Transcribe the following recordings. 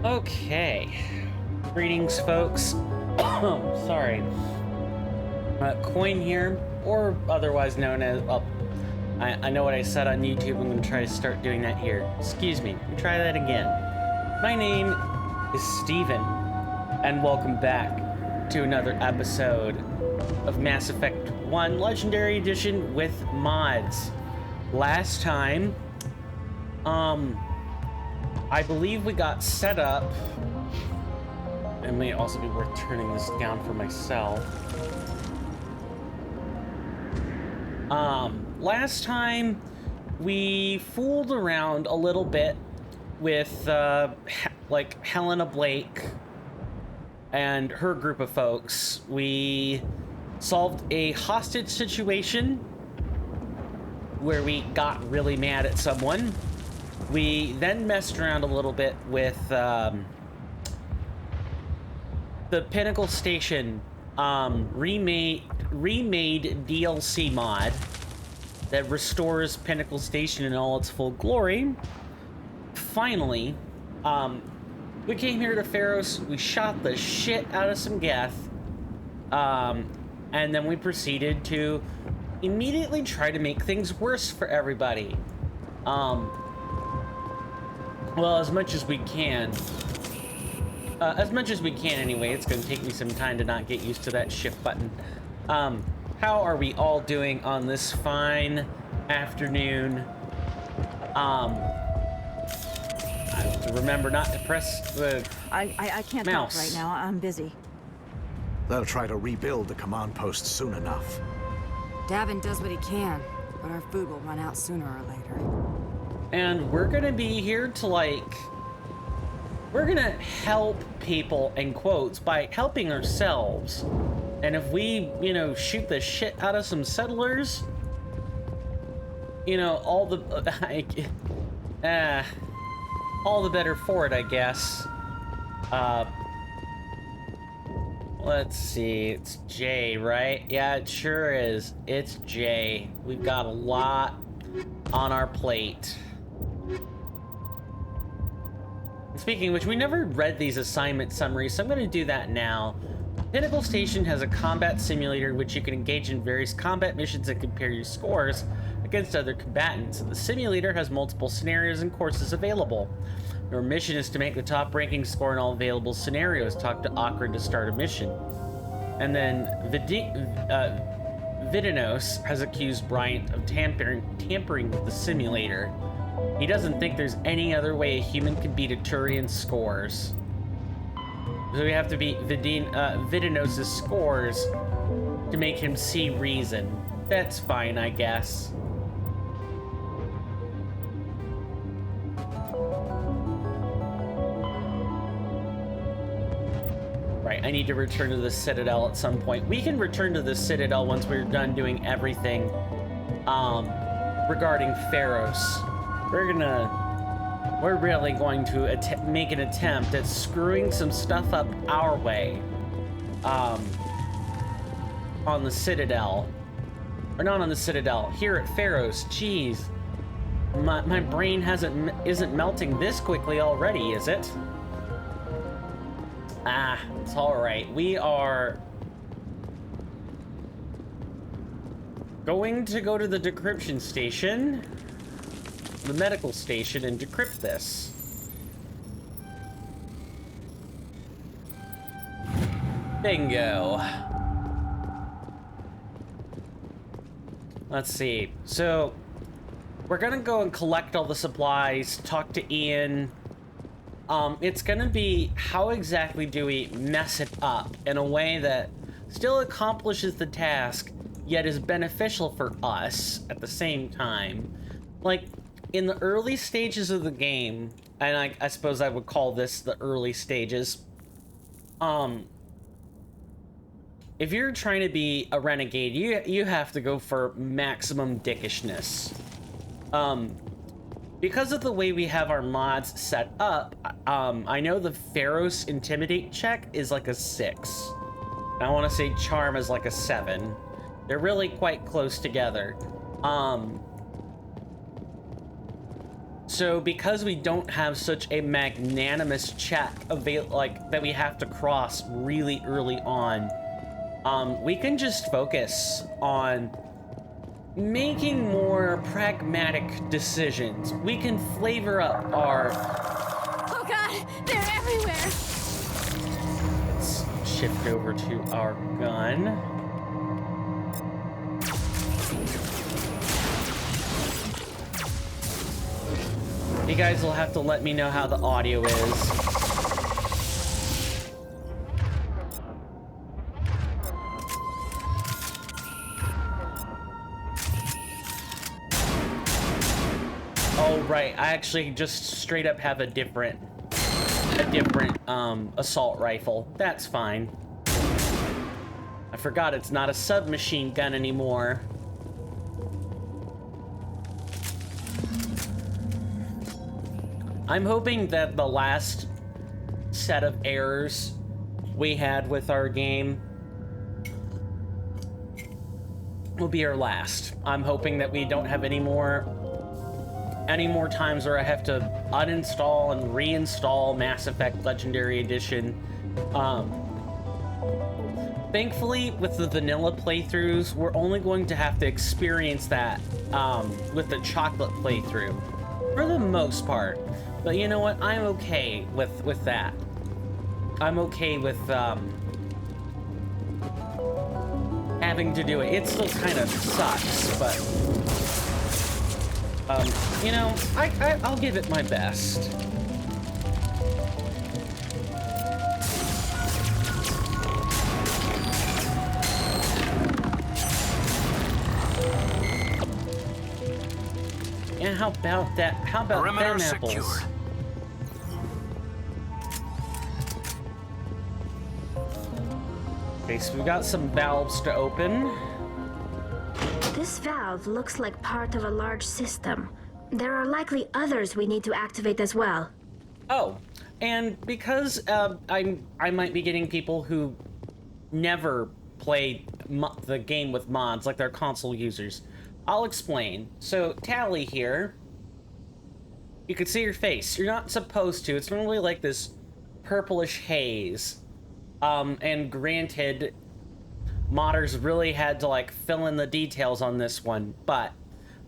Okay. Greetings, folks. Sorry. Coin here, or otherwise known as, well, I know what I said on YouTube. I'm going to try to start doing that here. Excuse me. Let me try that again. My name is Steven, and welcome back to another episode of Mass Effect 1 Legendary Edition with mods. Last time, I believe we got set up. It may also be worth turning this down for myself. Last time we fooled around a little bit with like Helena Blake and her group of folks. We solved a hostage situation where we got really mad at someone. We then messed around a little bit with the Pinnacle Station remade DLC mod that restores Pinnacle Station in all its full glory. Finally, we came here to Feros, we shot the shit out of some Geth, and then we proceeded to immediately try to make things worse for everybody. Well, as much as we can. As much as we can anyway. It's gonna take me some time to not get used to that shift button. How are we all doing on this fine afternoon? I have to remember not to press the I can't mouse. talk right now. I'm busy. They'll try to rebuild the command post soon enough. Davin does what he can, but our food will run out sooner or later. And we're gonna be here to, like, we're gonna help people, in quotes, by helping ourselves. And if we, you know, shoot the shit out of some settlers, you know, all the better for it, I guess. Let's see, it's Jay, right? Yeah, it sure is. It's Jay. We've got a lot on our plate. Speaking of which, we never read these assignment summaries, so I'm going to do that now. Pinnacle Station has a combat simulator which you can engage in various combat missions and compare your scores against other combatants. The simulator has multiple scenarios and courses available. Your mission is to make the top ranking score in all available scenarios. Talk to Akron to start a mission. And then Vidinos has accused Bryant of tampering with the simulator. He doesn't think there's any other way a human can beat a Turian's scores. So we have to beat Vidinos' scores to make him see reason. That's fine, I guess. Right, I need to return to the Citadel at some point. We can return to the Citadel once we're done doing everything regarding Feros. We're really going to make an attempt at screwing some stuff up our way on the Citadel. Or not on the Citadel, here at Feros. Jeez, my brain isn't melting this quickly already, is it? Ah, it's all right. We are going to go to the decryption station, the medical station, and decrypt this. Bingo. Let's see. So we're gonna go and collect all the supplies, talk to Ian. It's gonna be, how exactly do we mess it up in a way that still accomplishes the task, yet is beneficial for us at the same time. Like, in the early stages of the game, and I suppose I would call this the early stages, if you're trying to be a renegade, you have to go for maximum dickishness. Because of the way we have our mods set up, I know the Feros Intimidate check is like a 6. I want to say Charm is like a 7. They're really quite close together. So because we don't have such a magnanimous check like that we have to cross really early on, we can just focus on making more pragmatic decisions. We can flavor up our... Oh god, they're everywhere! Let's shift over to our gun. You guys will have to let me know how the audio is. Oh, right. I actually just straight up have a different assault rifle. That's fine. I forgot it's not a submachine gun anymore. I'm hoping that the last set of errors we had with our game will be our last. I'm hoping that we don't have any more times where I have to uninstall and reinstall Mass Effect Legendary Edition. Thankfully, with the vanilla playthroughs, we're only going to have to experience that with the chocolate playthrough for the most part. But you know what? I'm okay with that. I'm okay with having to do it. It still kind of sucks, but you know, I'll give it my best. Yeah, how about that? How about them apples? Secured. Okay, so we've got some valves to open. This valve looks like part of a large system. There are likely others we need to activate as well. Oh, and because I might be getting people who never played the game with mods, like they're console users, I'll explain. So, Tally here, you can see your face. You're not supposed to. It's normally like this purplish haze. And granted, modders really had to like fill in the details on this one, but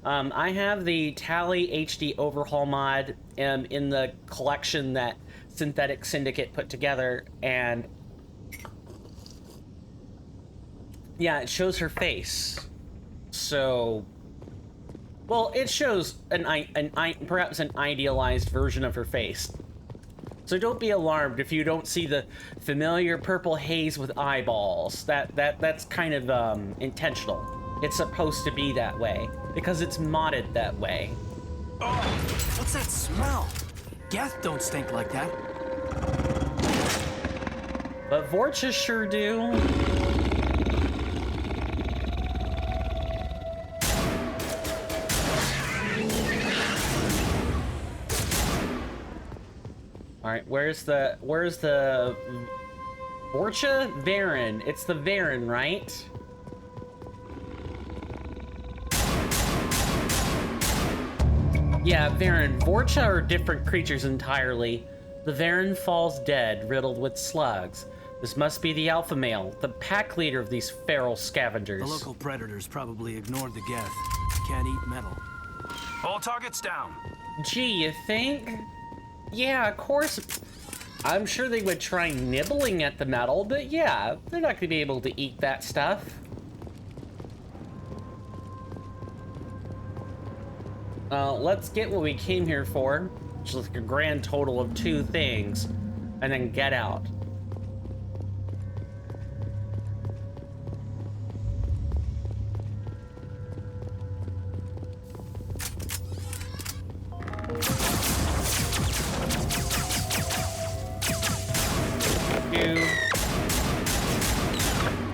I have the Tally HD overhaul mod in the collection that Synthetic Syndicate put together, and yeah, it shows her face. So, well, it shows perhaps an idealized version of her face. So don't be alarmed if you don't see the familiar purple haze with eyeballs. That's kind of intentional. It's supposed to be that way because it's modded that way. Oh, what's that smell? Geth don't stink like that. But Vorcha sure do. All right, where's the Vorcha? Varen. It's the Varen, right? Yeah, Varen. Vorcha are different creatures entirely. The Varen falls dead, riddled with slugs. This must be the alpha male, the pack leader of these feral scavengers. The local predators probably ignored the Geth. Can't eat metal. All targets down. Gee, you think? Yeah, of course. I'm sure they would try nibbling at the metal, but yeah, they're not going to be able to eat that stuff. Let's get what we came here for, which is like a grand total of 2 things, and then get out.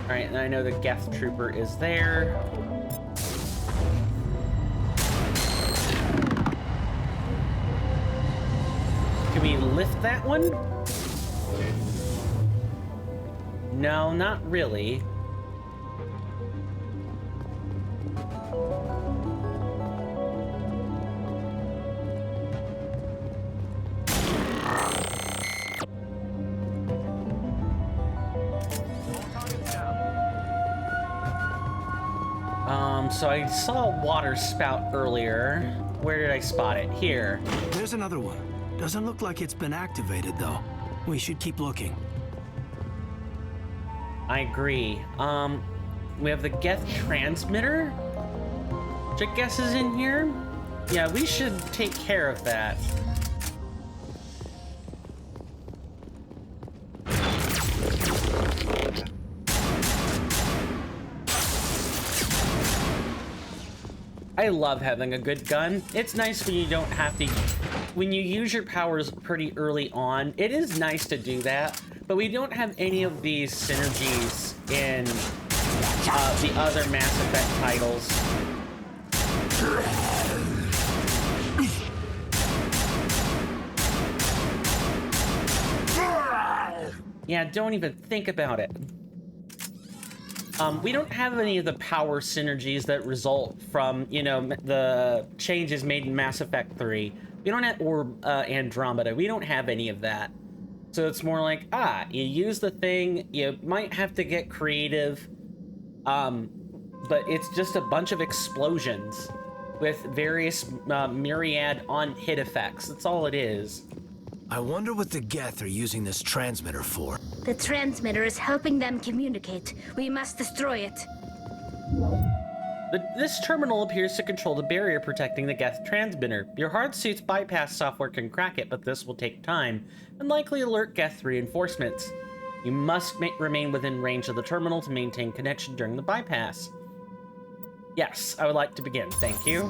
Alright, and I know the Geth Trooper is there. Can we lift that one? No, not really. So I saw a water spout earlier. Where did I spot it? Here. There's another one. Doesn't look like it's been activated, though. We should keep looking. I agree. We have the Geth transmitter, which I guess is in here. Yeah, we should take care of that. I love having a good gun. It's nice when you don't have to... When you use your powers pretty early on, it is nice to do that, but we don't have any of these synergies in the other Mass Effect titles. Yeah, don't even think about it. We don't have any of the power synergies that result from, you know, the changes made in Mass Effect 3. We don't have, or Andromeda, we don't have any of that. So it's more like, you use the thing, you might have to get creative, but it's just a bunch of explosions with various myriad on-hit effects. That's all it is. I wonder what the Geth are using this transmitter for. The transmitter is helping them communicate. We must destroy it. This terminal appears to control the barrier protecting the Geth transmitter. Your hard suit's bypass software can crack it, but this will take time and likely alert Geth reinforcements. You must remain within range of the terminal to maintain connection during the bypass. Yes, I would like to begin. Thank you.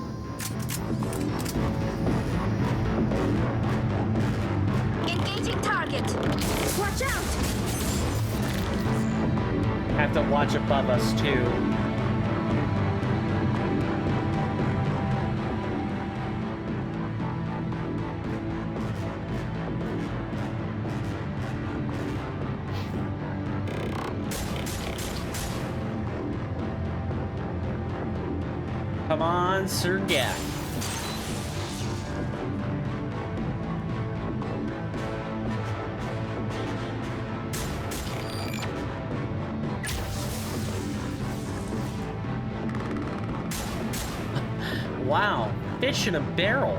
Engaging target. Watch out! Have to watch above us too. Come on, Sir Geth. Wow, fish in a barrel.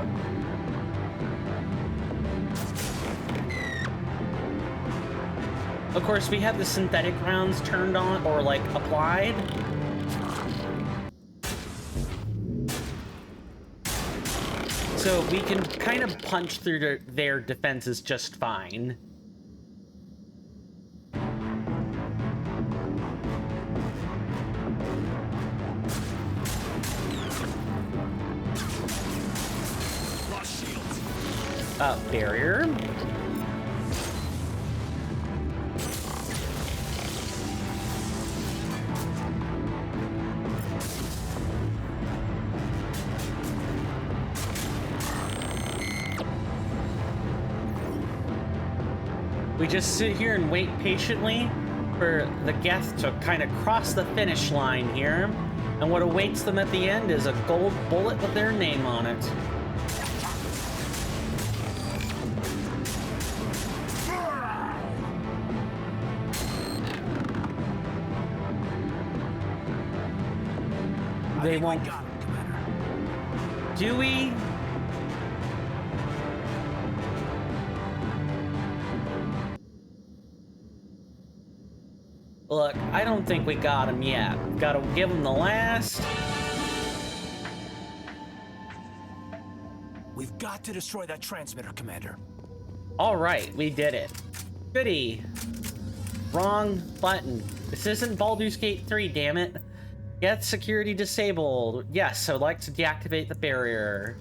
Of course, we have the synthetic rounds turned on or like applied. So we can kind of punch through their defenses just fine. Barrier. We just sit here and wait patiently for the Geth to kind of cross the finish line here. And what awaits them at the end is a gold bullet with their name on it. They won't. Got him, Commander. Do we? Look, I don't think we got him yet. Gotta give him the last. We've got to destroy that transmitter, Commander. All right, we did it. Goody. Wrong button. This isn't Baldur's Gate 3, damn it. Get security disabled. Yes, I would like to deactivate the barrier.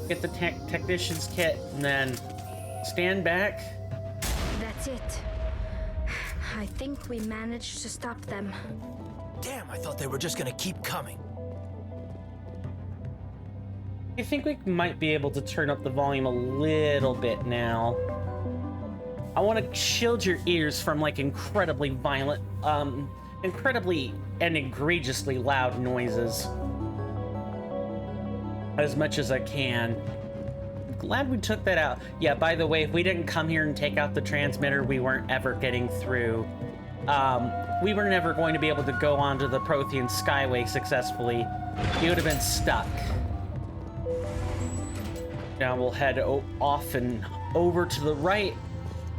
Get the technician's kit and then stand back. That's it. I think we managed to stop them. Damn, I thought they were just gonna keep coming. I think we might be able to turn up the volume a little bit now. I want to shield your ears from like incredibly violent, incredibly and egregiously loud noises as much as I can. Glad we took that out. Yeah, by the way, if we didn't come here and take out the transmitter, we weren't ever getting through. we were never going to be able to go onto the Prothean Skyway successfully. He would have been stuck. Now we'll head off and over to the right.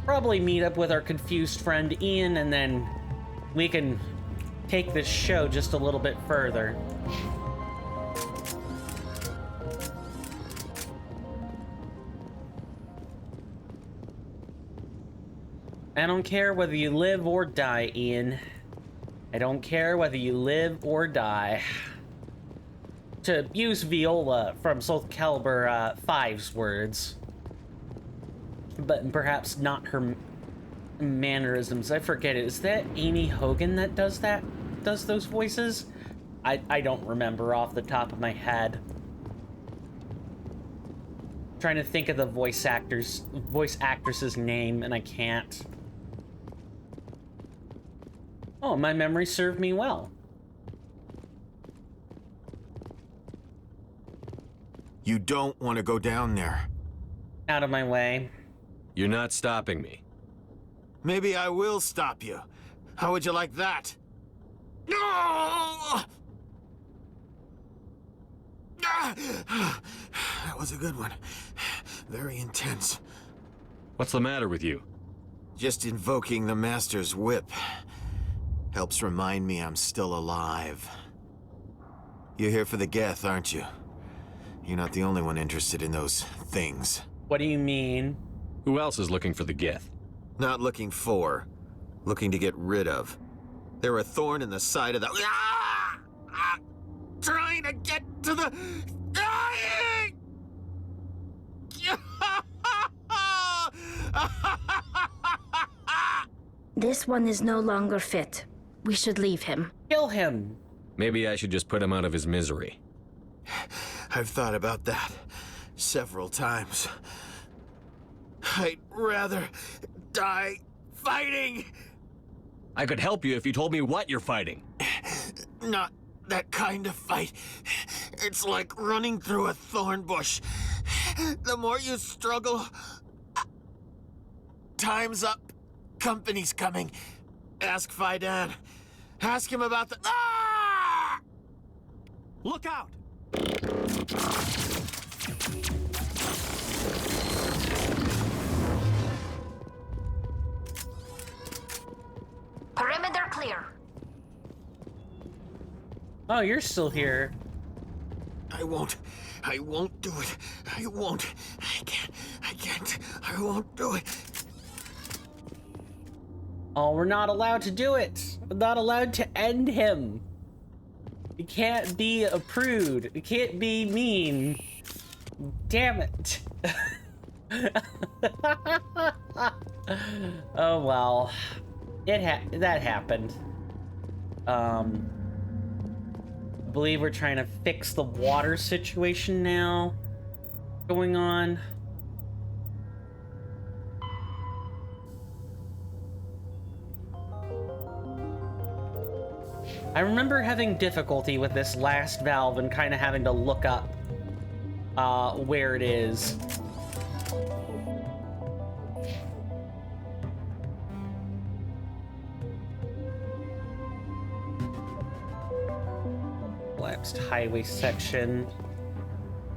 Probably meet up with our confused friend Ian, and then we can take this show just a little bit further. I don't care whether you live or die, Ian. I don't care whether you live or die. To use Viola from Soul Calibur 5's words. But perhaps not her mannerisms. I forget it. Is that Amy Hogan that does that? Does those voices? I don't remember off the top of my head. Trying to think of the voice actress's name, and I can't. Oh, my memory served me well. You don't want to go down there. Out of my way. You're not stopping me. Maybe I will stop you. How would you like that? No! That was a good one. Very intense. What's the matter with you? Just invoking the Master's whip helps remind me I'm still alive. You're here for the Geth, aren't you? You're not the only one interested in those things. What do you mean? Who else is looking for the Geth? Not looking for, looking to get rid of. They're a thorn in the side of the... Trying to get to the... This one is no longer fit. We should leave him. Kill him. Maybe I should just put him out of his misery. I've thought about that several times. I'd rather die fighting. I could help you if you told me what you're fighting. Not that kind of fight. It's like running through a thorn bush. The more you struggle, time's up. Company's coming. Ask Fidan. Ask him about the... Ah! Look out! Perimeter clear. Oh, you're still here. I won't do it. I won't. I can't. I won't do it. Oh, we're not allowed to do it. We're not allowed to end him. You can't be a prude. You can't be mean. Damn it. Oh well. That happened. I believe we're trying to fix the water situation now going on. I remember having difficulty with this last valve and kind of having to look up where it is. Collapsed highway section.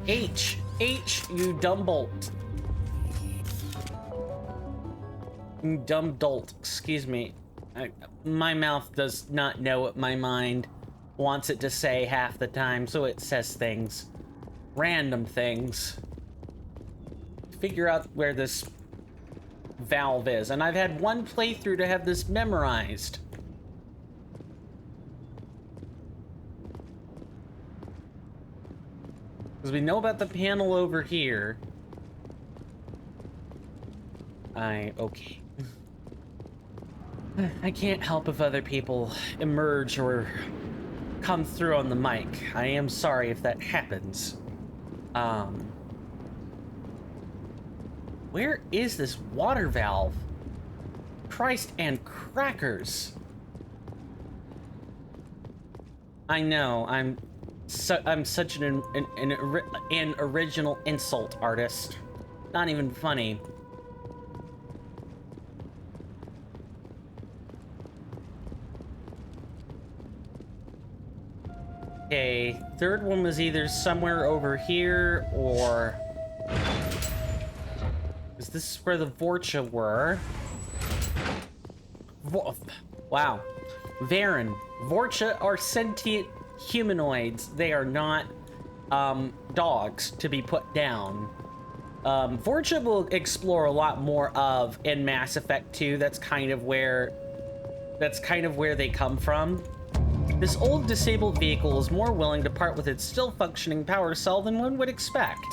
H, you dumb bolt. You dumb dolt, excuse me. My mouth does not know what my mind wants it to say half the time, so it says things. Random things. Figure out where this valve is, and I've had one playthrough to have this memorized. Because we know about the panel over here. Okay. I can't help if other people emerge or come through on the mic. I am sorry if that happens. Where is this water valve? Christ and crackers. I know, I'm such an original insult artist. Not even funny. Okay, third one was either somewhere over here or... Is this where the Vorcha were? Wow. Varen. Vorcha are sentient humanoids. They are not dogs to be put down. Vorcha will explore a lot more of in Mass Effect 2. That's kind of where they come from. This old disabled vehicle is more willing to part with its still functioning power cell than one would expect.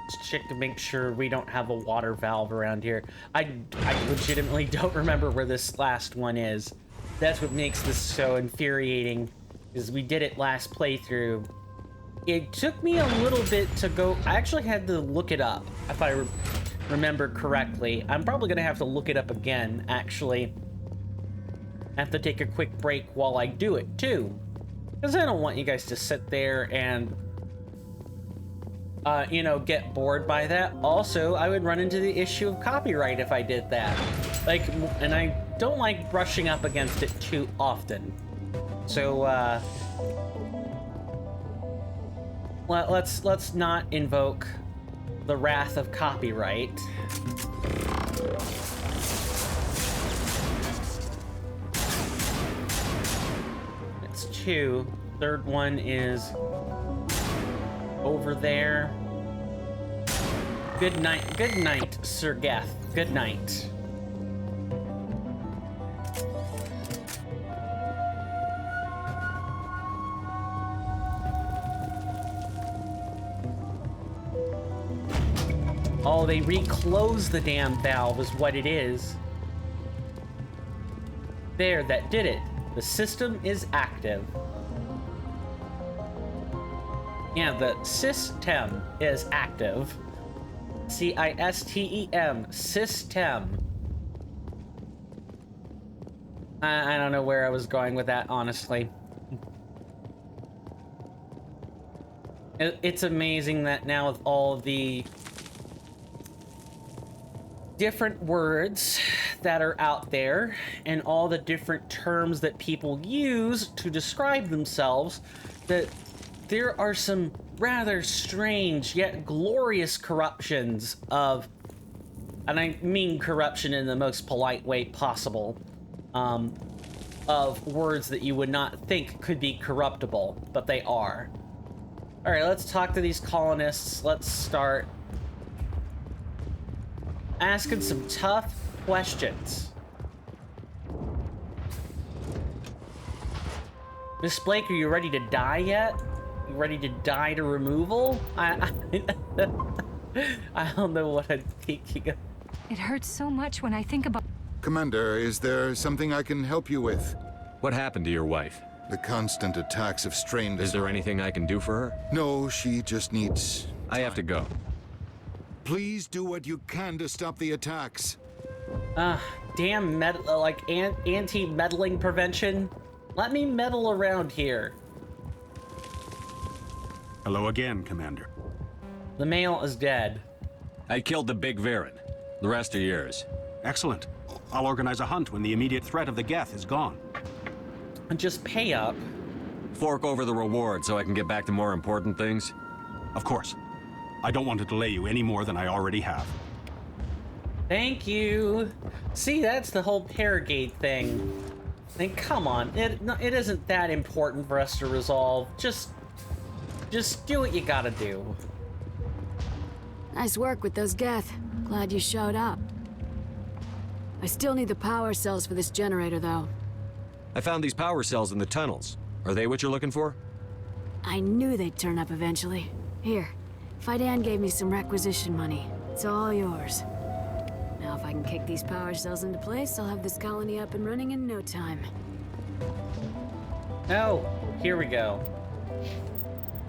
Let's check to make sure we don't have a water valve around here. I legitimately don't remember where this last one is. That's what makes this so infuriating, is we did it last playthrough. It took me a little bit to go... I actually had to look it up, if I remember correctly. I'm probably going to have to look it up again, actually. I have to take a quick break while I do it, too. Because I don't want you guys to sit there and, you know, get bored by that. Also, I would run into the issue of copyright if I did that. Like, and I don't like brushing up against it too often. So, let's not invoke the wrath of copyright. It's 2. Third one is over there. Good night, Sir Geth. Good night. Oh, they reclosed the damn valve is what it is. There, that did it. The system is active. Yeah, the system is active. C-I-S-T-E-M. System. I don't know where I was going with that, honestly. It's amazing that now with all the different words that are out there and all the different terms that people use to describe themselves, that there are some rather strange yet glorious corruptions of, and I mean corruption in the most polite way possible, of words that you would not think could be corruptible, but they are. All right, let's talk to these colonists. Let's start asking some tough questions. Miss Blake, are you ready to die yet? You ready to die to removal? I don't know what I'm thinking of. It hurts so much when I think about... Commander, is there something I can help you with? What happened to your wife? The constant attacks have strained us. Is there anything I can do for her? No, she just needs... I have to go. Please do what you can to stop the attacks. Damn anti-meddling prevention. Let me meddle around here. Hello again, Commander. The male is dead. I killed the big Varen. The rest are yours. Excellent. I'll organize a hunt when the immediate threat of the Geth is gone. And just pay up. Fork over the reward so I can get back to more important things? Of course. I don't want to delay you any more than I already have. Thank you. See, that's the whole Paragate thing. I mean, come on. It isn't that important for us to resolve. Just do what you gotta do. Nice work with those Geth. Glad you showed up. I still need the power cells for this generator, though. I found these power cells in the tunnels. Are they what you're looking for? I knew they'd turn up eventually. Here, Fidan gave me some requisition money. It's all yours. Now if I can kick these power cells into place, I'll have this colony up and running in no time. Oh, here we go.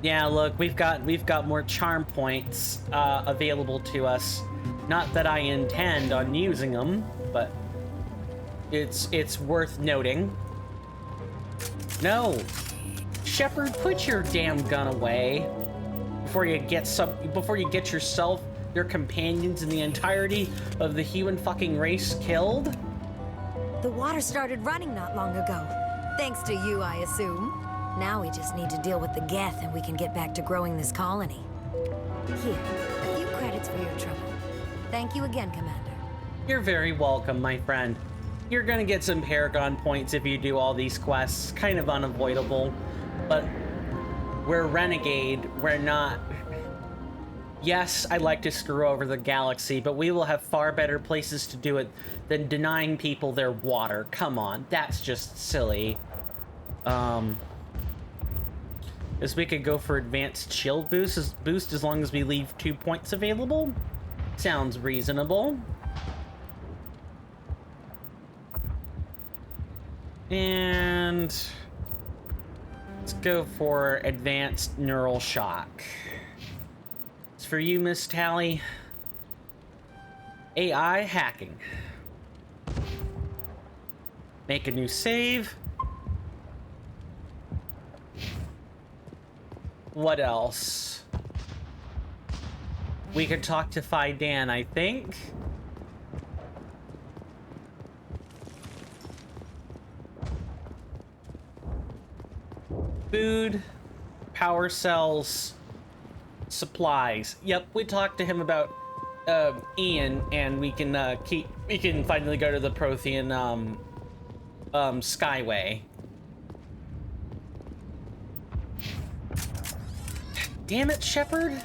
Yeah, look, we've got more charm points available to us. Not that I intend on using them, but it's worth noting. No, Shepard, put your damn gun away before you get yourself, your companions, and the entirety of the human fucking race killed. The water started running not long ago. Thanks to you, I assume. Now we just need to deal with the Geth and we can get back to growing this colony. Here, a few credits for your trouble. Thank you again, Commander. You're very welcome, my friend. You're gonna get some Paragon points if you do all these quests. Kind of unavoidable, but we're Renegade. We're not... Yes, I'd like to screw over the galaxy, but we will have far better places to do it than denying people their water. Come on, that's just silly. Guess we could go for advanced shield boost as long as we leave 2 points available. Sounds reasonable. And let's go for advanced neural shock. It's for you, Miss Tally. AI hacking. Make a new save. What else? We could talk to Fidan, I think. Food, power cells, supplies. Yep, we talked to him about Ian, and we can finally go to the Prothean Skyway. Damn it, Shepard!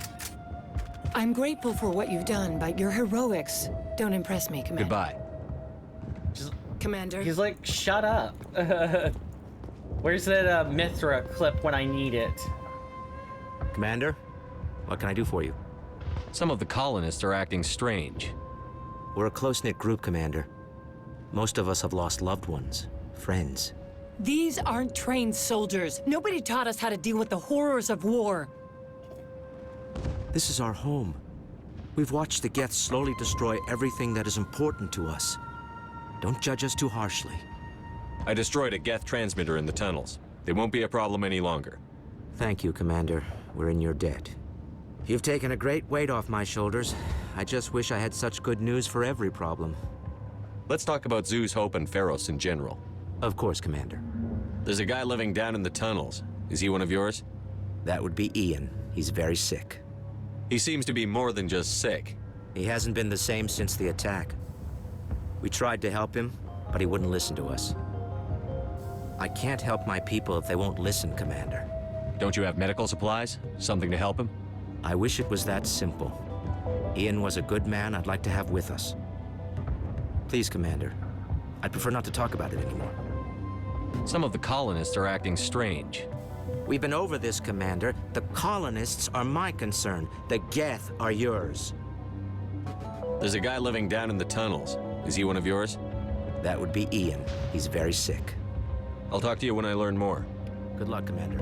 I'm grateful for what you've done, but your heroics don't impress me, Commander. Goodbye. Commander. He's like, shut up. Where's that Mithra clip when I need it? Commander, what can I do for you? Some of the colonists are acting strange. We're a close-knit group, Commander. Most of us have lost loved ones, friends. These aren't trained soldiers. Nobody taught us how to deal with the horrors of war. This is our home. We've watched the Geth slowly destroy everything that is important to us. Don't judge us too harshly. I destroyed a Geth transmitter in the tunnels. They won't be a problem any longer. Thank you, Commander. We're in your debt. You've taken a great weight off my shoulders. I just wish I had such good news for every problem. Let's talk about Zoo's Hope and Feros in general. Of course, Commander. There's a guy living down in the tunnels. Is he one of yours? That would be Ian. He's very sick. He seems to be more than just sick. He hasn't been the same since the attack. We tried to help him, but he wouldn't listen to us. I can't help my people if they won't listen, Commander. Don't you have medical supplies? Something to help him? I wish it was that simple. Ian was a good man I'd like to have with us. Please, Commander. I'd prefer not to talk about it anymore. Some of the colonists are acting strange. We've been over this, Commander. The colonists are my concern. The Geth are yours. There's a guy living down in the tunnels. Is he one of yours? That would be Ian. He's very sick. I'll talk to you when I learn more. Good luck, Commander.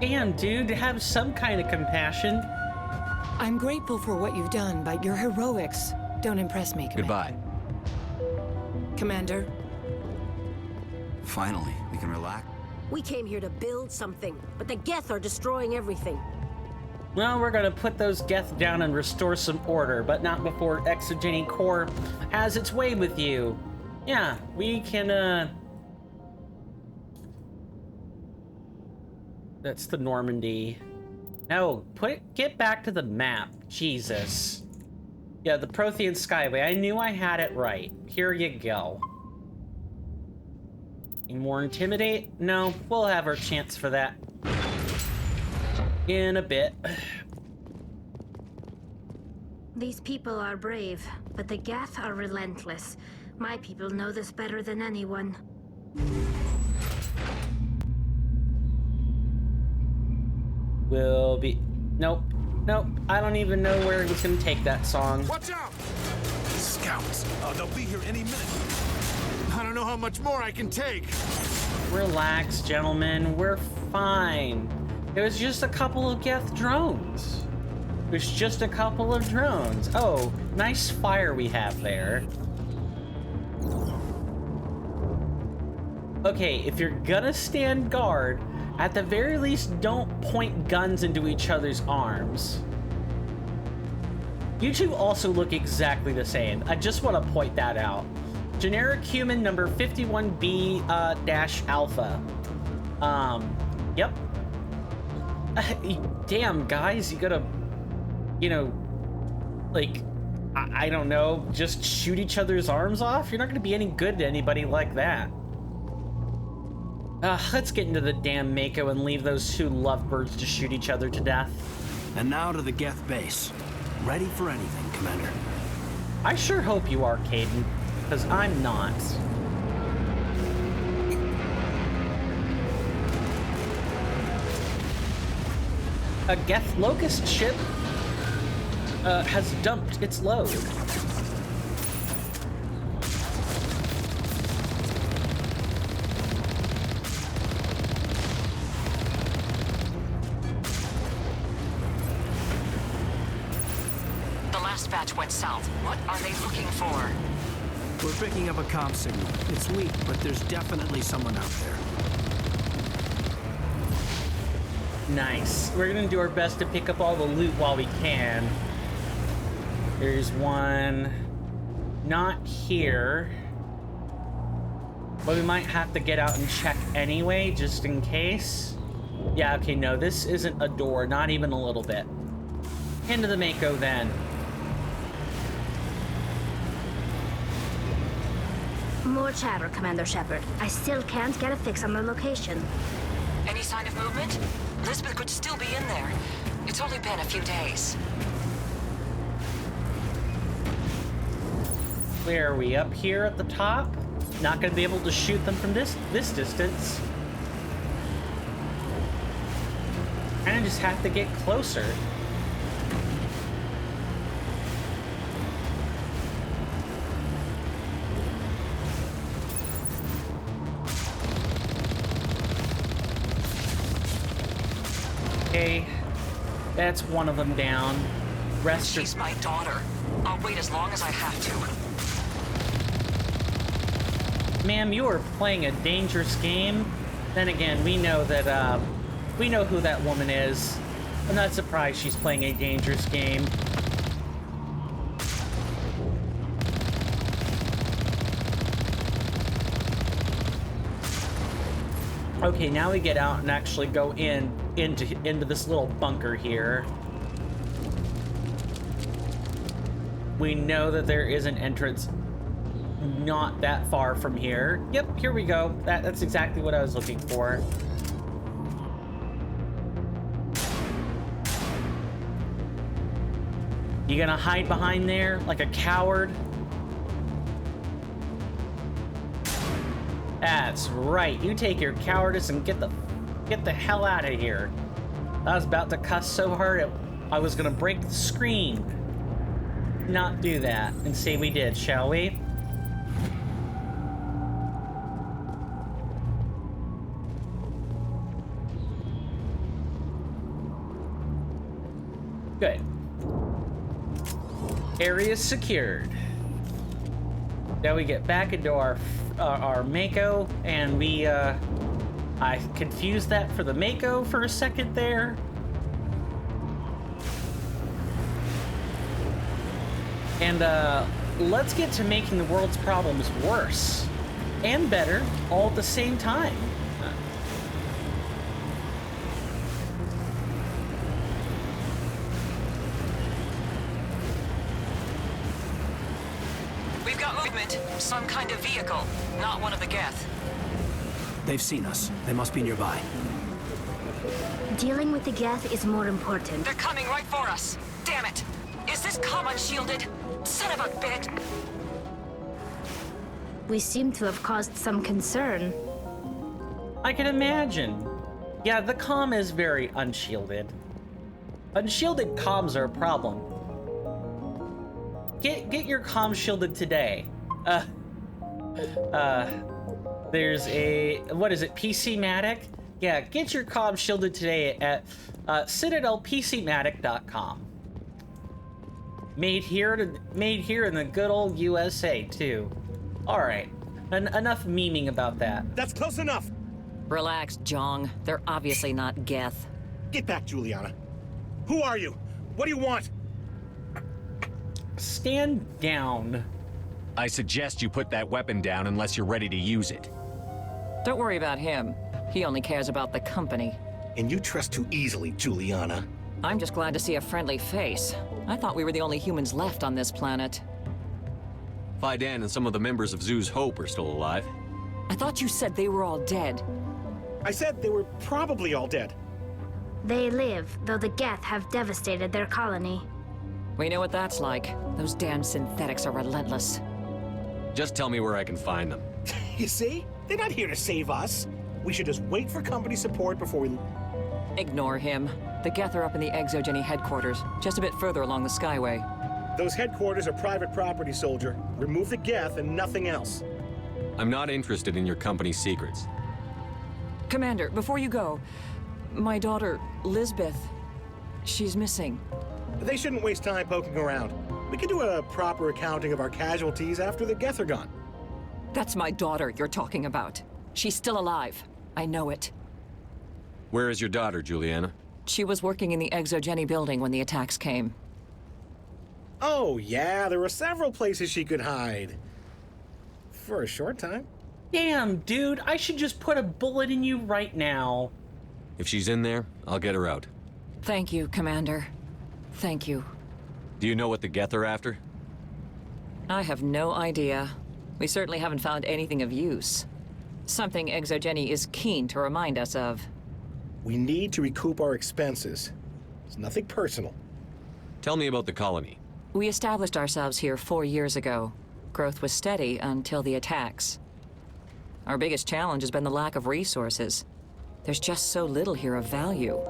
Damn, dude, have some kind of compassion. I'm grateful for what you've done, but your heroics don't impress me, Commander. Goodbye. Commander. Finally, we can relax. We came here to build something, but the Geth are destroying everything. Well, we're gonna put those Geth down and restore some order, but not before Exogeny Core has its way with you. Yeah, we can, That's the Normandy. No, get back to the map. Jesus. Yeah, the Prothean Skyway. I knew I had it right. Here you go. Any more intimidate? No, we'll have our chance for that in a bit. These people are brave, but the Geth are relentless. My people know this better than anyone. Will be... Nope. Nope. I don't even know where he was gonna take that song. Watch out! Scouts! They'll be here any minute. I don't know how much more I can take. Relax, gentlemen. We're fine. It was just a couple of Geth drones. It was just a couple of drones. Oh, nice fire we have there. Okay, if you're gonna stand guard, at the very least, don't point guns into each other's arms. You two also look exactly the same. I just want to point that out. Generic human number 51B dash alpha. Yep. Damn, guys, you gotta, you know, like, I don't know, just shoot each other's arms off? You're not gonna be any good to anybody like that. Let's get into the damn Mako and leave those two lovebirds to shoot each other to death. And now to the Geth base. Ready for anything, Commander. I sure hope you are, Caden, because I'm not. A Geth Locust ship has dumped its load. The last batch went south. What are they looking for? We're picking up a comm signal. It's weak, but there's definitely someone out there. Nice. We're gonna do our best to pick up all the loot while we can. There's one not here, but we might have to get out and check anyway, just in case. Yeah, okay, no, this isn't a door, not even a little bit. Into the Mako then. More chatter, Commander Shepard. I still can't get a fix on the location. Any sign of movement? Lisbeth could still be in there. It's only been a few days. Where are we? Up here at the top? Not gonna be able to shoot them from this distance. Kinda just have to get closer. Okay, that's one of them down. Rest She's my daughter. I'll wait as long as I have to. Ma'am, you are playing a dangerous game. Then again, we know that, we know who that woman is. I'm not surprised she's playing a dangerous game. Okay, now we get out and actually go into this little bunker here. We know that there is an entrance not that far from here. Yep, here we go. That's exactly what I was looking for. You gonna hide behind there like a coward? That's right. You take your cowardice and get the hell out of here. I was about to cuss so hard I was gonna break the screen. Not do that and say we did, shall we? Good. Area secured. Now we get back into our Mako, and we, I confused that for the Mako for a second there. And, let's get to making the world's problems worse and better all at the same time. We've got movement. Some kind of vehicle. Not one of the Geth. They've seen us. They must be nearby. Dealing with the Geth is more important. They're coming right for us. Damn it. Is this comm unshielded? Son of a bitch. We seem to have caused some concern. I can imagine. Yeah, the comm is very unshielded. Unshielded comms are a problem. Get your comm shielded today. There's a, what is it, PC-Matic? Yeah, get your comm shielded today at citadelpcmatic.com. Made here in the good old USA too. All right, enough memeing about that. That's close enough. Relax, Jong. They're obviously not Geth. Get back, Juliana. Who are you? What do you want? Stand down. I suggest you put that weapon down unless you're ready to use it. Don't worry about him. He only cares about the company. And you trust too easily, Juliana. I'm just glad to see a friendly face. I thought we were the only humans left on this planet. Fidan and some of the members of Zoo's Hope are still alive. I thought you said they were all dead. I said they were probably all dead. They live, though the Geth have devastated their colony. We know what that's like. Those damn synthetics are relentless. Just tell me where I can find them. You see? They're not here to save us. We should just wait for company support before we... Ignore him. The Geth are up in the Exogeny headquarters, just a bit further along the Skyway. Those headquarters are private property, soldier. Remove the Geth and nothing else. I'm not interested in your company's secrets. Commander, before you go, my daughter, Lisbeth, she's missing. They shouldn't waste time poking around. We can do a proper accounting of our casualties after the Geth are gone. That's my daughter you're talking about. She's still alive. I know it. Where is your daughter, Juliana? She was working in the Exogeny building when the attacks came. Oh, yeah, there were several places she could hide. For a short time. Damn, dude, I should just put a bullet in you right now. If she's in there, I'll get her out. Thank you, Commander. Thank you. Do you know what the Geth are after? I have no idea. We certainly haven't found anything of use. Something Exogeny is keen to remind us of. We need to recoup our expenses. It's nothing personal. Tell me about the colony. We established ourselves here 4 years ago. Growth was steady until the attacks. Our biggest challenge has been the lack of resources. There's just so little here of value.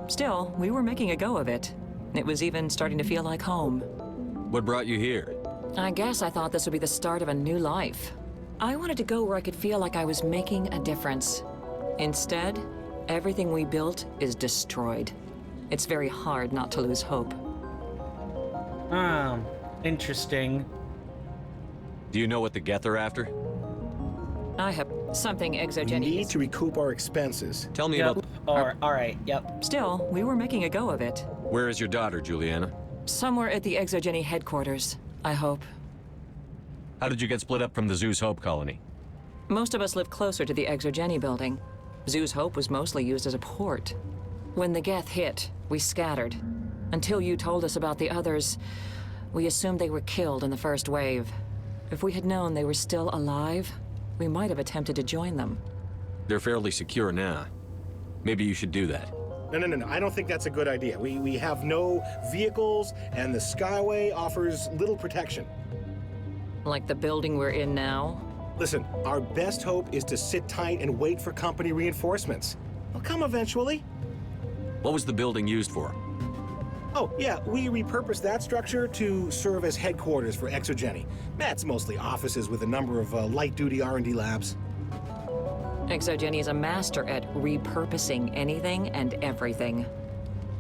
Still, we were making a go of it. It was even starting to feel like home. What brought you here? I guess I thought this would be the start of a new life. I wanted to go where I could feel like I was making a difference. Instead, everything we built is destroyed. It's very hard not to lose hope. Interesting. Do you know what the Geth are after? I have something Exogeny. We need to recoup our expenses. Tell me about... Alright, yep. Still, we were making a go of it. Where is your daughter, Juliana? Somewhere at the Exogeny headquarters, I hope. How did you get split up from the Zoo's Hope colony? Most of us live closer to the Exogeny building. Zoo's Hope was mostly used as a port. When the Geth hit, we scattered. Until you told us about the others, we assumed they were killed in the first wave. If we had known they were still alive, we might have attempted to join them. They're fairly secure now. Maybe you should do that. No. I don't think that's a good idea. We have no vehicles, and the Skyway offers little protection. Like the building we're in now? Listen, our best hope is to sit tight and wait for company reinforcements. They'll come eventually. What was the building used for? Oh, yeah, we repurposed that structure to serve as headquarters for Exogeny. That's mostly offices with a number of light-duty R&D labs. Exogeny is a master at repurposing anything and everything.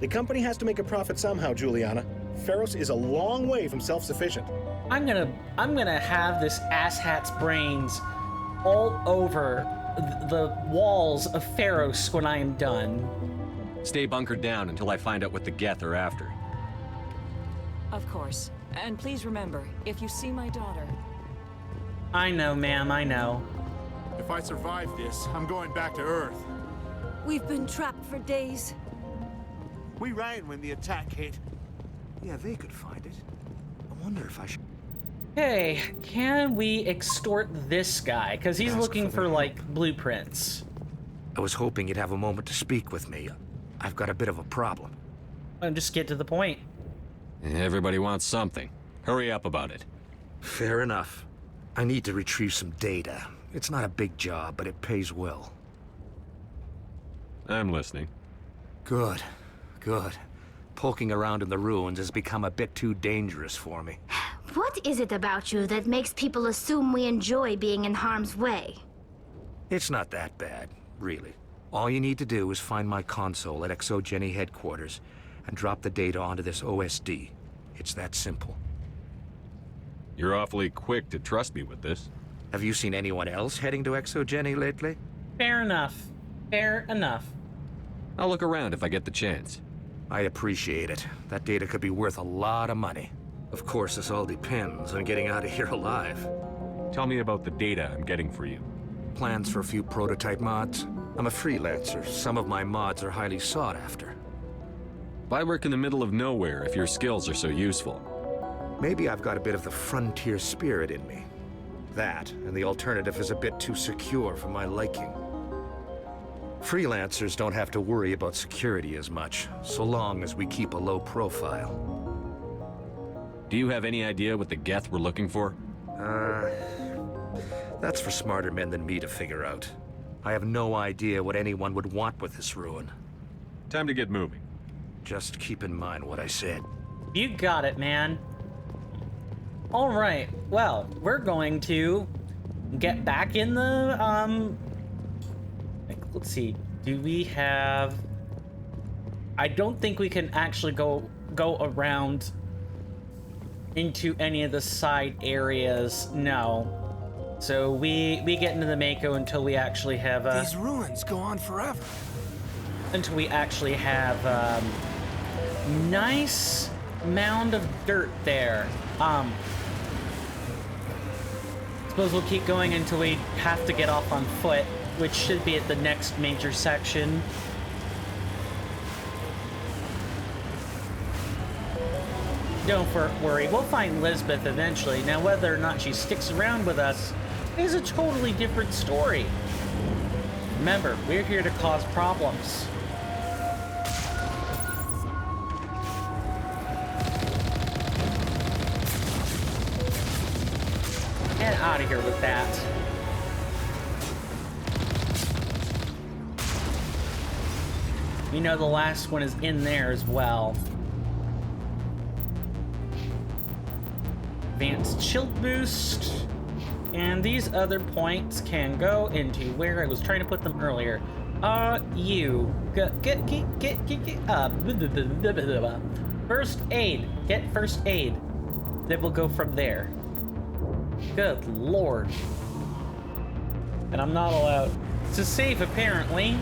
The company has to make a profit somehow, Juliana. Feros is a long way from self-sufficient. I'm gonna have this asshat's brains all over the walls of Feros when I am done. Stay bunkered down until I find out what the Geth are after. Of course. And please remember, if you see my daughter... I know, ma'am, I know. If I survive this, I'm going back to Earth. We've been trapped for days. We ran when the attack hit. Yeah, they could find it. I wonder if I should... Hey, can we extort this guy? Because he's looking for, like, blueprints. I was hoping you'd have a moment to speak with me. I've got a bit of a problem. Just get to the point. Everybody wants something. Hurry up about it. Fair enough. I need to retrieve some data. It's not a big job, but it pays well. I'm listening. Good. Poking around in the ruins has become a bit too dangerous for me. What is it about you that makes people assume we enjoy being in harm's way? It's not that bad, really. All you need to do is find my console at Exogeny headquarters and drop the data onto this OSD. It's that simple. You're awfully quick to trust me with this. Have you seen anyone else heading to Exogeny lately? Fair enough. I'll look around if I get the chance. I appreciate it. That data could be worth a lot of money. Of course, this all depends on getting out of here alive. Tell me about the data I'm getting for you. Plans for a few prototype mods? I'm a freelancer. Some of my mods are highly sought after. Why work in the middle of nowhere if your skills are so useful? Maybe I've got a bit of the frontier spirit in me. That, and the alternative is a bit too secure for my liking. Freelancers don't have to worry about security as much, so long as we keep a low profile. Do you have any idea what the Geth were looking for? That's for smarter men than me to figure out. I have no idea what anyone would want with this ruin. Time to get moving. Just keep in mind what I said. You got it, man. All right, well, we're going to get back in the, let's see, do we have... I don't think we can actually go around into any of the side areas, no. So we get into the Mako until we actually have These ruins go on forever. Until we actually have nice mound of dirt there. Suppose we'll keep going until we have to get off on foot, which should be at the next major section. Don't worry, we'll find Lisbeth eventually. Now, whether or not she sticks around with us is a totally different story. Remember, we're here to cause problems. Get out of here with that. You know the last one is in there as well. Advanced shield boost. And these other points can go into where I was trying to put them earlier. First aid. Get first aid. Then we'll go from there. Good lord. And I'm not allowed to save, apparently.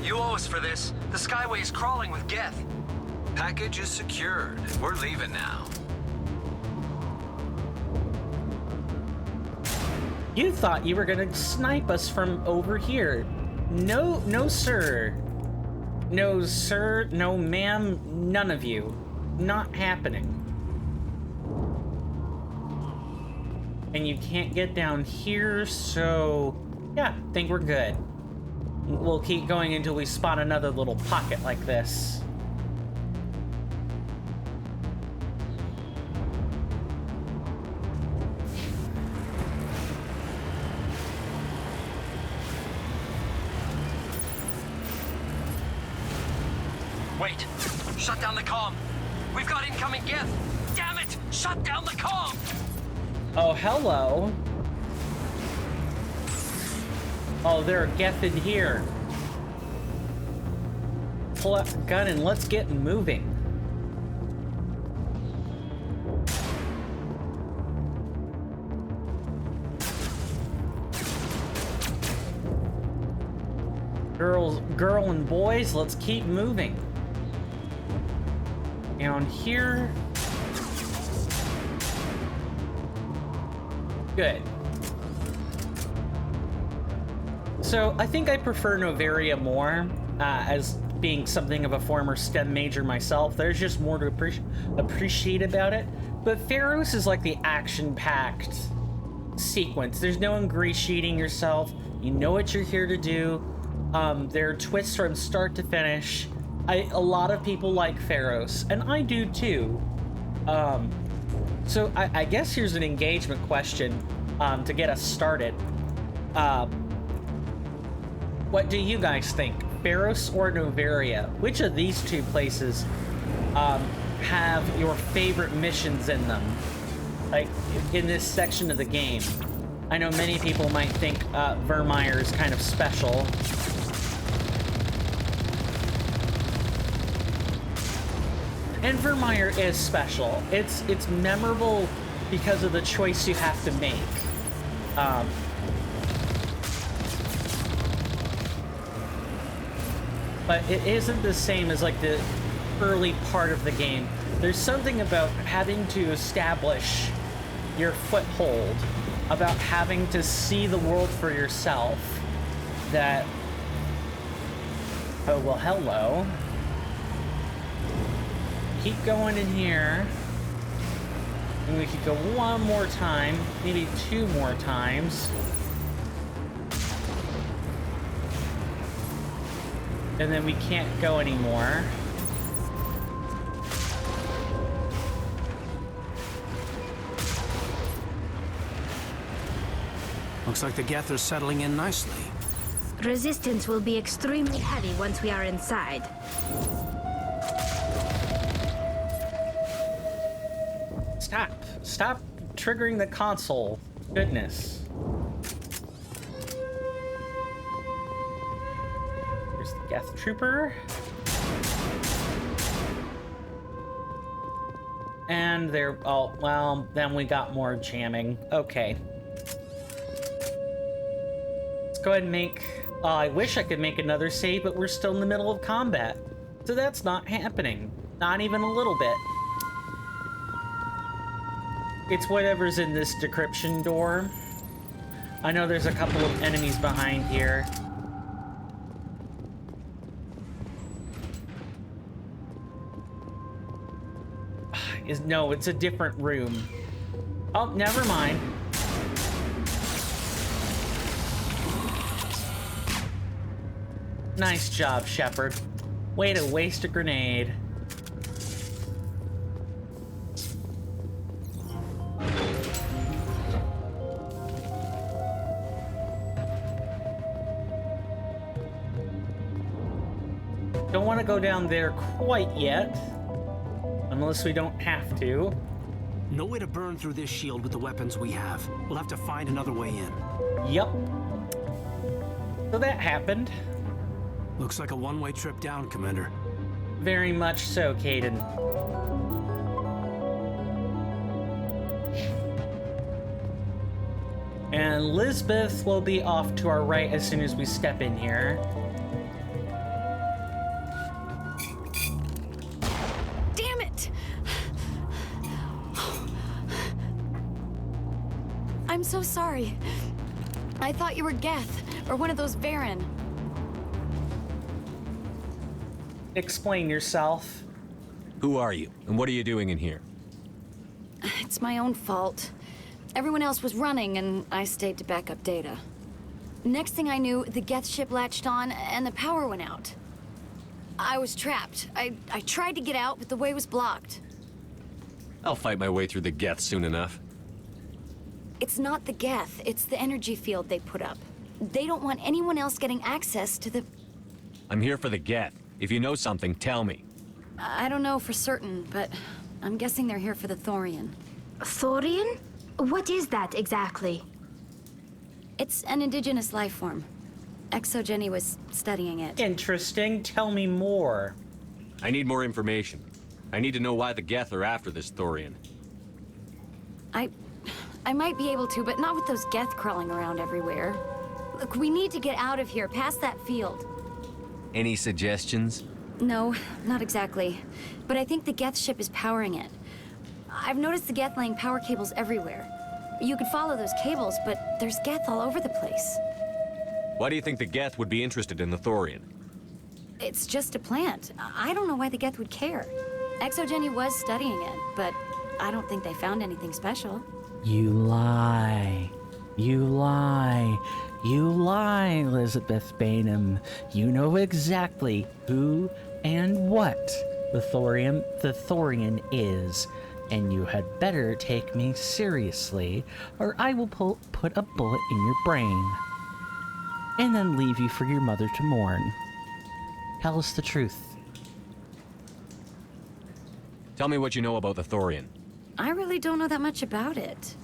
You owe us for this. The Skyway's crawling with Geth. Package is secured. We're leaving now. You thought you were gonna snipe us from over here. No, no, sir. No, sir. No, ma'am. None of you. Not happening. And you can't get down here, so yeah, think we're good. We'll keep going until we spot another little pocket like this. Wait! Shut down the comm! We've got incoming Geth! Damn it! Shut down the comm! Oh, hello. Oh, there are Geth in here. Pull out the gun and let's get moving. Girl and boys, let's keep moving. Down here. Good. So I think I prefer Novaria more, as being something of a former STEM major myself. There's just more to appreciate about it. But Feros is like the action-packed sequence. There's no ingratiating yourself. You know what you're here to do. There are twists from start to finish. A lot of people like Feros, and I do too. So I guess here's an engagement question to get us started. What do you guys think? Feros or Novaria? Which of these two places have your favorite missions in them? Like, in this section of the game. I know many people might think Vermeer is kind of special. And Vermeer is special. It's memorable because of the choice you have to make. But it isn't the same as like the early part of the game. There's something about having to establish your foothold, about having to see the world for yourself, that... Oh, well, hello. Keep going in here. And we could go one more time, maybe two more times. And then we can't go anymore. Looks like the Geth are settling in nicely. Resistance will be extremely heavy once we are inside. Stop triggering the console. Goodness. Here's the Geth Trooper. And there, oh, well, then we got more jamming. Okay. Let's go ahead and make, I wish I could make another save, but we're still in the middle of combat. So that's not happening. Not even a little bit. It's whatever's in this decryption door. I know there's a couple of enemies behind here. No, it's a different room. Oh, never mind. Nice job, Shepard. Way to waste a grenade. Don't want to go down there quite yet. Unless we don't have to. No way to burn through this shield with the weapons we have. We'll have to find another way in. Yep. So that happened. Looks like a one-way trip down, Commander. Very much so, Caden. And Lisbeth will be off to our right as soon as we step in here. Damn it! I'm so sorry. I thought you were Geth, or one of those Varen. Explain yourself. Who are you, and what are you doing in here? It's my own fault. Everyone else was running, and I stayed to back up data. Next thing I knew, the Geth ship latched on, and the power went out. I was trapped. I tried to get out, but the way was blocked. I'll fight my way through the Geth soon enough. It's not the Geth, it's the energy field they put up. They don't want anyone else getting access to the... I'm here for the Geth. If you know something, tell me. I don't know for certain, but I'm guessing they're here for the Thorian. Thorian? What is that exactly? It's an indigenous life form. Exogeny was studying it. Interesting. Tell me more. I need more information. I need to know why the Geth are after this Thorian. I might be able to, but not with those Geth crawling around everywhere. Look, we need to get out of here, past that field. Any suggestions? No, not exactly. But I think the Geth ship is powering it. I've noticed the Geth laying power cables everywhere. You could follow those cables, but there's Geth all over the place. Why do you think the Geth would be interested in the Thorian? It's just a plant. I don't know why the Geth would care. Exogeny was studying it, but I don't think they found anything special. You lie. You lie. You lie, Elizabeth Bainham. You know exactly who and what the Thorian is. And you had better take me seriously, or I will put a bullet in your brain. And then leave you for your mother to mourn. Tell us the truth. Tell me what you know about the Thorian. I really don't know that much about it.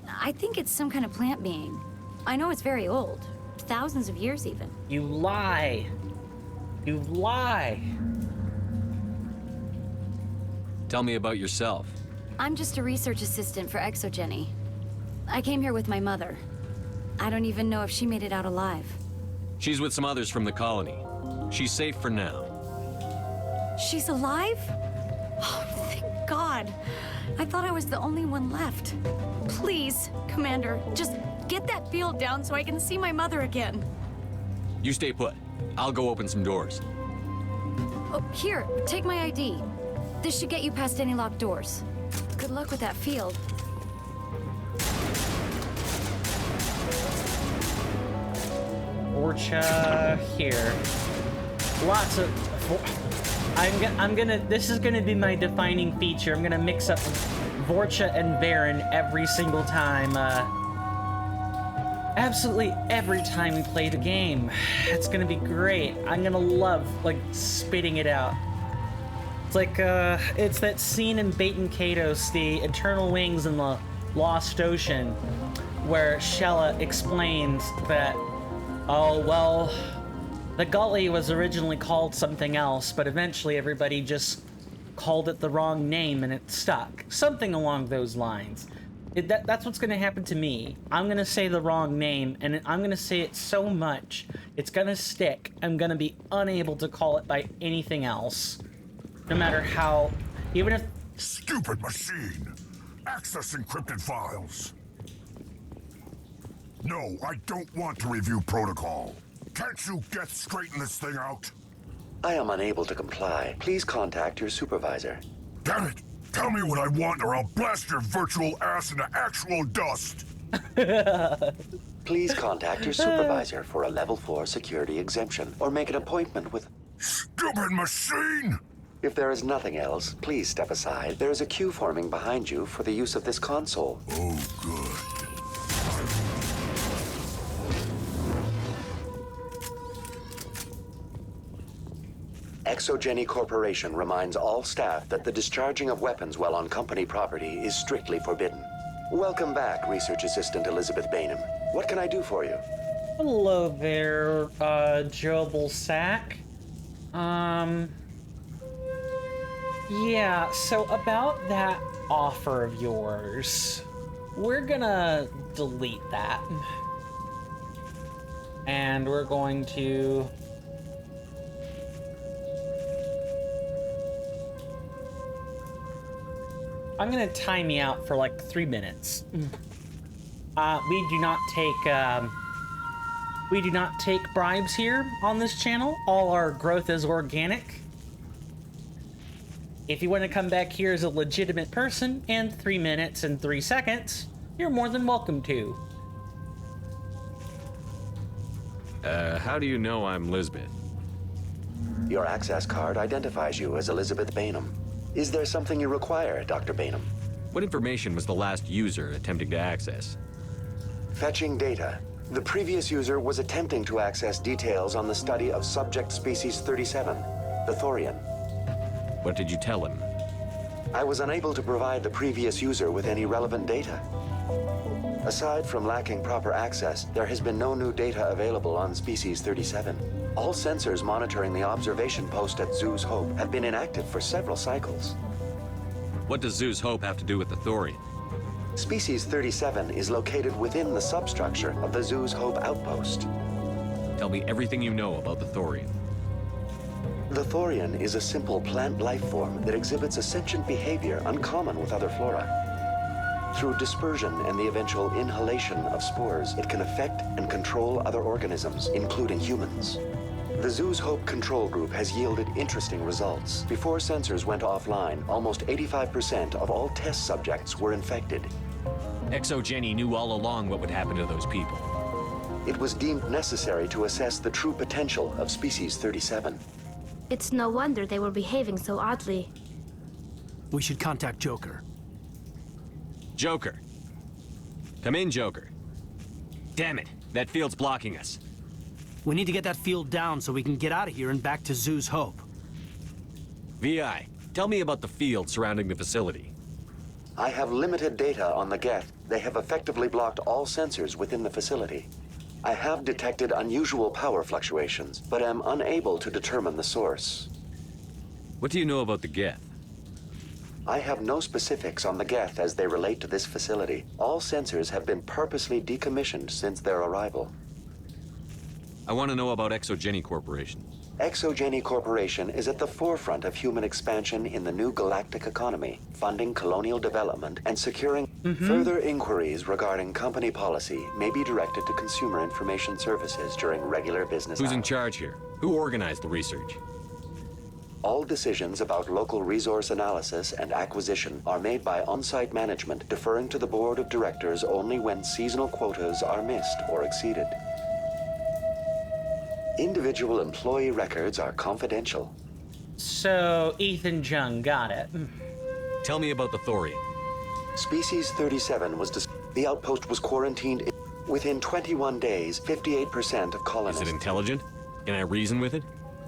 I think it's some kind of plant being. I know it's very old. Thousands of years, even. You lie. You lie. Tell me about yourself. I'm just a research assistant for Exogeny. I came here with my mother. I don't even know if she made it out alive. She's with some others from the colony. She's safe for now. She's alive? Oh, thank God. I thought I was the only one left. Please, Commander, just get that field down so I can see my mother again. You stay put. I'll go open some doors. Oh, here, take my ID. This should get you past any locked doors. Good luck with that field. Vorcha here. Lots of. This is gonna be my defining feature. I'm gonna mix up Vorcha and Varen every single time. Absolutely every time we play the game. It's gonna be great. I'm gonna love, like, spitting it out. It's like, it's that scene in Bait and Kados, the Eternal Wings in the Lost Ocean, where Shella explains that, oh, well, the gully was originally called something else, but eventually everybody just called it the wrong name and it stuck. Something along those lines. That's what's gonna happen to me. I'm gonna say the wrong name, and I'm gonna say it so much, it's gonna stick. I'm gonna be unable to call it by anything else. No matter how, even if... Stupid machine! Access encrypted files! No, I don't want to review protocol. Can't you straighten this thing out? I am unable to comply. Please contact your supervisor. Damn it! Tell me what I want or I'll blast your virtual ass into actual dust! Please contact your supervisor for a level 4 security exemption, or make an appointment with... Stupid machine! If there is nothing else, please step aside. There is a queue forming behind you for the use of this console. Oh, good. Exogeny Corporation reminds all staff that the discharging of weapons while on company property is strictly forbidden. Welcome back, Research Assistant Elizabeth Bainham. What can I do for you? Hello there, Jobel Sack. Yeah, so about that offer of yours, we're gonna delete that. And we're going to... I'm gonna time you out for like 3 minutes. We do not take bribes here on this channel. All our growth is organic. If you want to come back here as a legitimate person in 3 minutes and 3 seconds, you're more than welcome to. How do you know I'm Lisbeth? Your access card identifies you as Elizabeth Bainham. Is there something you require, Dr. Bainham? What information was the last user attempting to access? Fetching data. The previous user was attempting to access details on the study of subject species 37, the Thorian. What did you tell him? I was unable to provide the previous user with any relevant data. Aside from lacking proper access, there has been no new data available on species 37. All sensors monitoring the observation post at Zoo's Hope have been inactive for several cycles. What does Zoo's Hope have to do with the Thorian? Species 37 is located within the substructure of the Zoo's Hope outpost. Tell me everything you know about the Thorian. The Thorian is a simple plant life form that exhibits a sentient behavior uncommon with other flora. Through dispersion and the eventual inhalation of spores, it can affect and control other organisms, including humans. The Zoo's Hope control group has yielded interesting results. Before sensors went offline, almost 85% of all test subjects were infected. Exogeny knew all along what would happen to those people. It was deemed necessary to assess the true potential of species 37. It's no wonder they were behaving so oddly. We should contact Joker. Joker. Come in, Joker. Damn it, that field's blocking us. We need to get that field down so we can get out of here and back to Zoo's Hope. VI, tell me about the field surrounding the facility. I have limited data on the Geth. They have effectively blocked all sensors within the facility. I have detected unusual power fluctuations, but am unable to determine the source. What do you know about the Geth? I have no specifics on the Geth as they relate to this facility. All sensors have been purposely decommissioned since their arrival. I want to know about Exogeny Corporation. Exogeny Corporation is at the forefront of human expansion in the new galactic economy, funding colonial development and securing further inquiries regarding company policy may be directed to Consumer Information Services during regular business Who's hours. in charge here? Who organized the research? All decisions about local resource analysis and acquisition are made by on-site management, deferring to the board of directors only when seasonal quotas are missed or exceeded. Individual employee records are confidential. So, Ethan Jung, got it. Tell me about the Thorian. Species 37 was the outpost was quarantined within 21 days. 58% of colonists. Is it intelligent? Can I reason with it?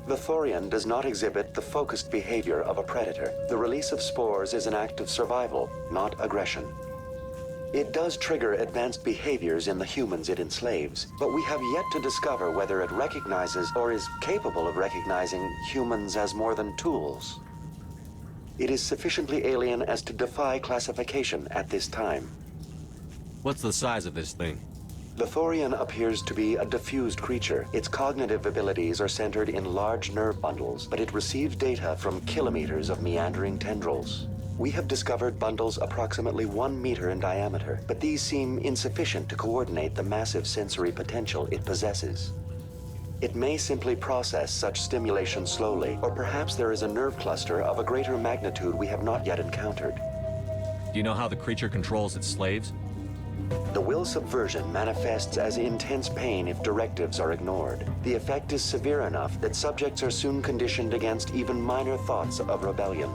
The Thorian does not exhibit the focused behavior of a predator. The release of spores is an act of survival, not aggression. It does trigger advanced behaviors in the humans it enslaves, but we have yet to discover whether it recognizes or is capable of recognizing humans as more than tools. It is sufficiently alien as to defy classification at this time. What's the size of this thing? The Thorian appears to be a diffused creature. Its cognitive abilities are centered in large nerve bundles, but it receives data from kilometers of meandering tendrils. We have discovered bundles approximately 1 meter in diameter, but these seem insufficient to coordinate the massive sensory potential it possesses. It may simply process such stimulation slowly, or perhaps there is a nerve cluster of a greater magnitude we have not yet encountered. Do you know how the creature controls its slaves? The will subversion manifests as intense pain if directives are ignored. The effect is severe enough that subjects are soon conditioned against even minor thoughts of rebellion.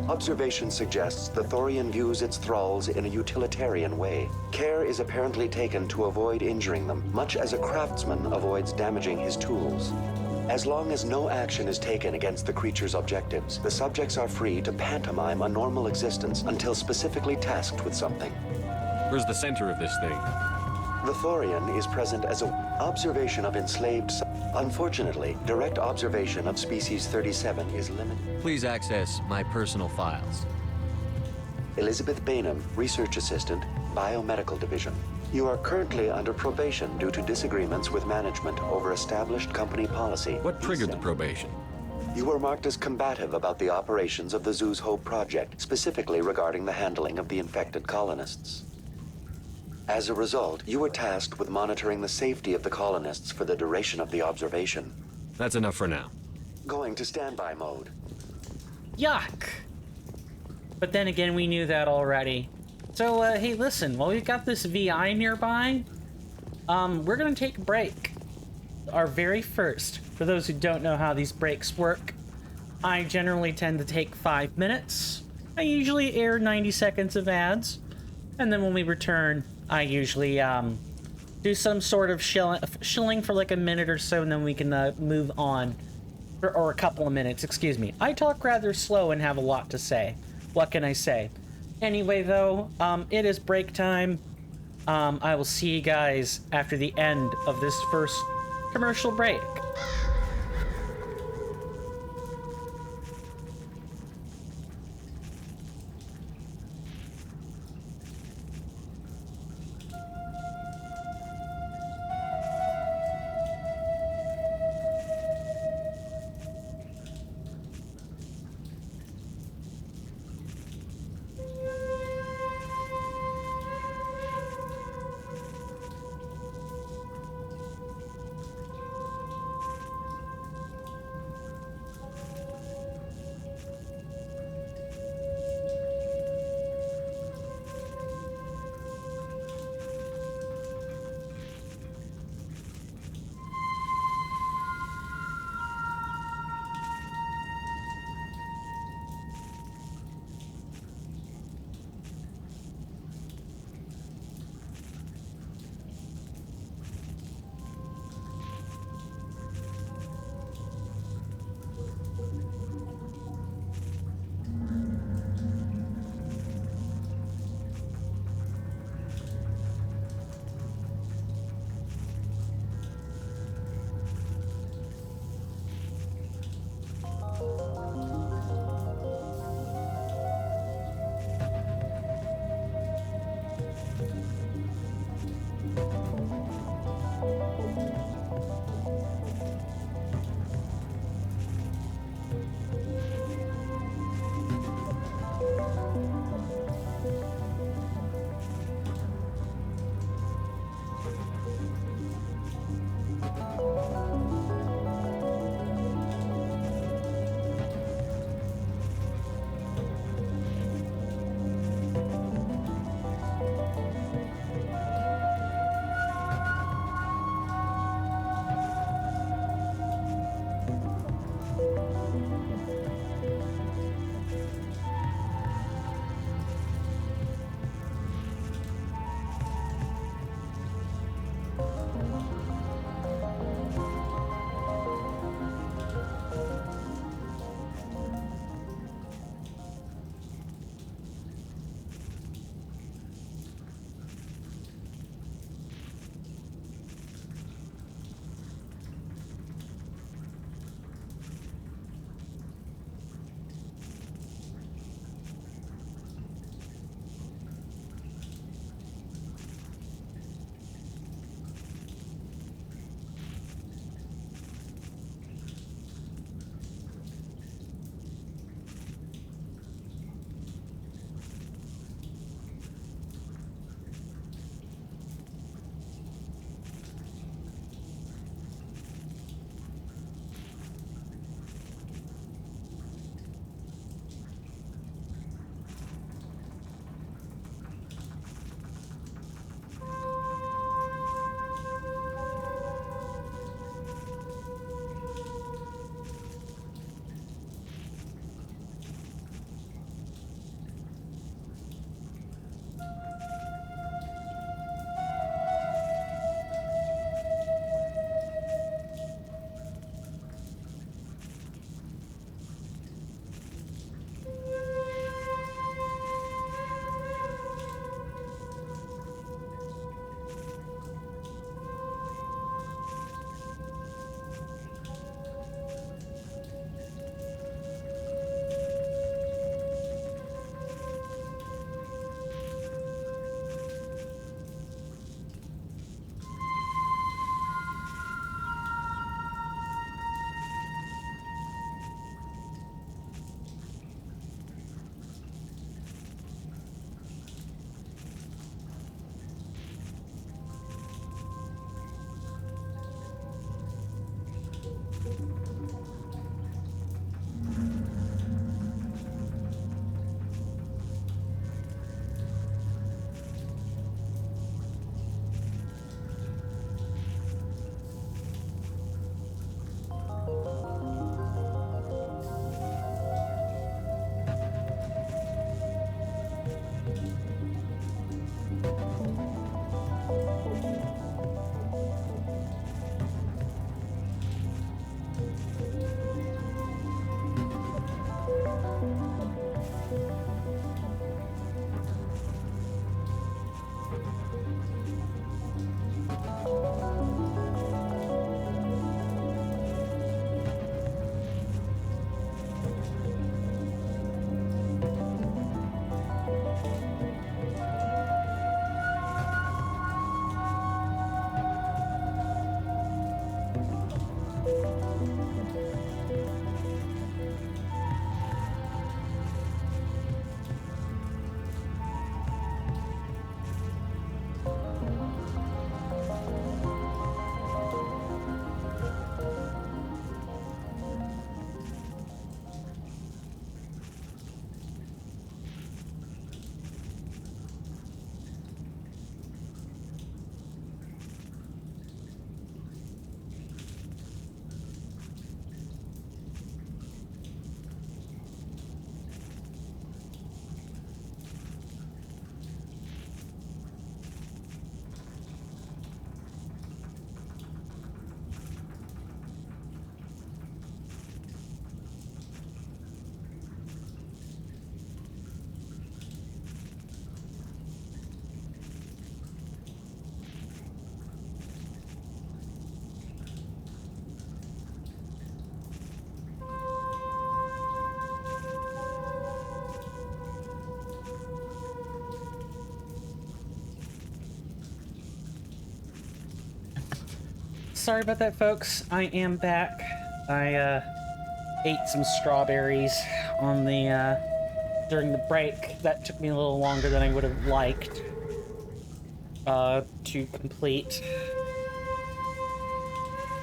Observation suggests the Thorian views its thralls in a utilitarian way. Care is apparently taken to avoid injuring them, much as a craftsman avoids damaging his tools. As long as no action is taken against the creature's objectives, the subjects are free to pantomime a normal existence until specifically tasked with something. Where's the center of this thing? The Thorian is present as an observation of enslaved. Unfortunately, direct observation of species 37 is limited. Please access my personal files. Elizabeth Bainham, Research Assistant, Biomedical Division. You are currently under probation due to disagreements with management over established company policy. What triggered the probation? You were marked as combative about the operations of the Zeus Hope project, specifically regarding the handling of the infected colonists. As a result, you were tasked with monitoring the safety of the colonists for the duration of the observation. That's enough for now. Going to standby mode. Yuck! But then again, we knew that already. So, hey, listen, while we've got this VI nearby, we're gonna take a break. Our very first. For those who don't know how these breaks work, I generally tend to take 5 minutes. I usually air 90 seconds of ads, and then when we return, I usually do some sort of shilling for like a minute or so, and then we can move on. Or a couple of minutes, excuse me. I talk rather slow and have a lot to say. What can I say? Anyway, though, it is break time. I will see you guys after the end of this first commercial break. sorry about that, folks. I am back. I ate some strawberries on the during the break. That took me a little longer than I would have liked to complete.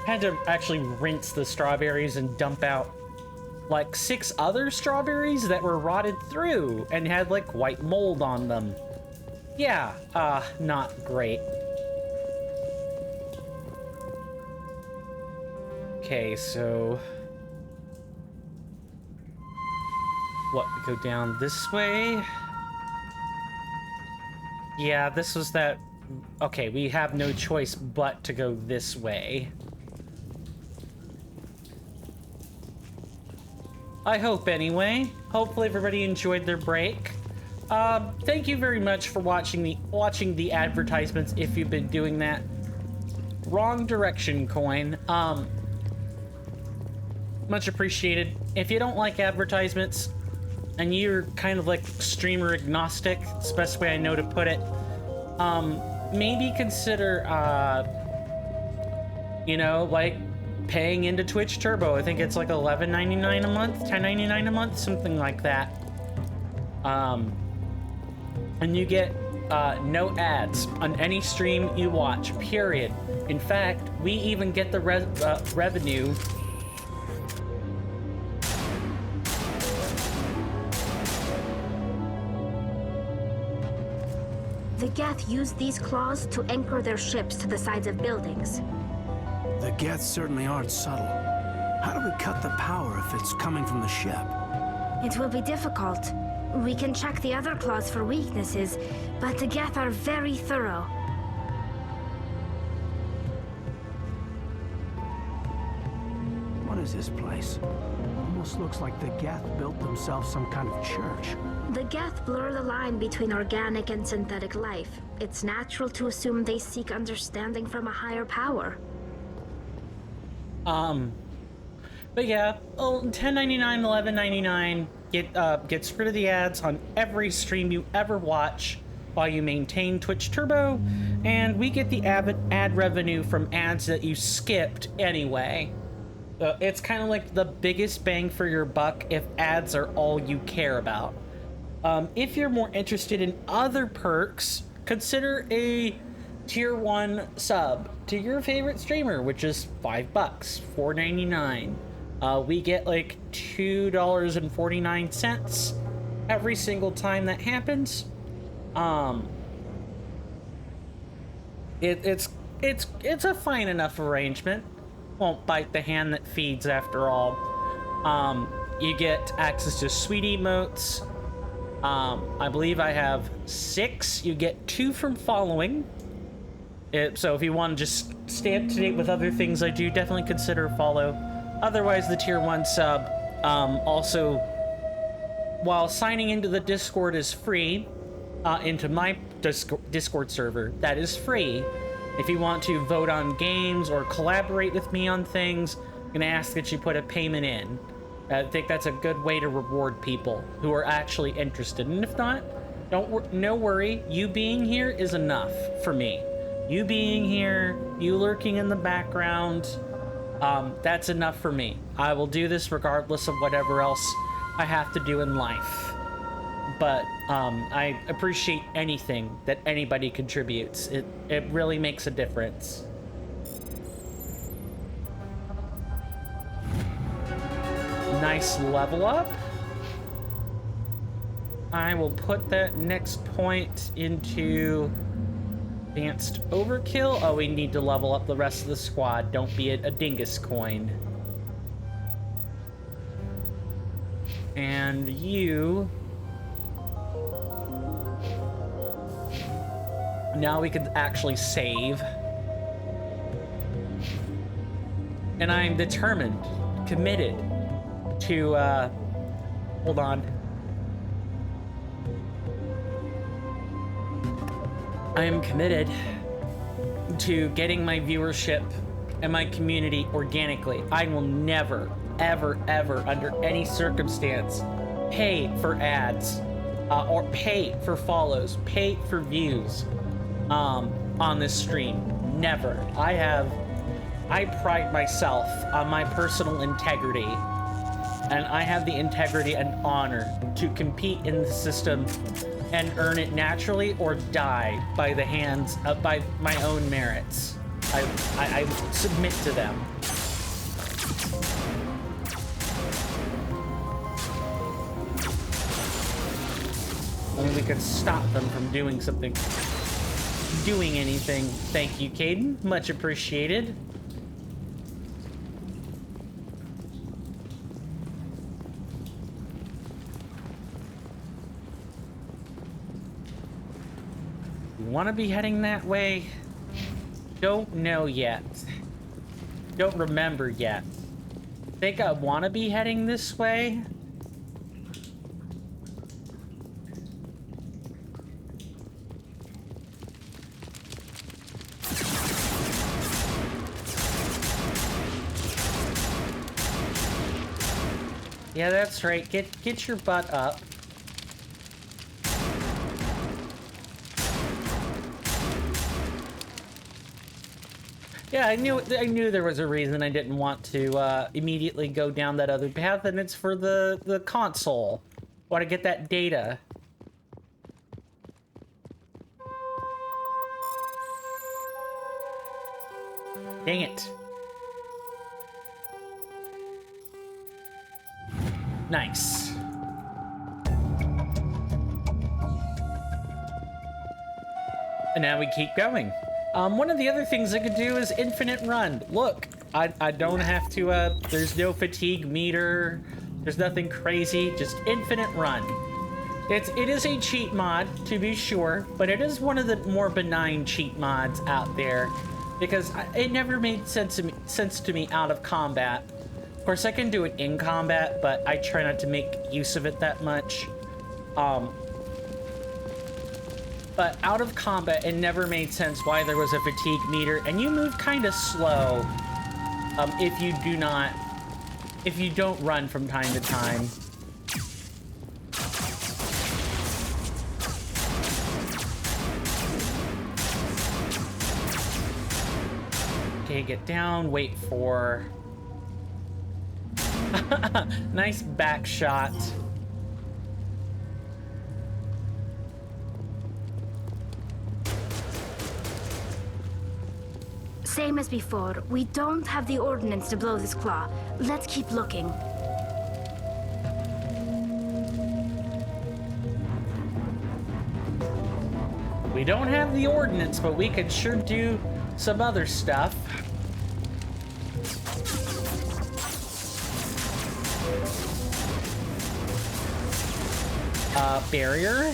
Had to actually rinse the strawberries and dump out like 6 other strawberries that were rotted through and had like white mold on them. Yeah, not great. Okay, so what, go down this way? Yeah, this was that. Okay, we have no choice but to go this way. I hope anyway. Hopefully everybody enjoyed their break. Thank you very much for watching the advertisements if you've been doing that. Wrong direction, Coin. Much appreciated. If you don't like advertisements and you're kind of like streamer agnostic, it's the best way I know to put it, maybe consider you know, like paying into Twitch Turbo. I think it's like $11.99 a month, $10.99 a month, something like that. And you get no ads on any stream you watch, period. In fact, we even get the revenue The Geth use these claws to anchor their ships to the sides of buildings. The Geth certainly aren't subtle. How do we cut the power if it's coming from the ship? It will be difficult. We can check the other claws for weaknesses, but the Geth are very thorough. What is this place? Almost looks like the Geth built themselves some kind of church. The Geth blur the line between organic and synthetic life. It's natural to assume they seek understanding from a higher power. But yeah, $10.99, $11.99 gets rid of the ads on every stream you ever watch while you maintain Twitch Turbo, and we get the ad revenue from ads that you skipped anyway. It's kind of like the biggest bang for your buck if ads are all you care about. If you're more interested in other perks, consider a Tier 1 sub to your favorite streamer, which is $5, $4.99. We get like $2.49 every single time that happens. It's a fine enough arrangement. Won't bite the hand that feeds, after all. You get access to sweet emotes. I believe I have 6. You get 2 from following. So if you want to just stay up to date with other things I do, definitely consider follow. Otherwise, the Tier 1 sub, also, while signing into the Discord is free, into my Discord server, that is free. If you want to vote on games or collaborate with me on things, I'm going to ask that you put a payment in. I think that's a good way to reward people who are actually interested. And if not, no worry. You being here is enough for me. You being here, you lurking in the background, that's enough for me. I will do this regardless of whatever else I have to do in life. But I appreciate anything that anybody contributes. It really makes a difference. Nice level up. I will put that next point into advanced overkill. Oh, we need to level up the rest of the squad. Don't be a dingus, Coin. And you... Now we can actually save. And I'm determined, committed to, hold on. I am committed to getting my viewership and my community organically. I will never, ever, ever, under any circumstance, pay for ads, or pay for follows, pay for views, on this stream. Never. I have I pride myself on my personal integrity, and I have the integrity and honor to compete in the system and earn it naturally or die by the hands of by my own merits. I submit to them. Only we could stop them from doing anything. Thank you, Caden. Much appreciated. Want to be heading that way? Don't know yet. Don't remember yet. Think I want to be heading this way? Yeah, that's right. Get your butt up. Yeah, I knew there was a reason I didn't want to immediately go down that other path, and it's for the console. Want to get that data. Dang it. Nice. And now we keep going. One of the other things I could do is infinite run. Look, I don't have to, there's no fatigue meter. There's nothing crazy, just infinite run. It is a cheat mod, to be sure, but it is one of the more benign cheat mods out there because it never made sense to me out of combat. Of course, I can do it in combat, but I try not to make use of it that much. But out of combat, it never made sense why there was a fatigue meter, and you move kind of slow if you don't run from time to time. Okay, get down, wait for... Nice back shot. Same as before, we don't have the ordnance to blow this claw. Let's keep looking. We don't have the ordnance, but we could sure do some other stuff. Barrier.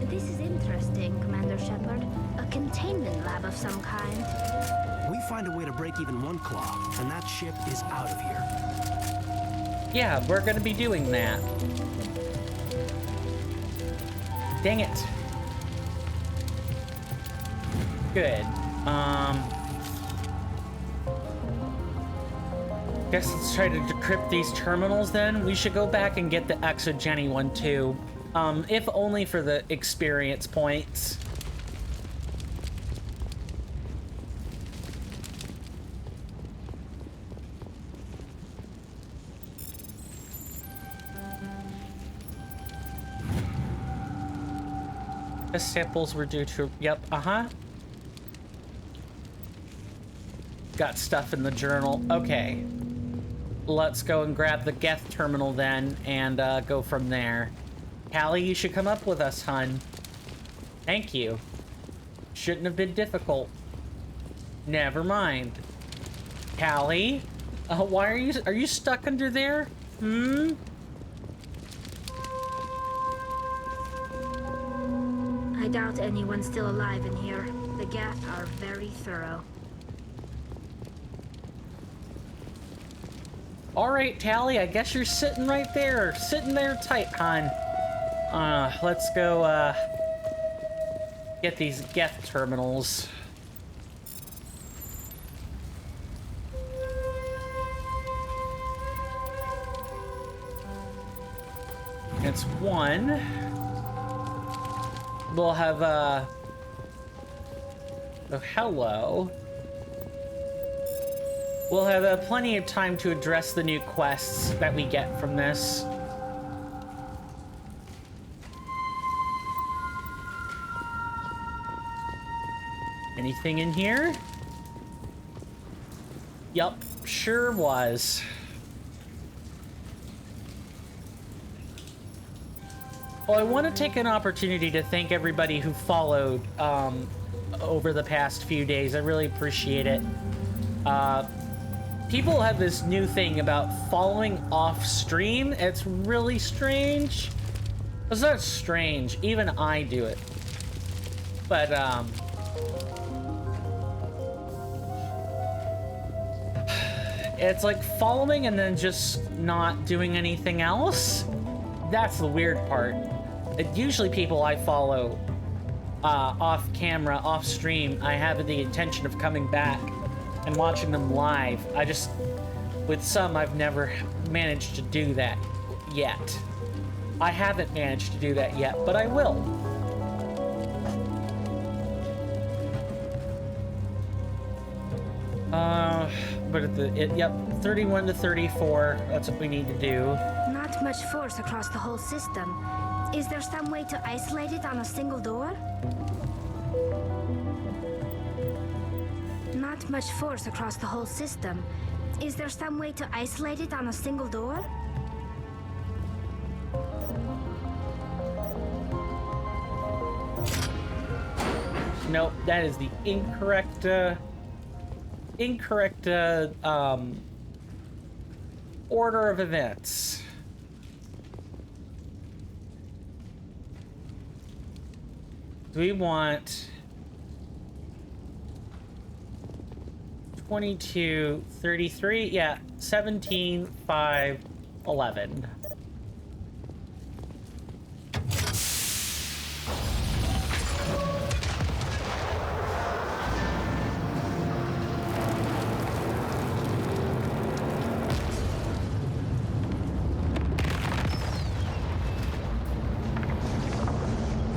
This is interesting, Commander Shepard. A containment lab of some kind. We find a way to break even one claw, and that ship is out of here. Yeah, we're gonna be doing that. Dang it. Good. Guess let's try to decrypt these terminals then. We should go back and get the Exogeny one too. If only for the experience points. The samples were due to... Yep, Got stuff in the journal. Okay. Let's go and grab the Geth terminal then and go from there. Callie, you should come up with us, hun. Thank you. Shouldn't have been difficult. Never mind. Callie? Why are you stuck under there? I doubt anyone's still alive in here. The Geth are very thorough. Alright, Tally, I guess you're sitting right there. Sitting there tight, hon. Let's go, get these Geth terminals. It's 1. We'll have oh, hello. We'll have plenty of time to address the new quests that we get from this. Anything in here? Yup, sure was. Well, I want to take an opportunity to thank everybody who followed over the past few days. I really appreciate it. People have this new thing about following off stream. It's really strange. It's not strange. Even I do it. But, it's like following and then just not doing anything else. That's the weird part. Usually people I follow off camera, off stream, I have the intention of coming back and watching them live. With some, I've never managed to do that yet. I haven't managed to do that yet, but I will. Yep, 31 to 34, that's what we need to do. Not much force across the whole system. Is there some way to isolate it on a single door? Not much force across the whole system. Is there some way to isolate it on a single door? Nope, that is the incorrect order of events. We want 22, 33, yeah, 17, 5, 11.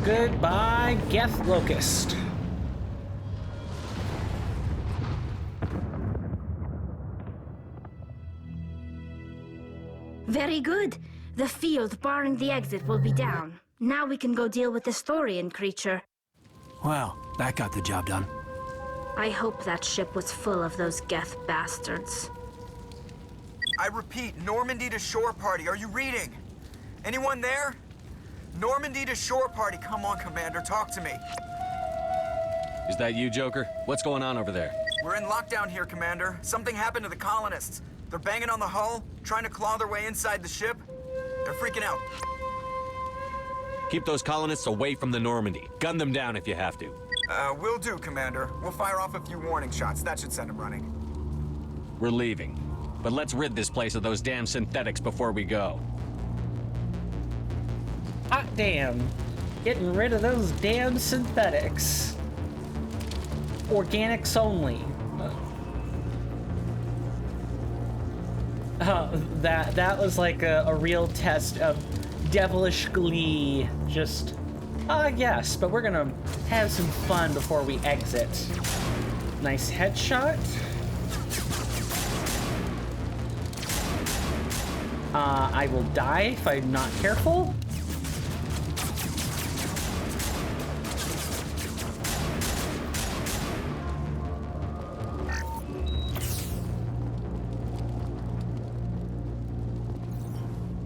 Goodbye, Geth Locust. Very good. The field barring the exit will be down. Now we can go deal with the Storian creature. Well, that got the job done. I hope that ship was full of those Geth bastards. I repeat, Normandy to shore party. Are you reading? Anyone there? Normandy to shore party. Come on, Commander, talk to me. Is that you, Joker? What's going on over there? We're in lockdown here, Commander. Something happened to the colonists. They're banging on the hull, trying to claw their way inside the ship. They're freaking out. Keep those colonists away from the Normandy. Gun them down if you have to. Will do, Commander. We'll fire off a few warning shots. That should send them running. We're leaving. But let's rid this place of those damn synthetics before we go. Hot damn. Getting rid of those damn synthetics. Organics only. That was like a real test of devilish glee. Just, yes, but we're gonna have some fun before we exit. Nice headshot. I will die if I'm not careful.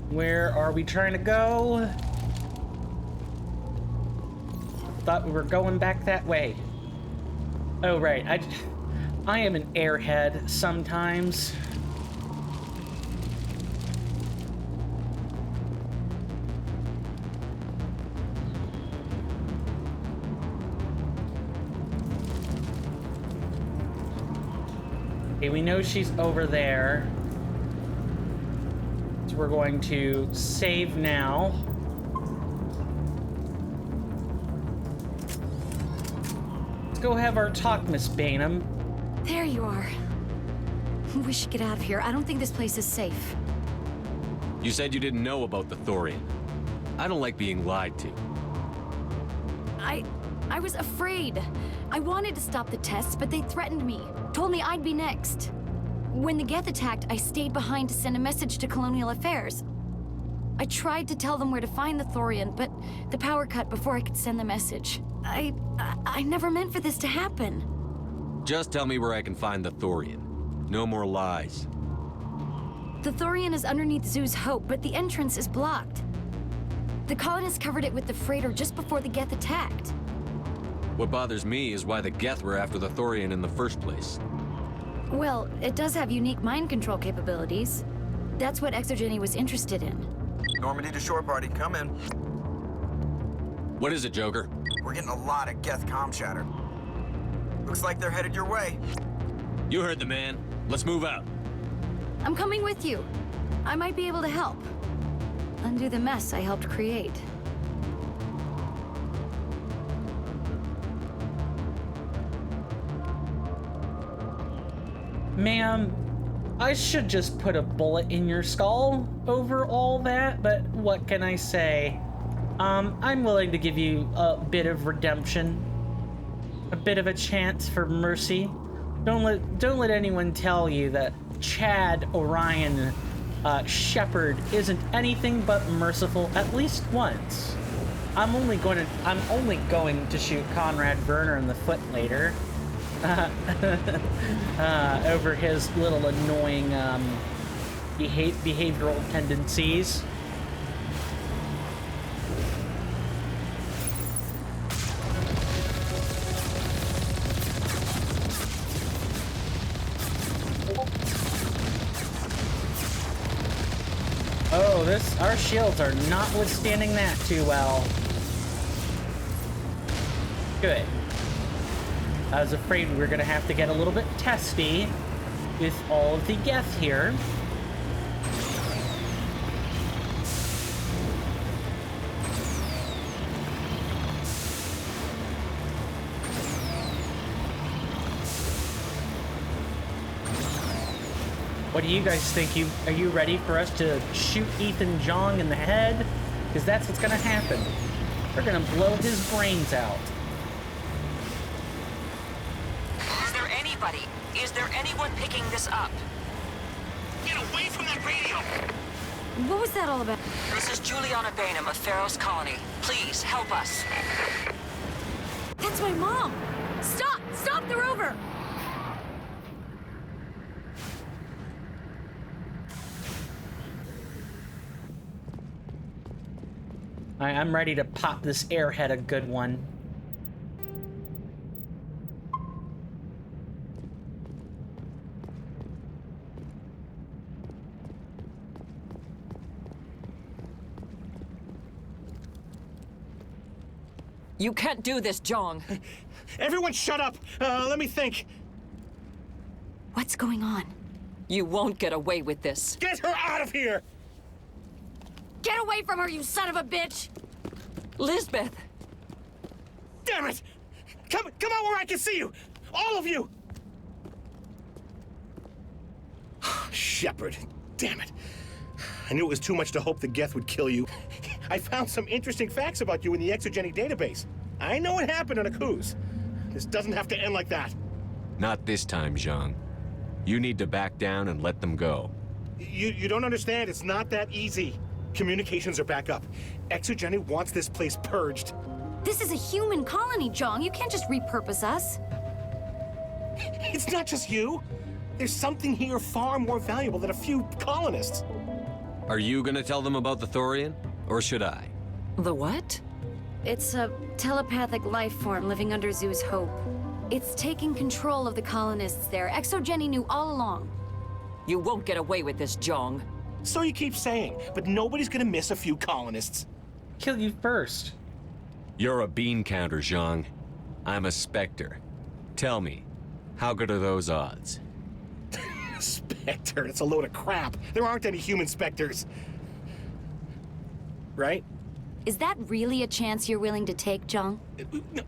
Where are we trying to go? Thought we were going back that way. Oh, right. I am an airhead sometimes. Okay, we know she's over there. So we're going to save now. Let's go have our talk, Miss Bainham. There you are. We should get out of here. I don't think this place is safe. You said you didn't know about the Thorian. I don't like being lied to. I was afraid. I wanted to stop the tests, but they threatened me. Told me I'd be next. When the Geth attacked, I stayed behind to send a message to Colonial Affairs. I tried to tell them where to find the Thorian, but the power cut before I could send the message. I never meant for this to happen. Just tell me where I can find the Thorian. No more lies. The Thorian is underneath Zoo's Hope, but the entrance is blocked. The colonists covered it with the freighter just before the Geth attacked. What bothers me is why the Geth were after the Thorian in the first place. Well, it does have unique mind control capabilities. That's what Exogeny was interested in. Normandy to shore party, come in. What is it, Joker? We're getting a lot of Geth comm chatter. Looks like they're headed your way. You heard the man. Let's move out. I'm coming with you. I might be able to help. Undo the mess I helped create. Ma'am, I should just put a bullet in your skull over all that, but what can I say? I'm willing to give you a bit of redemption. A bit of a chance for mercy. Don't let anyone tell you that Chad Orion Shepard isn't anything but merciful at least once. I'm only going to shoot Conrad Werner in the foot later. Over his little annoying behavioral tendencies. Oh, our shields are not withstanding that too well. Good. I was afraid we were going to have to get a little bit testy with all of the Geth here. What do you guys think? Are you ready for us to shoot Ethan Jong in the head? Because that's what's going to happen. We're going to blow his brains out. Is there anyone picking this up? Get away from that radio! What was that all about? This is Juliana Bainham of Feros Colony. Please, help us. That's my mom! Stop! Stop the rover! I'm ready to pop this airhead a good one. You can't do this, Jong. Everyone shut up! Let me think. What's going on? You won't get away with this. Get her out of here! Get away from her, you son of a bitch! Lisbeth! Damn it! Come out where I can see you! All of you! Shepard, damn it. I knew it was too much to hope the Geth would kill you. I found some interesting facts about you in the Exogeny database. I know what happened on Akuz. This doesn't have to end like that. Not this time, Zhang. You need to back down and let them go. You don't understand. It's not that easy. Communications are back up. Exogeny wants this place purged. This is a human colony, Jong. You can't just repurpose us. It's not just you. There's something here far more valuable than a few colonists. Are you gonna tell them about the Thorian? Or should I? The what? It's a telepathic life form living under Zoo's Hope. It's taking control of the colonists there. Exogeny knew all along. You won't get away with this, Jong. So you keep saying, but nobody's gonna miss a few colonists. Kill you first. You're a bean counter, Zhang. I'm a Spectre. Tell me, how good are those odds? Spectre, it's a load of crap. There aren't any human Spectres. Right? Is that really a chance you're willing to take, Jong?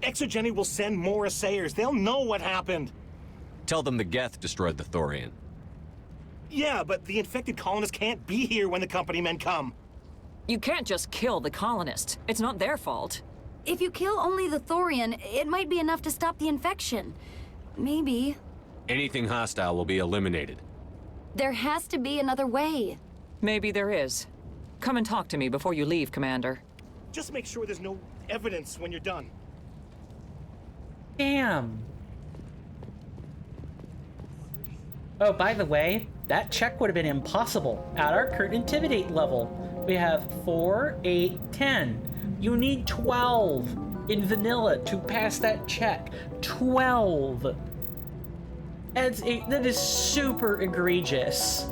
Exogeny will send more assayers. They'll know what happened. Tell them the Geth destroyed the Thorian. Yeah, but the infected colonists can't be here when the company men come. You can't just kill the colonists. It's not their fault. If you kill only the Thorian, it might be enough to stop the infection. Maybe. Anything hostile will be eliminated. There has to be another way. Maybe there is. Come and talk to me before you leave, Commander. Just make sure there's no evidence when you're done. Damn. Oh, by the way, that check would have been impossible at our current intimidate level. We have 4, 8, 10. You need 12 in vanilla to pass that check. 12. That is super egregious.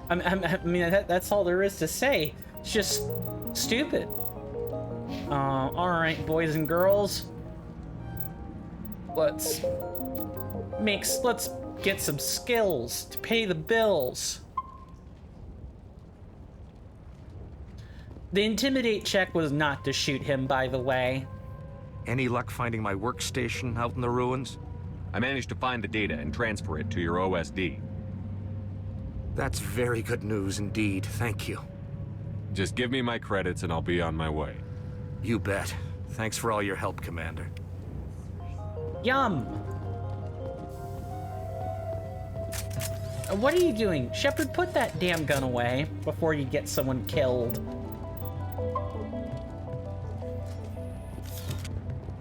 I mean, that's all there is to say. It's just stupid. All right, boys and girls. Let's get some skills to pay the bills. The intimidate check was not to shoot him, by the way. Any luck finding my workstation out in the ruins? I managed to find the data and transfer it to your OSD. That's very good news indeed, thank you. Just give me my credits and I'll be on my way. You bet. Thanks for all your help, Commander. Yum! What are you doing? Shepard, put that damn gun away before you get someone killed.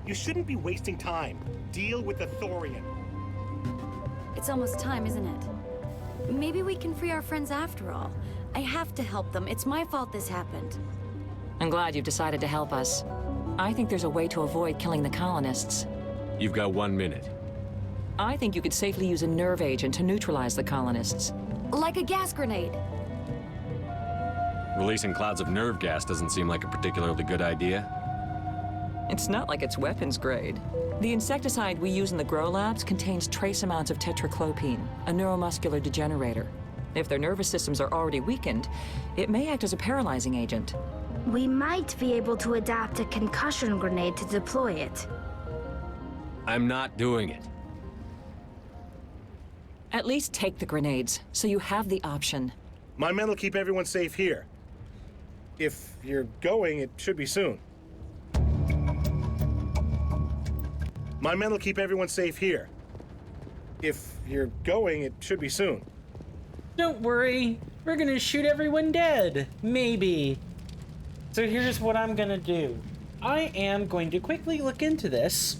You shouldn't be wasting time. Deal with the Thorian. It's almost time, isn't it? Maybe we can free our friends after all. I have to help them. It's my fault this happened. I'm glad you've decided to help us. I think there's a way to avoid killing the colonists. You've got 1 minute. I think you could safely use a nerve agent to neutralize the colonists. Like a gas grenade. Releasing clouds of nerve gas doesn't seem like a particularly good idea. It's not like it's weapons grade. The insecticide we use in the grow labs contains trace amounts of tetraclopine, a neuromuscular degenerator. If their nervous systems are already weakened, it may act as a paralyzing agent. We might be able to adapt a concussion grenade to deploy it. I'm not doing it. At least take the grenades, so you have the option. My men will keep everyone safe here. If you're going, it should be soon. My men will keep everyone safe here. If you're going, it should be soon. Don't worry, we're gonna shoot everyone dead. Maybe. So here's what I'm gonna do. I am going to quickly look into this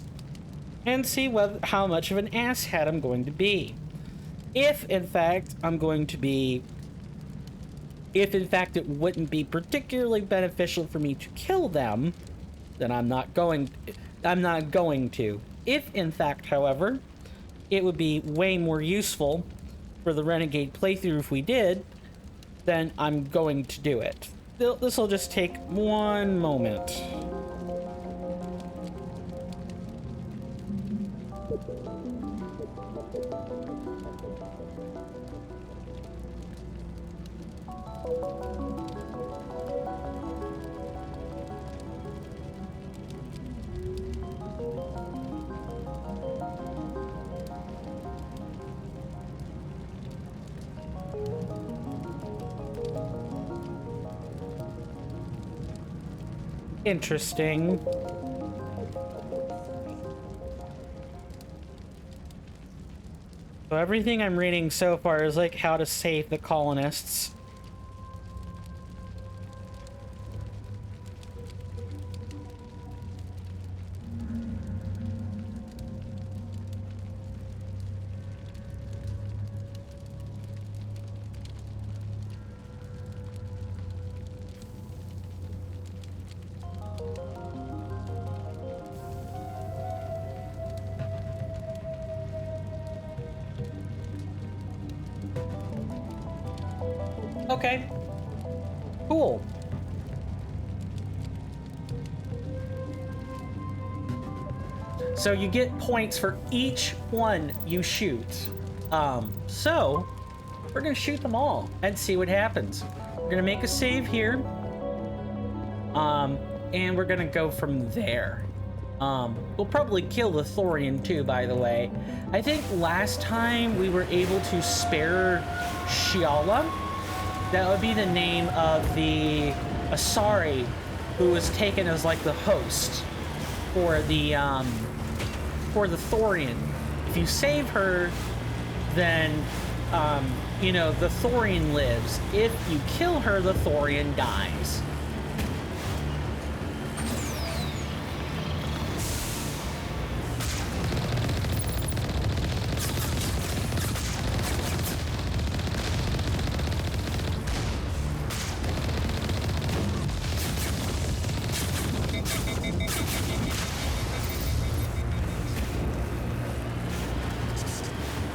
and see how much of an asshat I'm going to be. If in fact it wouldn't be particularly beneficial for me to kill them, then I'm not going to. If in fact, however, it would be way more useful for the Renegade playthrough if we did, then I'm going to do it. This will just take one moment. Interesting. So everything I'm reading so far is like how to save the colonists. Okay. Cool. So you get points for each one you shoot. So we're gonna shoot them all and see what happens. We're gonna make a save here. And we're gonna go from there. We'll probably kill the Thorian too, by the way. I think last time we were able to spare Shiala. That would be the name of the Asari who was taken as like the host for the Thorian. If you save her, then you know, the Thorian lives. If you kill her, the Thorian dies.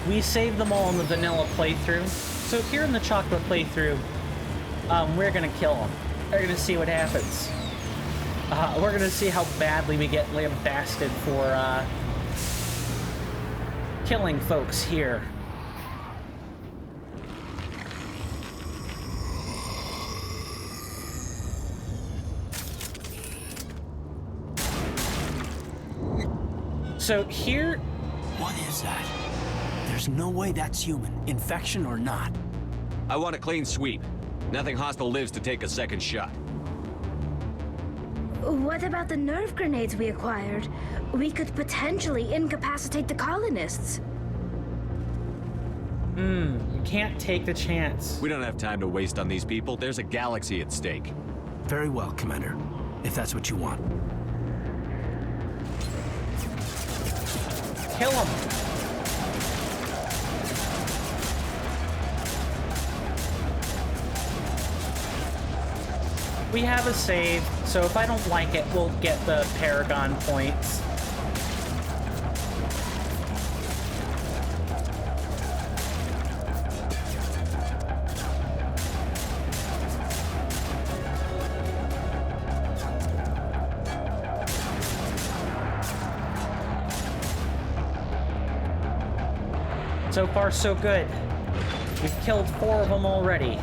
We saved them all in the vanilla playthrough. So here in the chocolate playthrough, we're gonna kill them. We're gonna see what happens. We're gonna see how badly we get lambasted for killing folks here. So here... What is that? There's no way that's human, infection or not. I want a clean sweep. Nothing hostile lives to take a second shot. What about the nerve grenades we acquired? We could potentially incapacitate the colonists. You can't take the chance. We don't have time to waste on these people. There's a galaxy at stake. Very well, Commander. If that's what you want. Kill him! We have a save, so if I don't like it, we'll get the Paragon points. So far, so good. We've killed 4 of them already.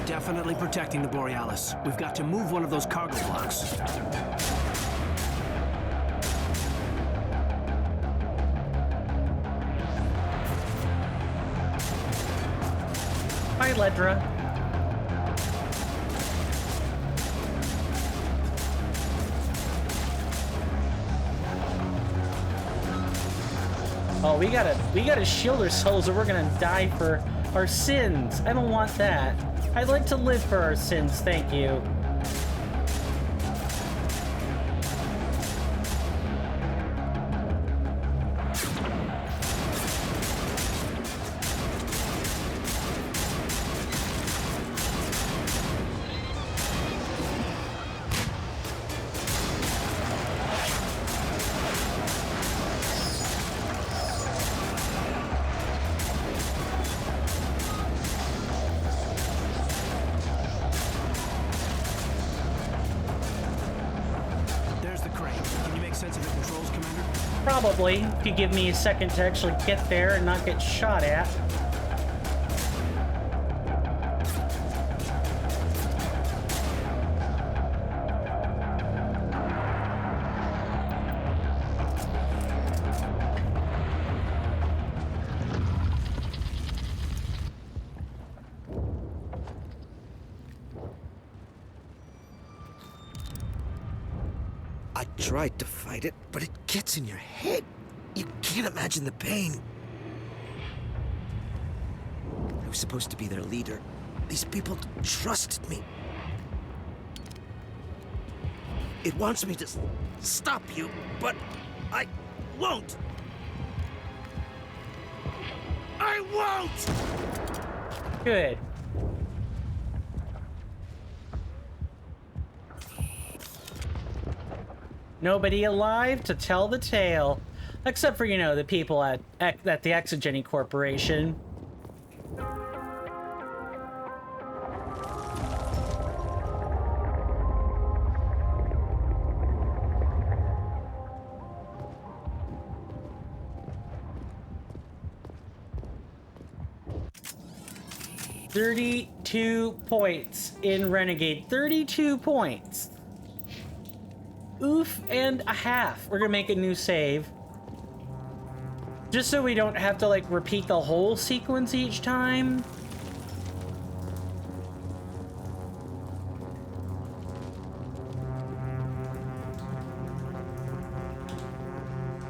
Definitely protecting the Borealis. We've got to move one of those cargo blocks. Hi, Ledra. Oh, we gotta shield ourselves or we're gonna die for our sins. I don't want that. I'd like to live for our sins, thank you. Probably, if you give me a second to actually get there and not get shot at. I tried to fight it, but it gets in your head. You can't imagine the pain. I was supposed to be their leader. These people trusted me. It wants me to stop you, but I won't. I won't! Good. Nobody alive to tell the tale. Except for, you know, the people at the Exogeny Corporation. $32 points in Renegade. 32 points. Oof and a half. We're gonna make a new save. Just so we don't have to, like, repeat the whole sequence each time.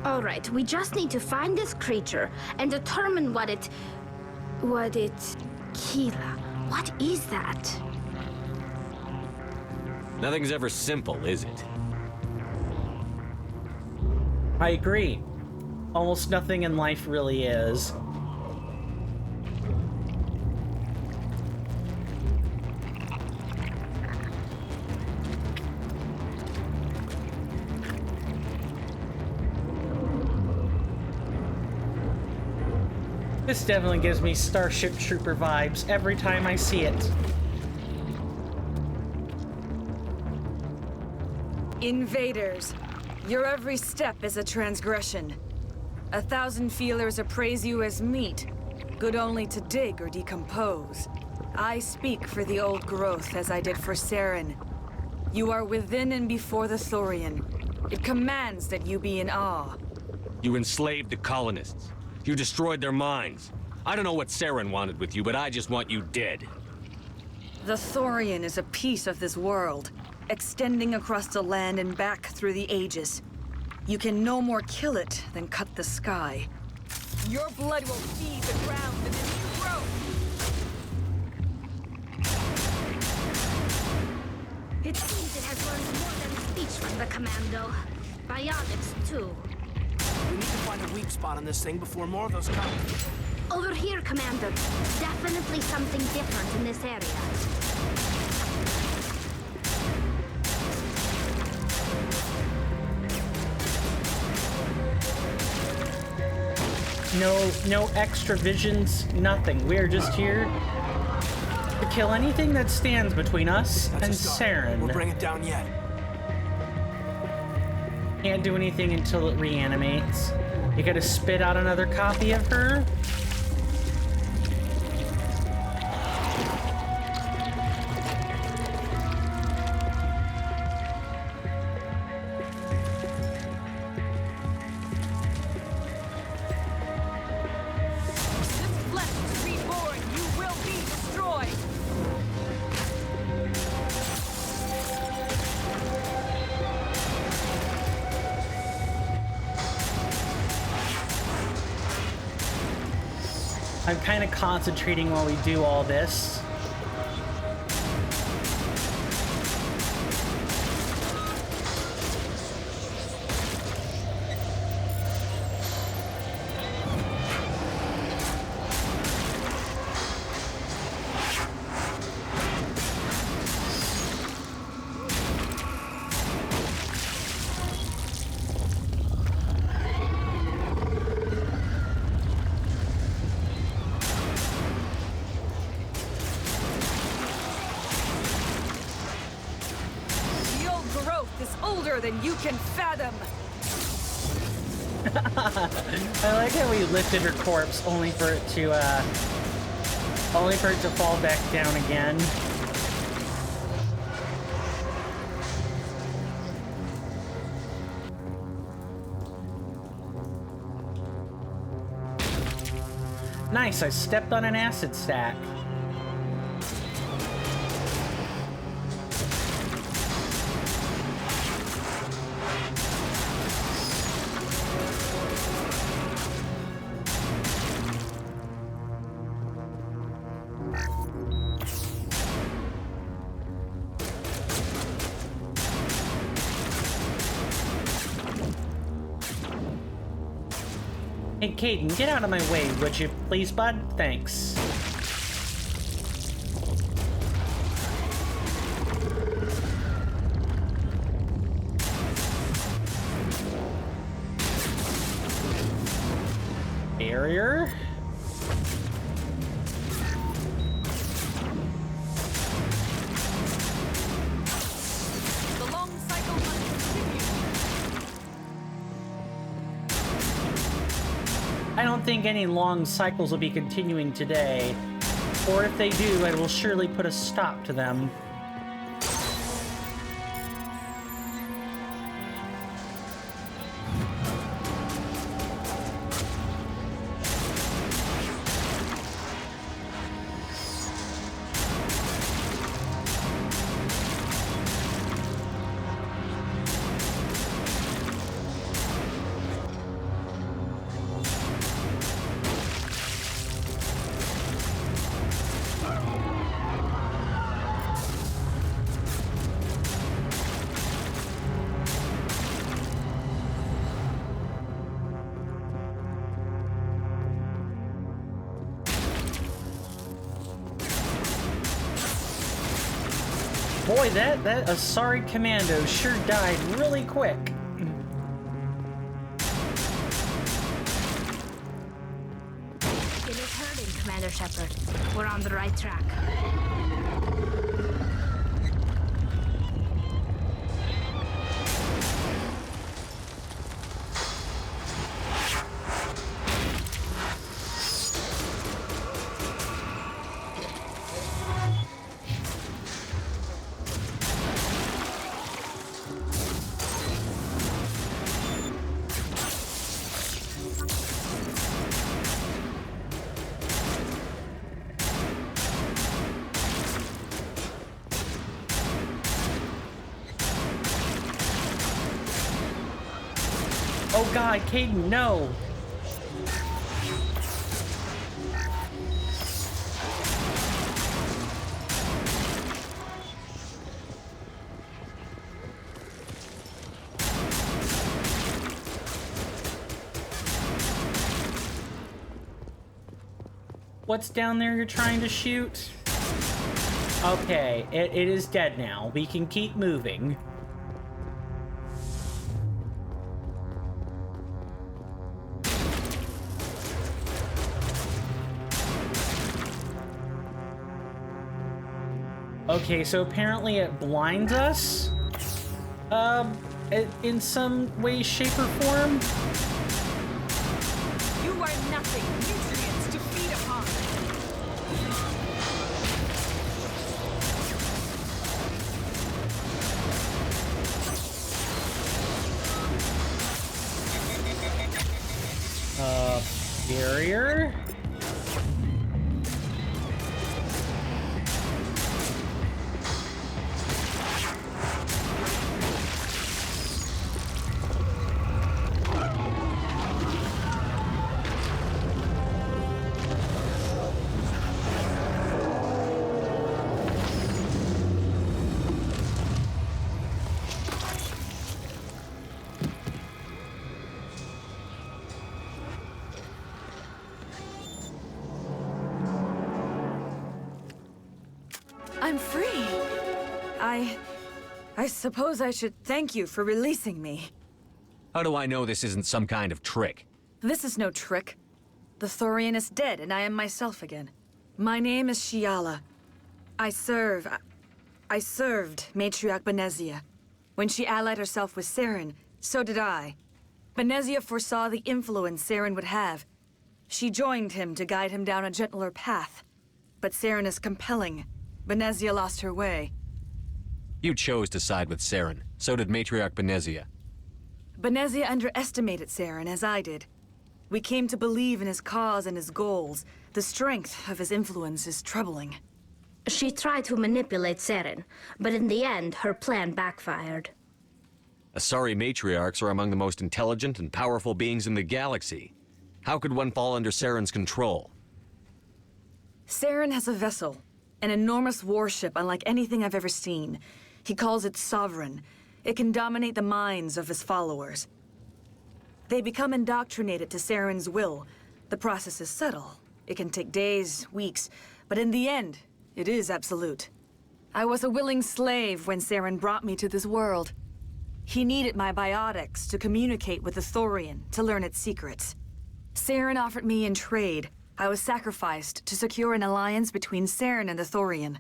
All right, we just need to find this creature and determine what it... Keela, what is that? Nothing's ever simple, is it? I agree. Almost nothing in life really is. This definitely gives me Starship Trooper vibes every time I see it. Invaders, your every step is a transgression. 1,000 feelers appraise you as meat, good only to dig or decompose. I speak for the old growth as I did for Saren. You are within and before the Thorian. It commands that you be in awe. You enslaved the colonists. You destroyed their minds. I don't know what Saren wanted with you, but I just want you dead. The Thorian is a piece of this world, extending across the land and back through the ages. You can no more kill it than cut the sky. Your blood will feed the ground and the new growth. It seems it has learned more than speech from the commando. Bionics, too. We need to find a weak spot on this thing before more of those come. Over here, Commander. Definitely something different in this area. No extra visions, nothing. We're just here to kill anything that stands between us and Saren. We'll bring it down yet. Can't do anything until it reanimates. You gotta spit out another copy of her? I'm kind of concentrating while we do all this. Than you can fathom. I like how we lifted her corpse only for it to fall back down again. Nice, I stepped on an acid stack. Hey, Caden, get out of my way, would you please, bud? Thanks. Barrier? The long cycle must continue. I don't think any long cycles will be continuing today. Or if they do, I will surely put a stop to them. Boy, that Asari commando sure died really quick. It is hurting, Commander Shepard. We're on the right track. Oh god, Caden, no! What's down there you're trying to shoot? Okay, it is dead now. We can keep moving. Okay, so apparently it blinds us? In some way, shape, or form? You are nothing. Nutrients to feed upon. Barrier? I'm free. I suppose I should thank you for releasing me. How do I know this isn't some kind of trick? This is no trick. The Thorian is dead, and I am myself again. My name is Shiala. I served Matriarch Benezia. When she allied herself with Saren, so did I. Benezia foresaw the influence Saren would have. She joined him to guide him down a gentler path. But Saren is compelling. Benezia lost her way. You chose to side with Saren. So did Matriarch Benezia. Benezia underestimated Saren, as I did. We came to believe in his cause and his goals. The strength of his influence is troubling. She tried to manipulate Saren, but in the end, her plan backfired. Asari matriarchs are among the most intelligent and powerful beings in the galaxy. How could one fall under Saren's control? Saren has a vessel, an enormous warship unlike anything I've ever seen. He calls it Sovereign. It can dominate the minds of his followers. They become indoctrinated to Saren's will. The process is subtle. It can take days, weeks, but in the end, it is absolute. I was a willing slave when Saren brought me to this world. He needed my biotics to communicate with the Thorian, to learn its secrets. Saren offered me in trade. I was sacrificed to secure an alliance between Saren and the Thorian.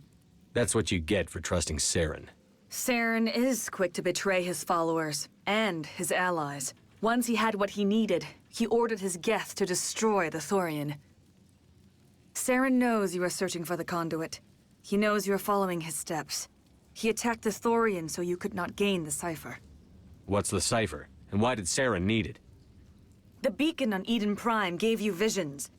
That's what you get for trusting Saren. Saren is quick to betray his followers, and his allies. Once he had what he needed, he ordered his Geth to destroy the Thorian. Saren knows you are searching for the conduit. He knows you are following his steps. He attacked the Thorian so you could not gain the cipher. What's the cipher? And why did Saren need it? The beacon on Eden Prime gave you visions.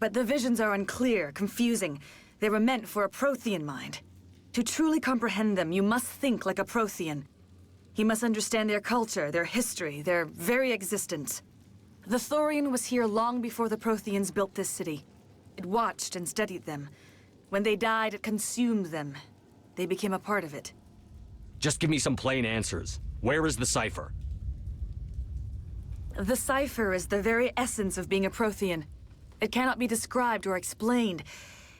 But the visions are unclear, confusing. They were meant for a Prothean mind. To truly comprehend them, you must think like a Prothean. You must understand their culture, their history, their very existence. The Thorian was here long before the Protheans built this city. It watched and studied them. When they died, it consumed them. They became a part of it. Just give me some plain answers. Where is the cipher? The cipher is the very essence of being a Prothean. It cannot be described or explained.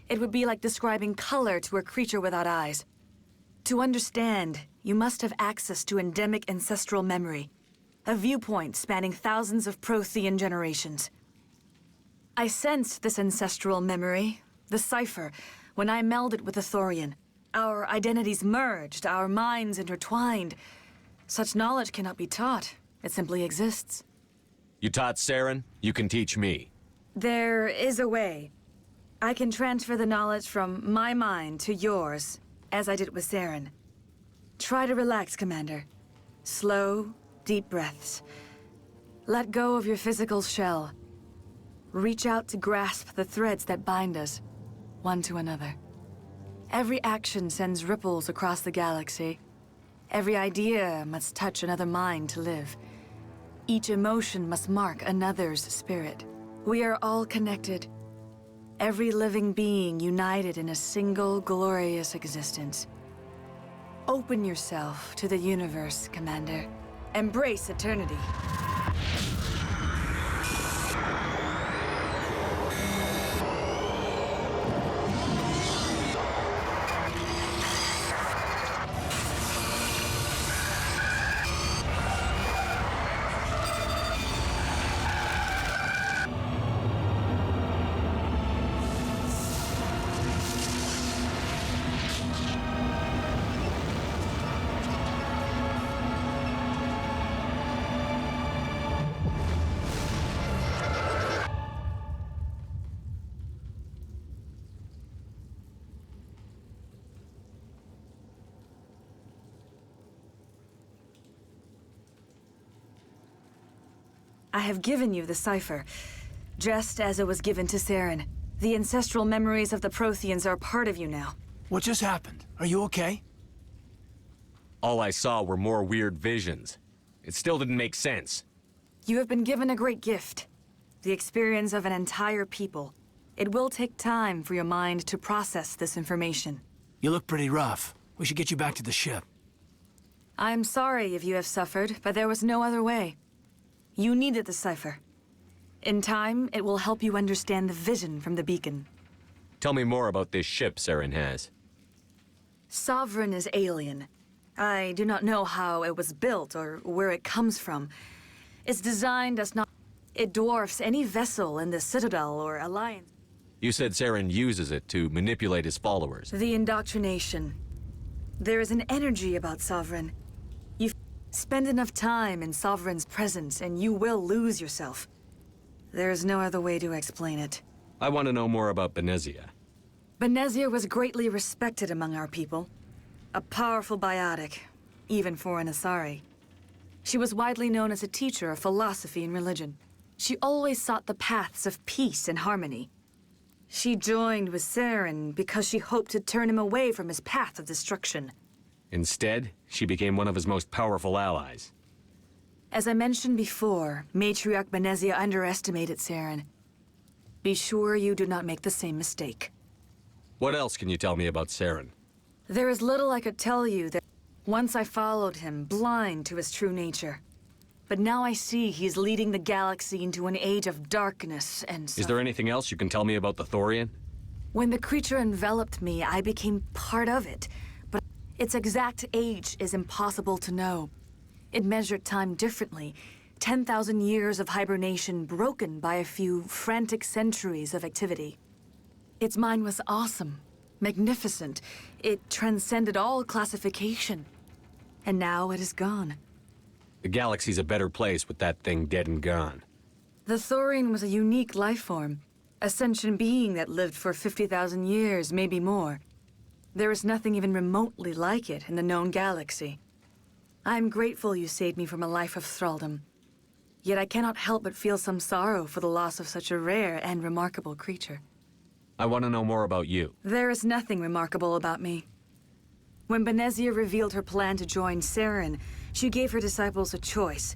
It would be like describing color to a creature without eyes. To understand, you must have access to endemic ancestral memory, a viewpoint spanning thousands of Prothean generations. I sensed this ancestral memory, the cipher, when I melded with the Thorian. Our identities merged, our minds intertwined. Such knowledge cannot be taught. It simply exists. You taught Saren, you can teach me. There is a way. I can transfer the knowledge from my mind to yours, as I did with Saren. Try to relax, Commander. Slow, deep breaths. Let go of your physical shell. Reach out to grasp the threads that bind us, one to another. Every action sends ripples across the galaxy. Every idea must touch another mind to live. Each emotion must mark another's spirit. We are all connected. Every living being united in a single glorious existence. Open yourself to the universe, Commander. Embrace eternity. I have given you the cipher, just as it was given to Saren. The ancestral memories of the Protheans are part of you now. What just happened? Are you okay? All I saw were more weird visions. It still didn't make sense. You have been given a great gift. The experience of an entire people. It will take time for your mind to process this information. You look pretty rough. We should get you back to the ship. I'm sorry if you have suffered, but there was no other way. You needed the cipher. In time, it will help you understand the vision from the beacon. Tell me more about this ship Saren has. Sovereign is alien. I do not know how it was built or where it comes from. Its design does not... It dwarfs any vessel in the Citadel or Alliance. You said Saren uses it to manipulate his followers. The indoctrination. There is an energy about Sovereign. You spend enough time in Sovereign's presence and you will lose yourself. There is no other way to explain it. I want to know more about Benezia. Benezia was greatly respected among our people. A powerful biotic, even for an Asari. She was widely known as a teacher of philosophy and religion. She always sought the paths of peace and harmony. She joined with Saren because she hoped to turn him away from his path of destruction. Instead, she became one of his most powerful allies. As I mentioned before, Matriarch Benezia underestimated Saren. Be sure you do not make the same mistake. What else can you tell me about Saren? There is little I could tell you that once I followed him, blind to his true nature. But now I see he's leading the galaxy into an age of darkness and Is there anything else you can tell me about the Thorian? When the creature enveloped me, I became part of it. But its exact age is impossible to know. It measured time differently. 10,000 years of hibernation broken by a few frantic centuries of activity. Its mind was awesome, magnificent. It transcended all classification. And now it is gone. The galaxy's a better place with that thing dead and gone. The Thorian was a unique life form. A sentient being that lived for 50,000 years, maybe more. There is nothing even remotely like it in the known galaxy. I'm grateful you saved me from a life of thraldom. Yet I cannot help but feel some sorrow for the loss of such a rare and remarkable creature. I want to know more about you. There is nothing remarkable about me. When Benezia revealed her plan to join Saren, she gave her disciples a choice.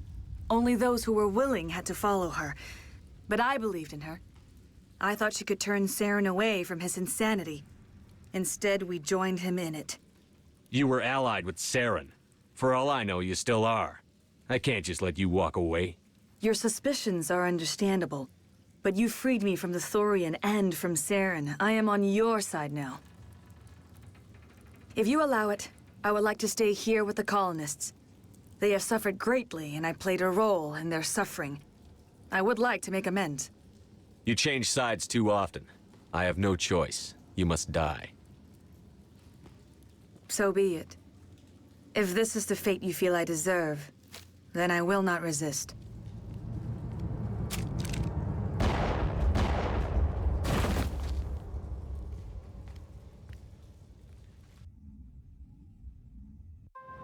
Only those who were willing had to follow her. But I believed in her. I thought she could turn Saren away from his insanity. Instead, we joined him in it. You were allied with Saren. For all I know, you still are. I can't just let you walk away. Your suspicions are understandable. But you freed me from the Thorian and from Saren. I am on your side now. If you allow it, I would like to stay here with the colonists. They have suffered greatly, and I played a role in their suffering. I would like to make amends. You change sides too often. I have no choice. You must die. So be it. If this is the fate you feel I deserve, then I will not resist.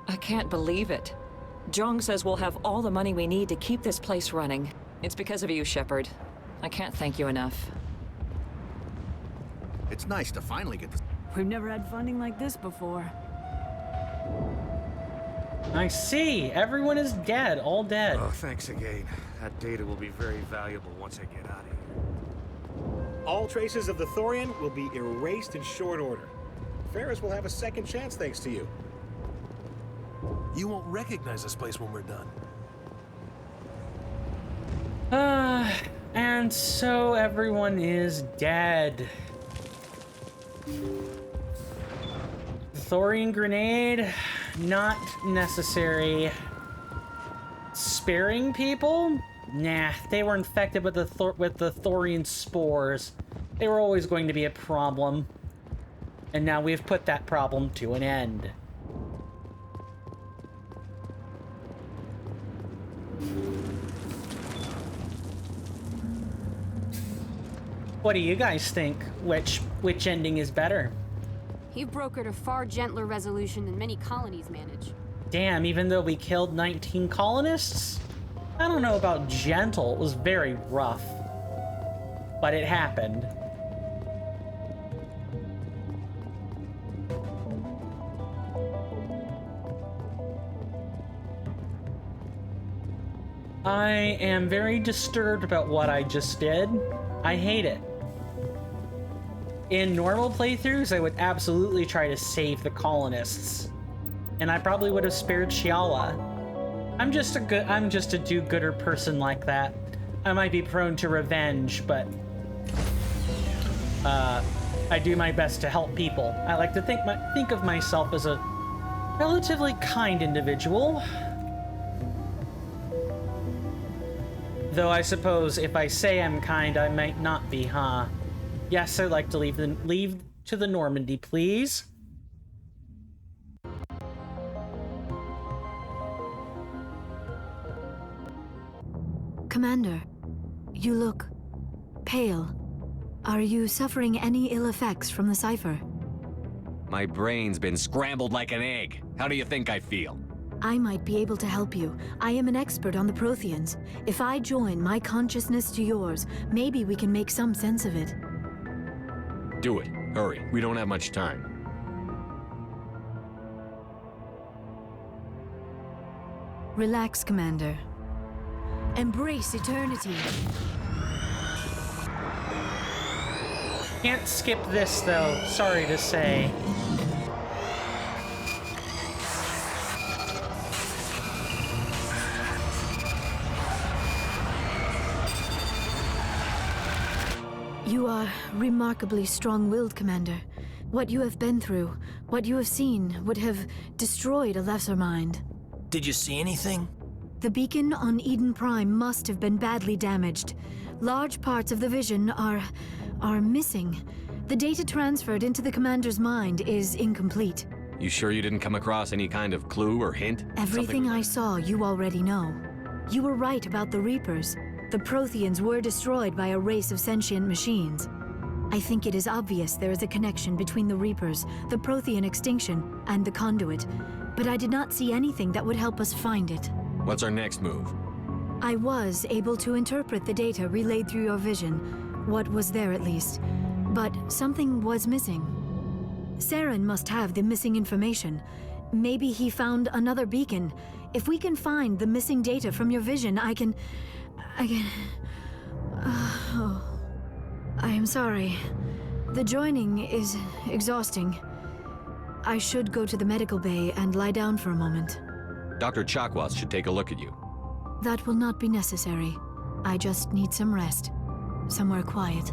I can't believe it. Jong says we'll have all the money we need to keep this place running. It's because of you, Shepard. I can't thank you enough. It's nice to finally get this. We've never had funding like this before. I see. Everyone is dead. All dead. Oh, thanks again. That data will be very valuable once I get out of here. All traces of the Thorian will be erased in short order. Feros will have a second chance thanks to you. You won't recognize this place when we're done. And so everyone is dead. Thorian grenade, not necessary. Sparing people? Nah, they were infected with the Thorian spores. They were always going to be a problem. And now we've put that problem to an end. What do you guys think? Which ending is better? You've brokered a far gentler resolution than many colonies manage. Damn, even though we killed 19 colonists? I don't know about gentle. It was very rough. But it happened. I am very disturbed about what I just did. I hate it. In normal playthroughs, I would absolutely try to save the colonists. And I probably would have spared Shiala. I'm just a do-gooder person like that. I might be prone to revenge, but I do my best to help people. I like to think of myself as a relatively kind individual. Though I suppose if I say I'm kind, I might not be, huh? Yes, I'd like to leave to the Normandy, please. Commander, you look pale. Are you suffering any ill effects from the cipher? My brain's been scrambled like an egg. How do you think I feel? I might be able to help you. I am an expert on the Protheans. If I join my consciousness to yours, maybe we can make some sense of it. Do it. Hurry. We don't have much time. Relax, Commander. Embrace eternity. Can't skip this, though. Sorry to say. You are remarkably strong-willed, Commander. What you have been through, what you have seen, would have destroyed a lesser mind. Did you see anything? The beacon on Eden Prime must have been badly damaged. Large parts of the vision are missing. The data transferred into the Commander's mind is incomplete. You sure you didn't come across any kind of clue or hint? Everything I saw, you already know. You were right about the Reapers. The Protheans were destroyed by a race of sentient machines. I think it is obvious there is a connection between the Reapers, the Prothean extinction, and the Conduit, but I did not see anything that would help us find it. What's our next move? I was able to interpret the data relayed through your vision, what was there at least, but something was missing. Saren must have the missing information. Maybe he found another beacon. If we can find the missing data from your vision, I can... I am sorry. The joining is exhausting. I should go to the medical bay and lie down for a moment. Dr. Chakwas should take a look at you. That will not be necessary. I just need some rest. Somewhere quiet.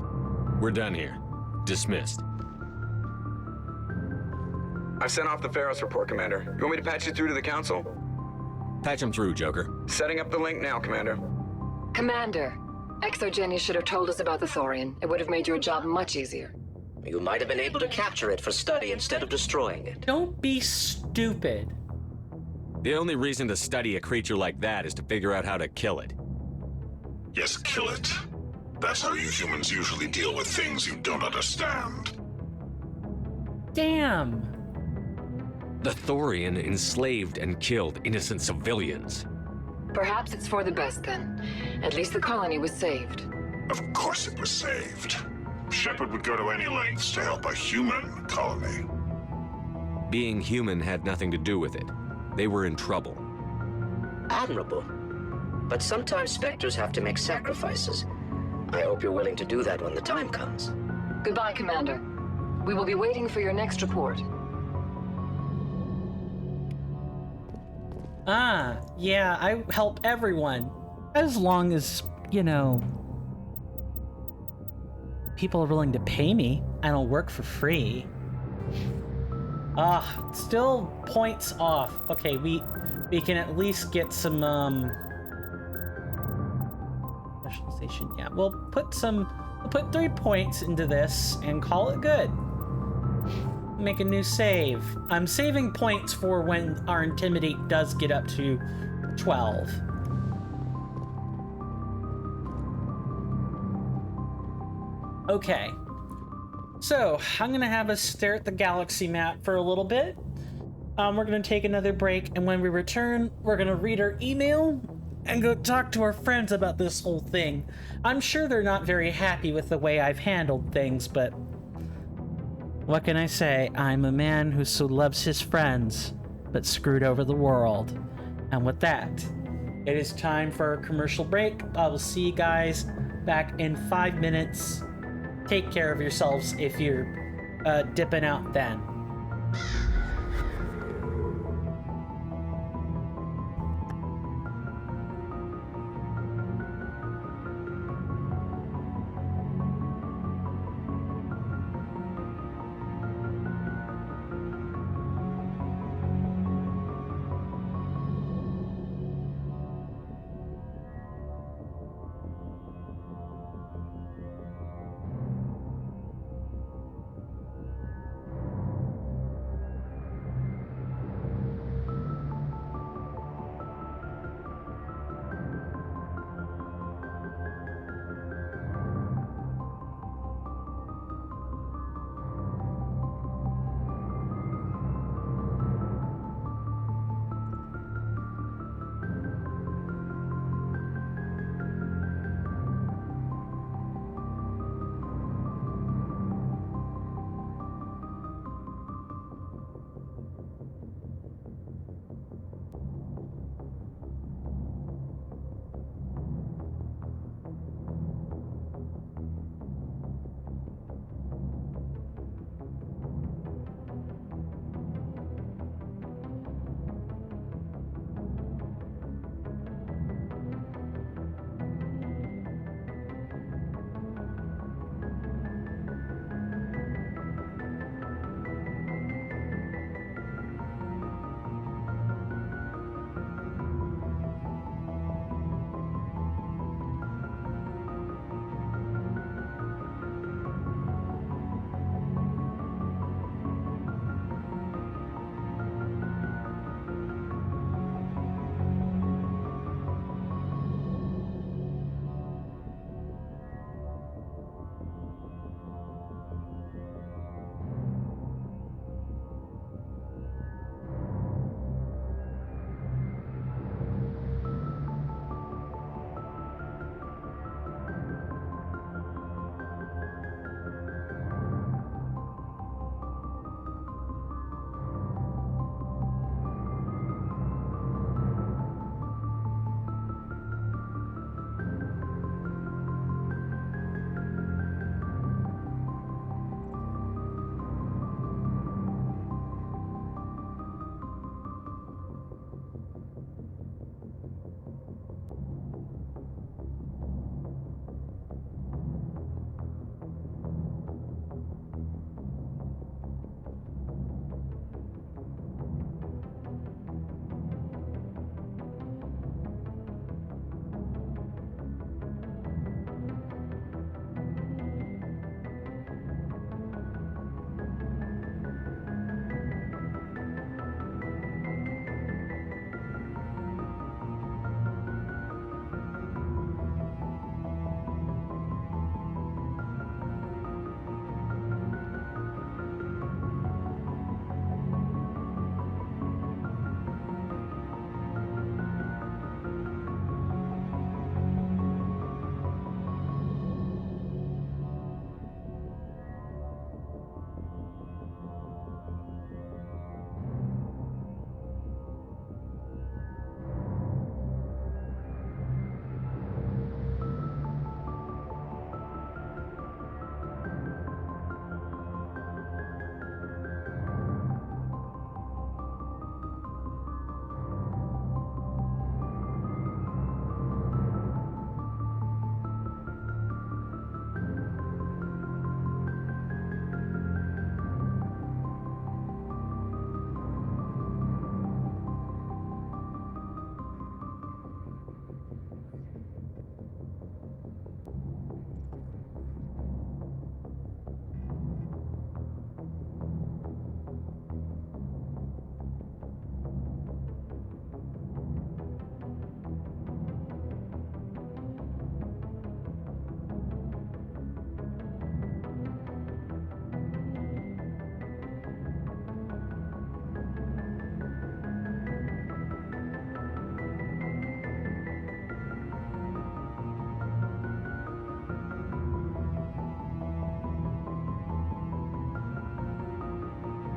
We're done here. Dismissed. I sent off the Feros report, Commander. You want me to patch you through to the Council? Patch him through, Joker. Setting up the link now, Commander. Commander, Exogeny should have told us about the Thorian. It would have made your job much easier. You might have been able to capture it for study instead of destroying it. Don't be stupid. The only reason to study a creature like that is to figure out how to kill it. Yes, kill it. That's how you humans usually deal with things you don't understand. Damn. The Thorian enslaved and killed innocent civilians. Perhaps it's for the best then. At least the colony was saved. Of course it was saved. Shepard would go to any lengths to help a human colony. Being human had nothing to do with it. They were in trouble. Admirable. But sometimes Spectres have to make sacrifices. I hope you're willing to do that when the time comes. Goodbye, Commander. We will be waiting for your next report. Ah, yeah, I help everyone. As long as, you know, people are willing to pay me. I don't work for free. Still points off. Okay, we can at least get some, specialization. Yeah, we'll put 3 points into this and call it good. Make a new save. I'm saving points for when our Intimidate does get up to 12. Okay. So, I'm gonna have us stare at the galaxy map for a little bit. We're gonna take another break, and when we return, we're gonna read our email and go talk to our friends about this whole thing. I'm sure they're not very happy with the way I've handled things, but what can I say? I'm a man who so loves his friends, but screwed over the world. And with that, it is time for a commercial break. I will see you guys back in 5 minutes. Take care of yourselves if you're dipping out then.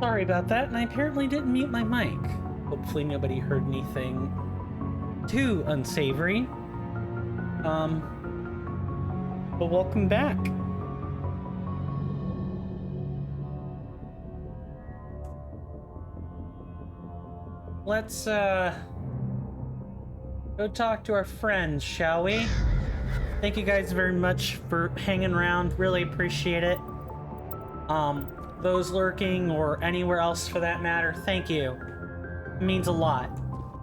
Sorry about that, and I apparently didn't mute my mic. Hopefully nobody heard anything too unsavory. But welcome back. Let's, go talk to our friends, shall we? Thank you guys very much for hanging around. Really appreciate it. Those lurking or anywhere else for that matter, thank you. It means a lot.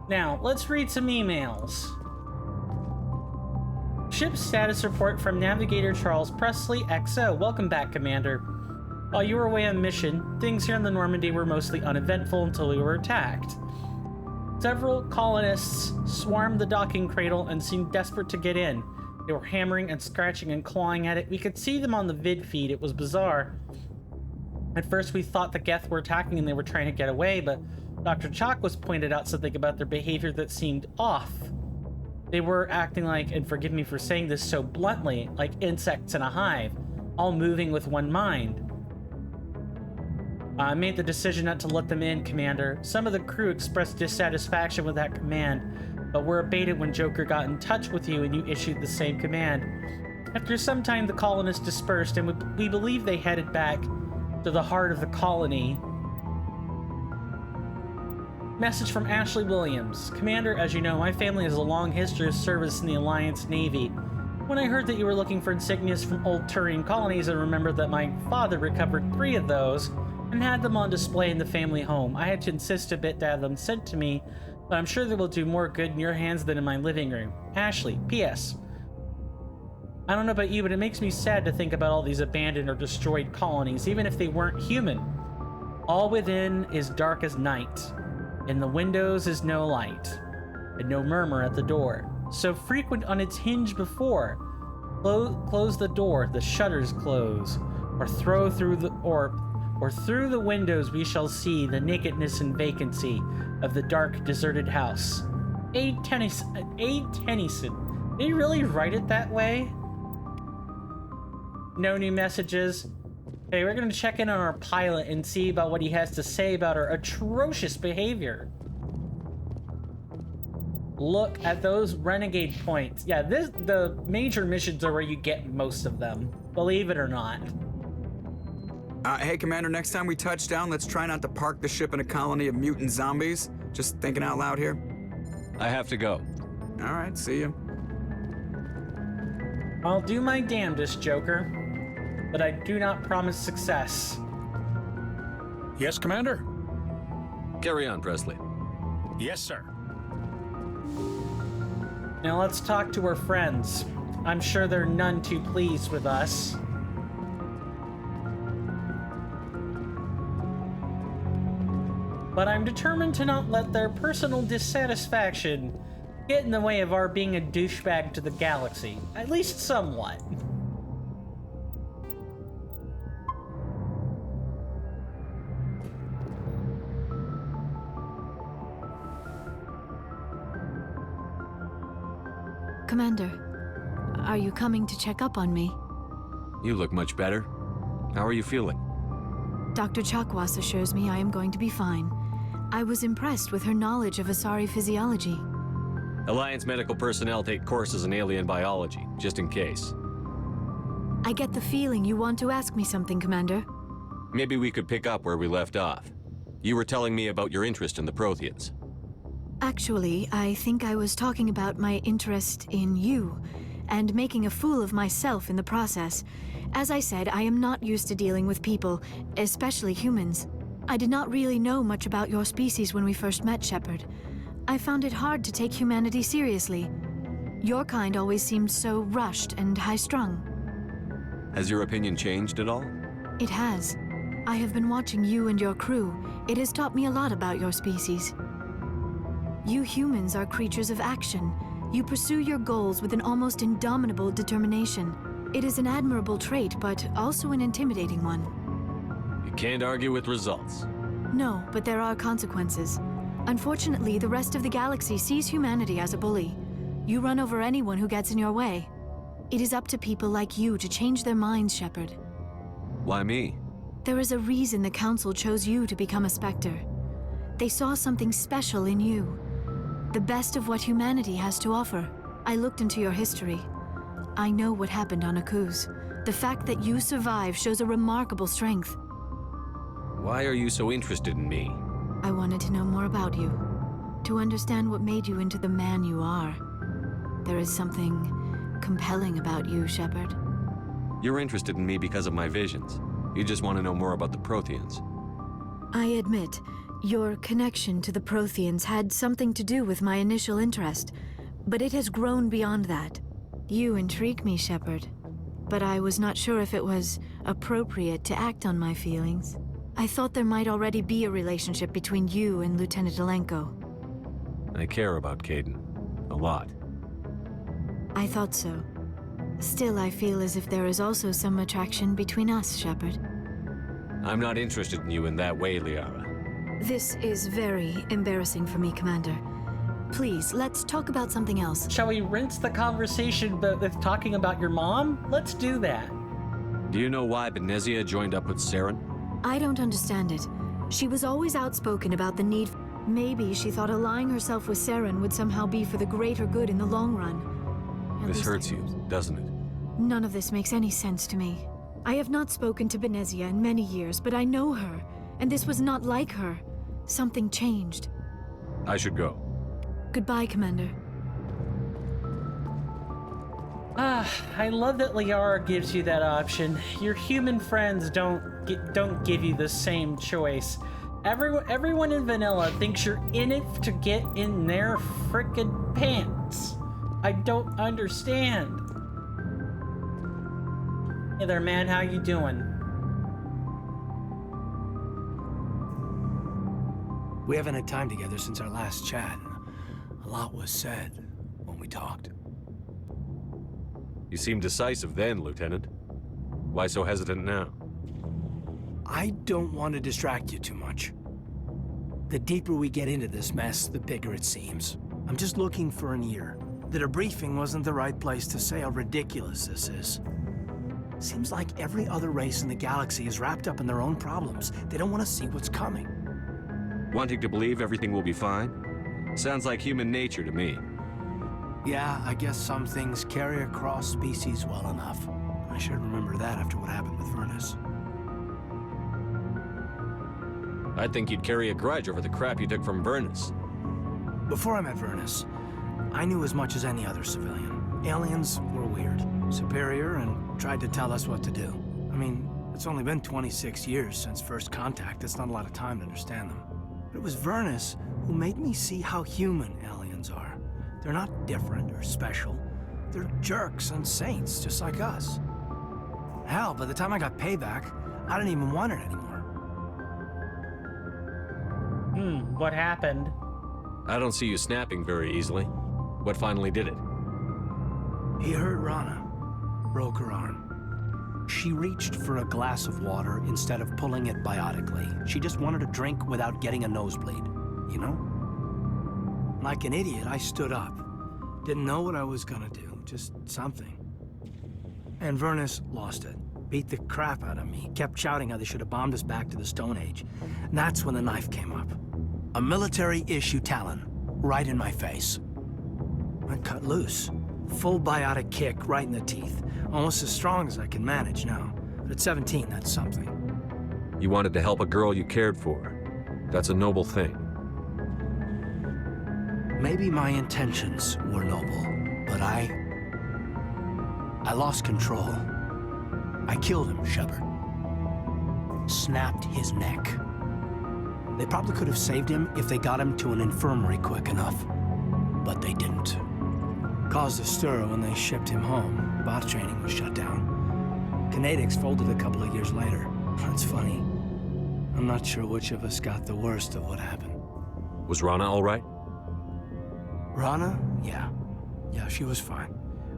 Now, let's read some emails. Ship status report from Navigator Charles Presley, XO. Welcome back, Commander. While you were away on mission, things here in the Normandy were mostly uneventful until we were attacked. Several colonists swarmed the docking cradle and seemed desperate to get in. They were hammering and scratching and clawing at it. We could see them on the vid feed. It was bizarre. At first we thought the Geth were attacking and they were trying to get away, but Dr. Chakwas pointed out something about their behavior that seemed off. They were acting like, and forgive me for saying this so bluntly, like insects in a hive, all moving with one mind. I made the decision not to let them in, Commander. Some of the crew expressed dissatisfaction with that command, but were abated when Joker got in touch with you and you issued the same command. After some time, the colonists dispersed, and we believe they headed back to the heart of the colony. Message from Ashley Williams. Commander, as you know, my family has a long history of service in the Alliance Navy. When I heard that you were looking for insignias from old Turian colonies, I remembered that my father recovered 3 of those and had them on display in the family home. I had to insist a bit to have them sent to me, but I'm sure they will do more good in your hands than in my living room. Ashley, P.S. I don't know about you, but it makes me sad to think about all these abandoned or destroyed colonies, even if they weren't human. All within is dark as night. In the windows is no light, and no murmur at the door. So frequent on its hinge before. Close the door, the shutters close, or through the windows we shall see the nakedness and vacancy of the dark, deserted house. A. Tennyson. Did he really write it that way? No new messages. Hey, we're gonna check in on our pilot and see about what he has to say about our atrocious behavior. Look at those renegade points. Yeah, the major missions are where you get most of them, believe it or not. Hey, Commander, next time we touch down, let's try not to park the ship in a colony of mutant zombies. Just thinking out loud here. I have to go. All right, see you. I'll do my damnedest, Joker, but I do not promise success. Yes, Commander? Carry on, Presley. Yes, sir. Now let's talk to our friends. I'm sure they're none too pleased with us. But I'm determined to not let their personal dissatisfaction get in the way of our being a douchebag to the galaxy. At least somewhat. Commander, are you coming to check up on me? You look much better. How are you feeling? Dr. Chakwas assures me I am going to be fine. I was impressed with her knowledge of Asari physiology. Alliance medical personnel take courses in alien biology, just in case. I get the feeling you want to ask me something, Commander. Maybe we could pick up where we left off. You were telling me about your interest in the Protheans. Actually, I think I was talking about my interest in you, and making a fool of myself in the process. As I said, I am not used to dealing with people, especially humans. I did not really know much about your species when we first met, Shepard. I found it hard to take humanity seriously. Your kind always seemed so rushed and high-strung. Has your opinion changed at all? It has. I have been watching you and your crew. It has taught me a lot about your species. You humans are creatures of action. You pursue your goals with an almost indomitable determination. It is an admirable trait, but also an intimidating one. You can't argue with results. No, but there are consequences. Unfortunately, the rest of the galaxy sees humanity as a bully. You run over anyone who gets in your way. It is up to people like you to change their minds, Shepard. Why me? There is a reason the Council chose you to become a Spectre. They saw something special in you. The best of what humanity has to offer. I looked into your history. I know what happened on Akuz. The fact that you survived shows a remarkable strength. Why are you so interested in me? I wanted to know more about you. To understand what made you into the man you are. There is something compelling about you, Shepard. You're interested in me because of my visions. You just want to know more about the Protheans. I admit, your connection to the Protheans had something to do with my initial interest, but it has grown beyond that. You intrigue me, Shepard, but I was not sure if it was appropriate to act on my feelings. I thought there might already be a relationship between you and Lieutenant Alenko. I care about Kaidan. A lot. I thought so. Still, I feel as if there is also some attraction between us, Shepard. I'm not interested in you in that way, Liara. This is very embarrassing for me, Commander. Please, let's talk about something else. Shall we rinse the conversation with talking about your mom? Let's do that. Do you know why Benezia joined up with Saren? I don't understand it. She was always outspoken about the need. Maybe she thought allying herself with Saren would somehow be for the greater good in the long run. This hurts you, doesn't it? None of this makes any sense to me. I have not spoken to Benezia in many years, but I know her, and this was not like her. Something changed. I should go. Goodbye, Commander. I love that Liara gives you that option. Your human friends don't give you the same choice. Everyone in Vanilla thinks you're in it to get in their frickin' pants. I don't understand. Hey there, man. How you doing? We haven't had time together since our last chat. A lot was said when we talked. You seemed decisive then, Lieutenant. Why so hesitant now? I don't want to distract you too much. The deeper we get into this mess, the bigger it seems. I'm just looking for an ear. The debriefing wasn't the right place to say how ridiculous this is. Seems like every other race in the galaxy is wrapped up in their own problems. They don't want to see what's coming. Wanting to believe everything will be fine? Sounds like human nature to me. Yeah, I guess some things carry across species well enough. I should remember that after what happened with Vernus. I'd think you'd carry a grudge over the crap you took from Vernus. Before I met Vernus, I knew as much as any other civilian. Aliens were weird, superior, and tried to tell us what to do. I mean, it's only been 26 years since first contact. That's not a lot of time to understand them. But it was Vernus who made me see how human aliens are. They're not different or special. They're jerks and saints, just like us. Hell, by the time I got payback, I didn't even want it anymore. What happened? I don't see you snapping very easily. What finally did it? He hurt Rana. Broke her arm. She reached for a glass of water instead of pulling it biotically. She just wanted a drink without getting a nosebleed, you know? Like an idiot, I stood up. Didn't know what I was gonna do, just something. And Vernus lost it. Beat the crap out of me. Kept shouting how they should have bombed us back to the Stone Age. And that's when the knife came up. A military-issue talon, right in my face. I cut loose. Full biotic kick right in the teeth. Almost as strong as I can manage now. But at 17, that's something. You wanted to help a girl you cared for. That's a noble thing. Maybe my intentions were noble, but I lost control. I killed him, Shepard. Snapped his neck. They probably could have saved him if they got him to an infirmary quick enough. But they didn't. Caused a stir when they shipped him home. Bot training was shut down. Kinetics folded a couple of years later. That's funny. I'm not sure which of us got the worst of what happened. Was Rana all right? Rana? Yeah. Yeah, she was fine.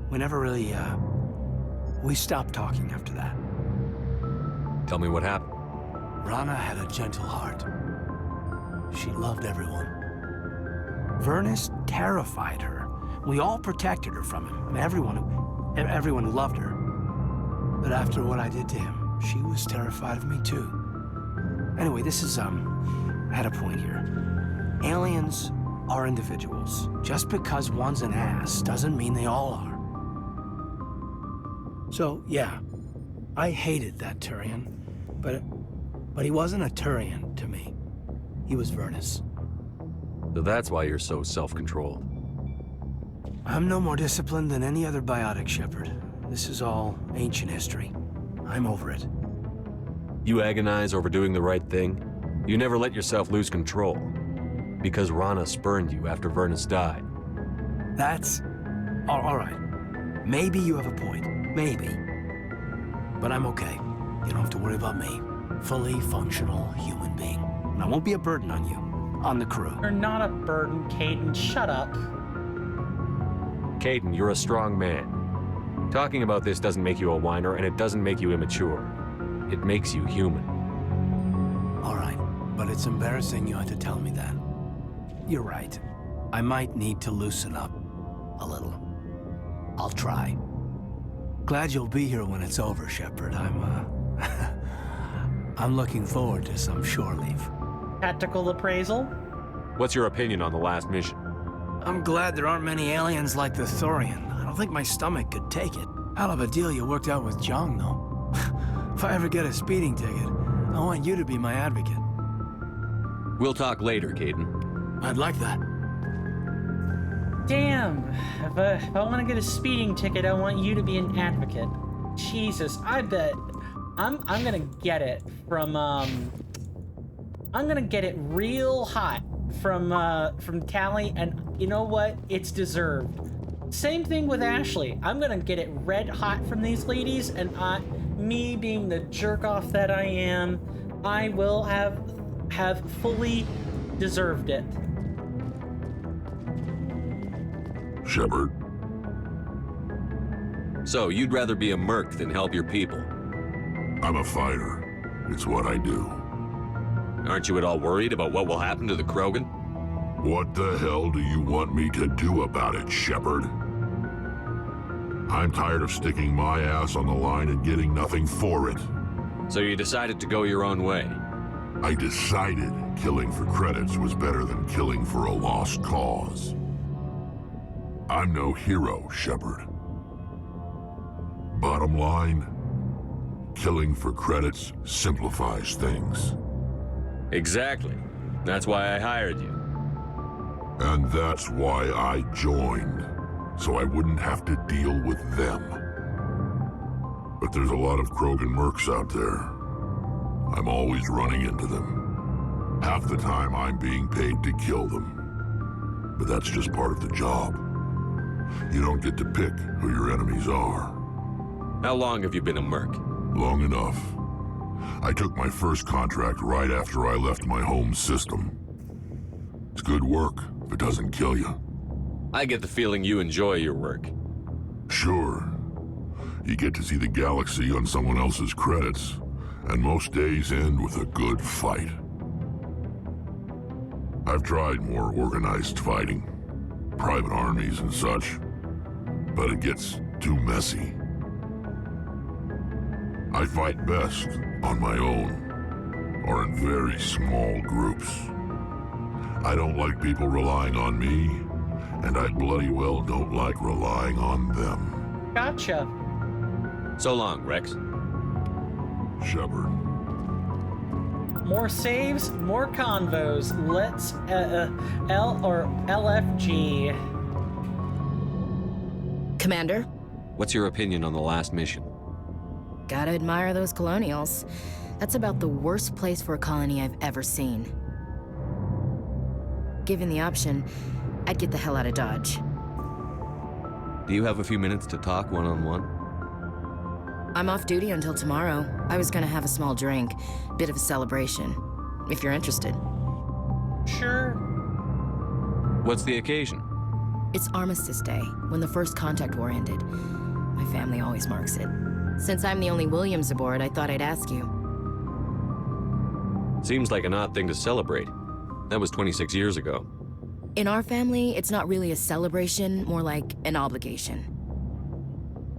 We never really, we stopped talking after that. Tell me what happened. Rana had a gentle heart. She loved everyone. Vernus terrified her. We all protected her from him. I mean, everyone who loved her. But after what I did to him, she was terrified of me too. Anyway, this is, at a point here. Aliens are individuals. Just because one's an ass doesn't mean they all are. So, yeah, I hated that Turian, but he wasn't a Turian to me. He was Vernus. So that's why you're so self-controlled. I'm no more disciplined than any other biotic, Shepard. This is all ancient history. I'm over it. You agonize over doing the right thing. You never let yourself lose control. Because Rana spurned you after Vernus died. That's... all right. Maybe you have a point. Maybe. But I'm okay. You don't have to worry about me. Fully functional human being. And I won't be a burden on you. On the crew. You're not a burden, Caden. Shut up. Caden, you're a strong man. Talking about this doesn't make you a whiner, and it doesn't make you immature. It makes you human. All right, but it's embarrassing you had to tell me that. You're right. I might need to loosen up a little. I'll try. Glad you'll be here when it's over, Shepard. I'm looking forward to some shore leave. Tactical appraisal? What's your opinion on the last mission? I'm glad there aren't many aliens like the Thorian. I don't think my stomach could take it. Hell of a deal you worked out with Jong, though. If I ever get a speeding ticket, I want you to be my advocate. We'll talk later, Caden. I'd like that. Damn. If I want to get a speeding ticket, I want you to be an advocate. Jesus, I bet I'm gonna get it from I'm gonna get it real hot from Tally, and you know what? It's deserved. Same thing with Ashley. I'm gonna get it red hot from these ladies, and me being the jerk off that I am, I will have fully deserved it. Shepard. So, you'd rather be a merc than help your people? I'm a fighter. It's what I do. Aren't you at all worried about what will happen to the Krogan? What the hell do you want me to do about it, Shepard? I'm tired of sticking my ass on the line and getting nothing for it. So you decided to go your own way? I decided killing for credits was better than killing for a lost cause. I'm no hero, Shepard. Bottom line, killing for credits simplifies things. Exactly. That's why I hired you. And that's why I joined, so I wouldn't have to deal with them. But there's a lot of Krogan mercs out there. I'm always running into them. Half the time I'm being paid to kill them. But that's just part of the job. You don't get to pick who your enemies are. How long have you been a merc? Long enough. I took my first contract right after I left my home system. It's good work if it doesn't kill you. I get the feeling you enjoy your work. Sure. You get to see the galaxy on someone else's credits, and most days end with a good fight. I've tried more organized fighting, private armies and such, but it gets too messy. I fight best on my own, or in very small groups. I don't like people relying on me, and I bloody well don't like relying on them. Gotcha. So long, Rex. Shepard. More saves, more convos. Let's L or LFG. Commander? What's your opinion on the last mission? Gotta admire those colonials. That's about the worst place for a colony I've ever seen. Given the option, I'd get the hell out of Dodge. Do you have a few minutes to talk one-on-one? I'm off duty until tomorrow. I was gonna have a small drink. Bit of a celebration. If you're interested. Sure. What's the occasion? It's Armistice Day, when the first contact war ended. My family always marks it. Since I'm the only Williams aboard, I thought I'd ask you. Seems like an odd thing to celebrate. That was 26 years ago. In our family, it's not really a celebration, more like an obligation.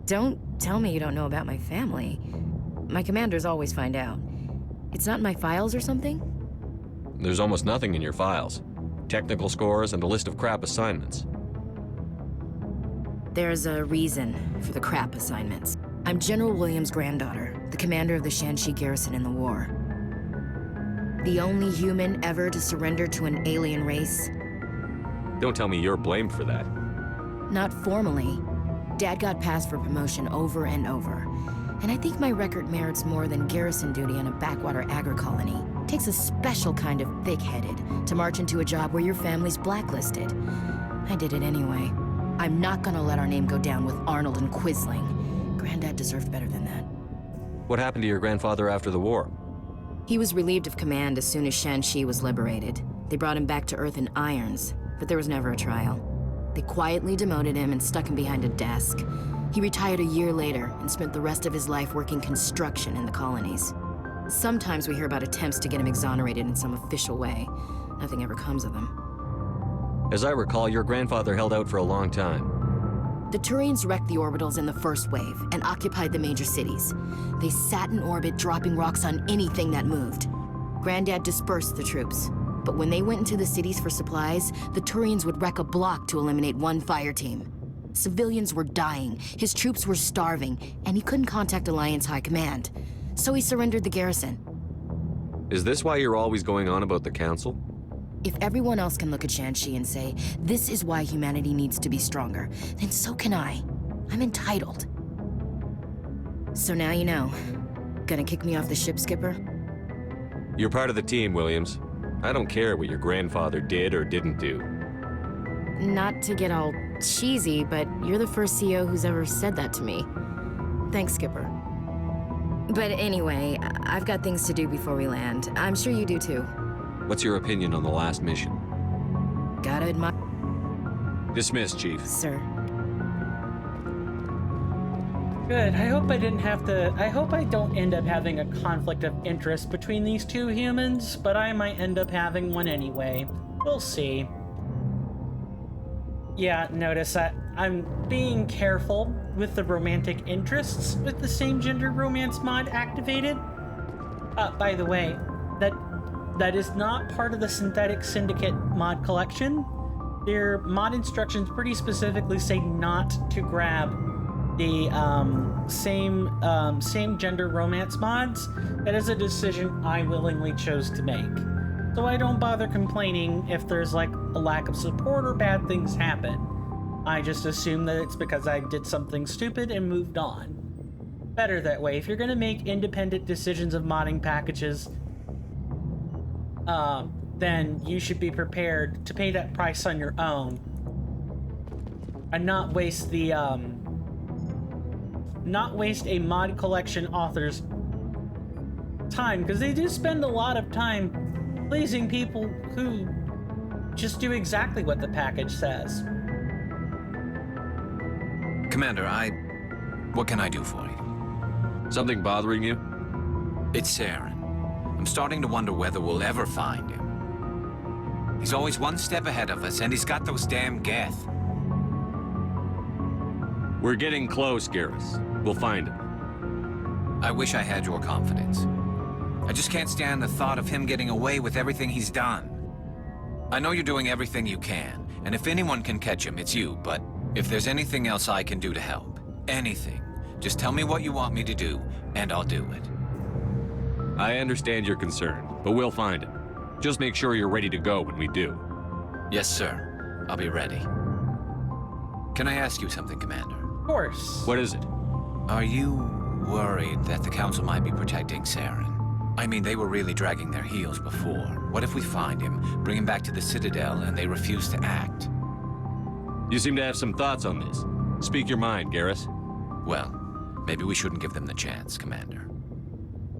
Don't tell me you don't know about my family. My commanders always find out. It's not in my files or something? There's almost nothing in your files. Technical scores and a list of crap assignments. There's a reason for the crap assignments. I'm General Williams' granddaughter, the commander of the Shanxi garrison in the war. The only human ever to surrender to an alien race. Don't tell me you're blamed for that. Not formally. Dad got passed for promotion over and over. And I think my record merits more than garrison duty on a backwater agri-colony. Takes a special kind of thick-headed to march into a job where your family's blacklisted. I did it anyway. I'm not gonna let our name go down with Arnold and Quisling. Granddad deserved better than that. What happened to your grandfather after the war? He was relieved of command as soon as Shanxi was liberated. They brought him back to Earth in irons, but there was never a trial. They quietly demoted him and stuck him behind a desk. He retired a year later and spent the rest of his life working construction in the colonies. Sometimes we hear about attempts to get him exonerated in some official way. Nothing ever comes of them. As I recall, your grandfather held out for a long time. The Turians wrecked the orbitals in the first wave and occupied the major cities. They sat in orbit, dropping rocks on anything that moved. Granddad dispersed the troops, but when they went into the cities for supplies, the Turians would wreck a block to eliminate one fire team. Civilians were dying, his troops were starving, and he couldn't contact Alliance High Command. So he surrendered the garrison. Is this why you're always going on about the Council? If everyone else can look at Shanxi and say, this is why humanity needs to be stronger, then so can I. I'm entitled. So now you know. Gonna kick me off the ship, Skipper? You're part of the team, Williams. I don't care what your grandfather did or didn't do. Not to get all cheesy, but you're the first CO who's ever said that to me. Thanks, Skipper. But anyway, I've got things to do before we land. I'm sure you do too. What's your opinion on the last mission? Gotta admire... Dismissed, Chief. Sir. Good. I hope I didn't have to... I hope I don't end up having a conflict of interest between these two humans, but I might end up having one anyway. We'll see. Yeah, notice that I'm being careful with the romantic interests with the same gender romance mod activated. By the way, that is not part of the Synthetic Syndicate mod collection. Their mod instructions pretty specifically say not to grab the same gender romance mods. That is a decision I willingly chose to make. So I don't bother complaining if there's like a lack of support or bad things happen. I just assume that it's because I did something stupid and moved on. Better that way. If you're gonna make independent decisions of modding packages, then you should be prepared to pay that price on your own and not waste the not waste a mod collection author's time, because they do spend a lot of time pleasing people who just do exactly what the package says. Commander, what can I do for you? Something bothering you? It's Saren. I'm starting to wonder whether we'll ever find him. He's always one step ahead of us, and he's got those damn Geth. We're getting close, Garrus. We'll find him. I wish I had your confidence. I just can't stand the thought of him getting away with everything he's done. I know you're doing everything you can, and if anyone can catch him, it's you, but if there's anything else I can do to help, anything, just tell me what you want me to do, and I'll do it. I understand your concern, but we'll find him. Just make sure you're ready to go when we do. Yes, sir. I'll be ready. Can I ask you something, Commander? Of course. What is it? Are you worried that the Council might be protecting Saren? I mean, they were really dragging their heels before. What if we find him, bring him back to the Citadel, and they refuse to act? You seem to have some thoughts on this. Speak your mind, Garrus. Well, maybe we shouldn't give them the chance, Commander.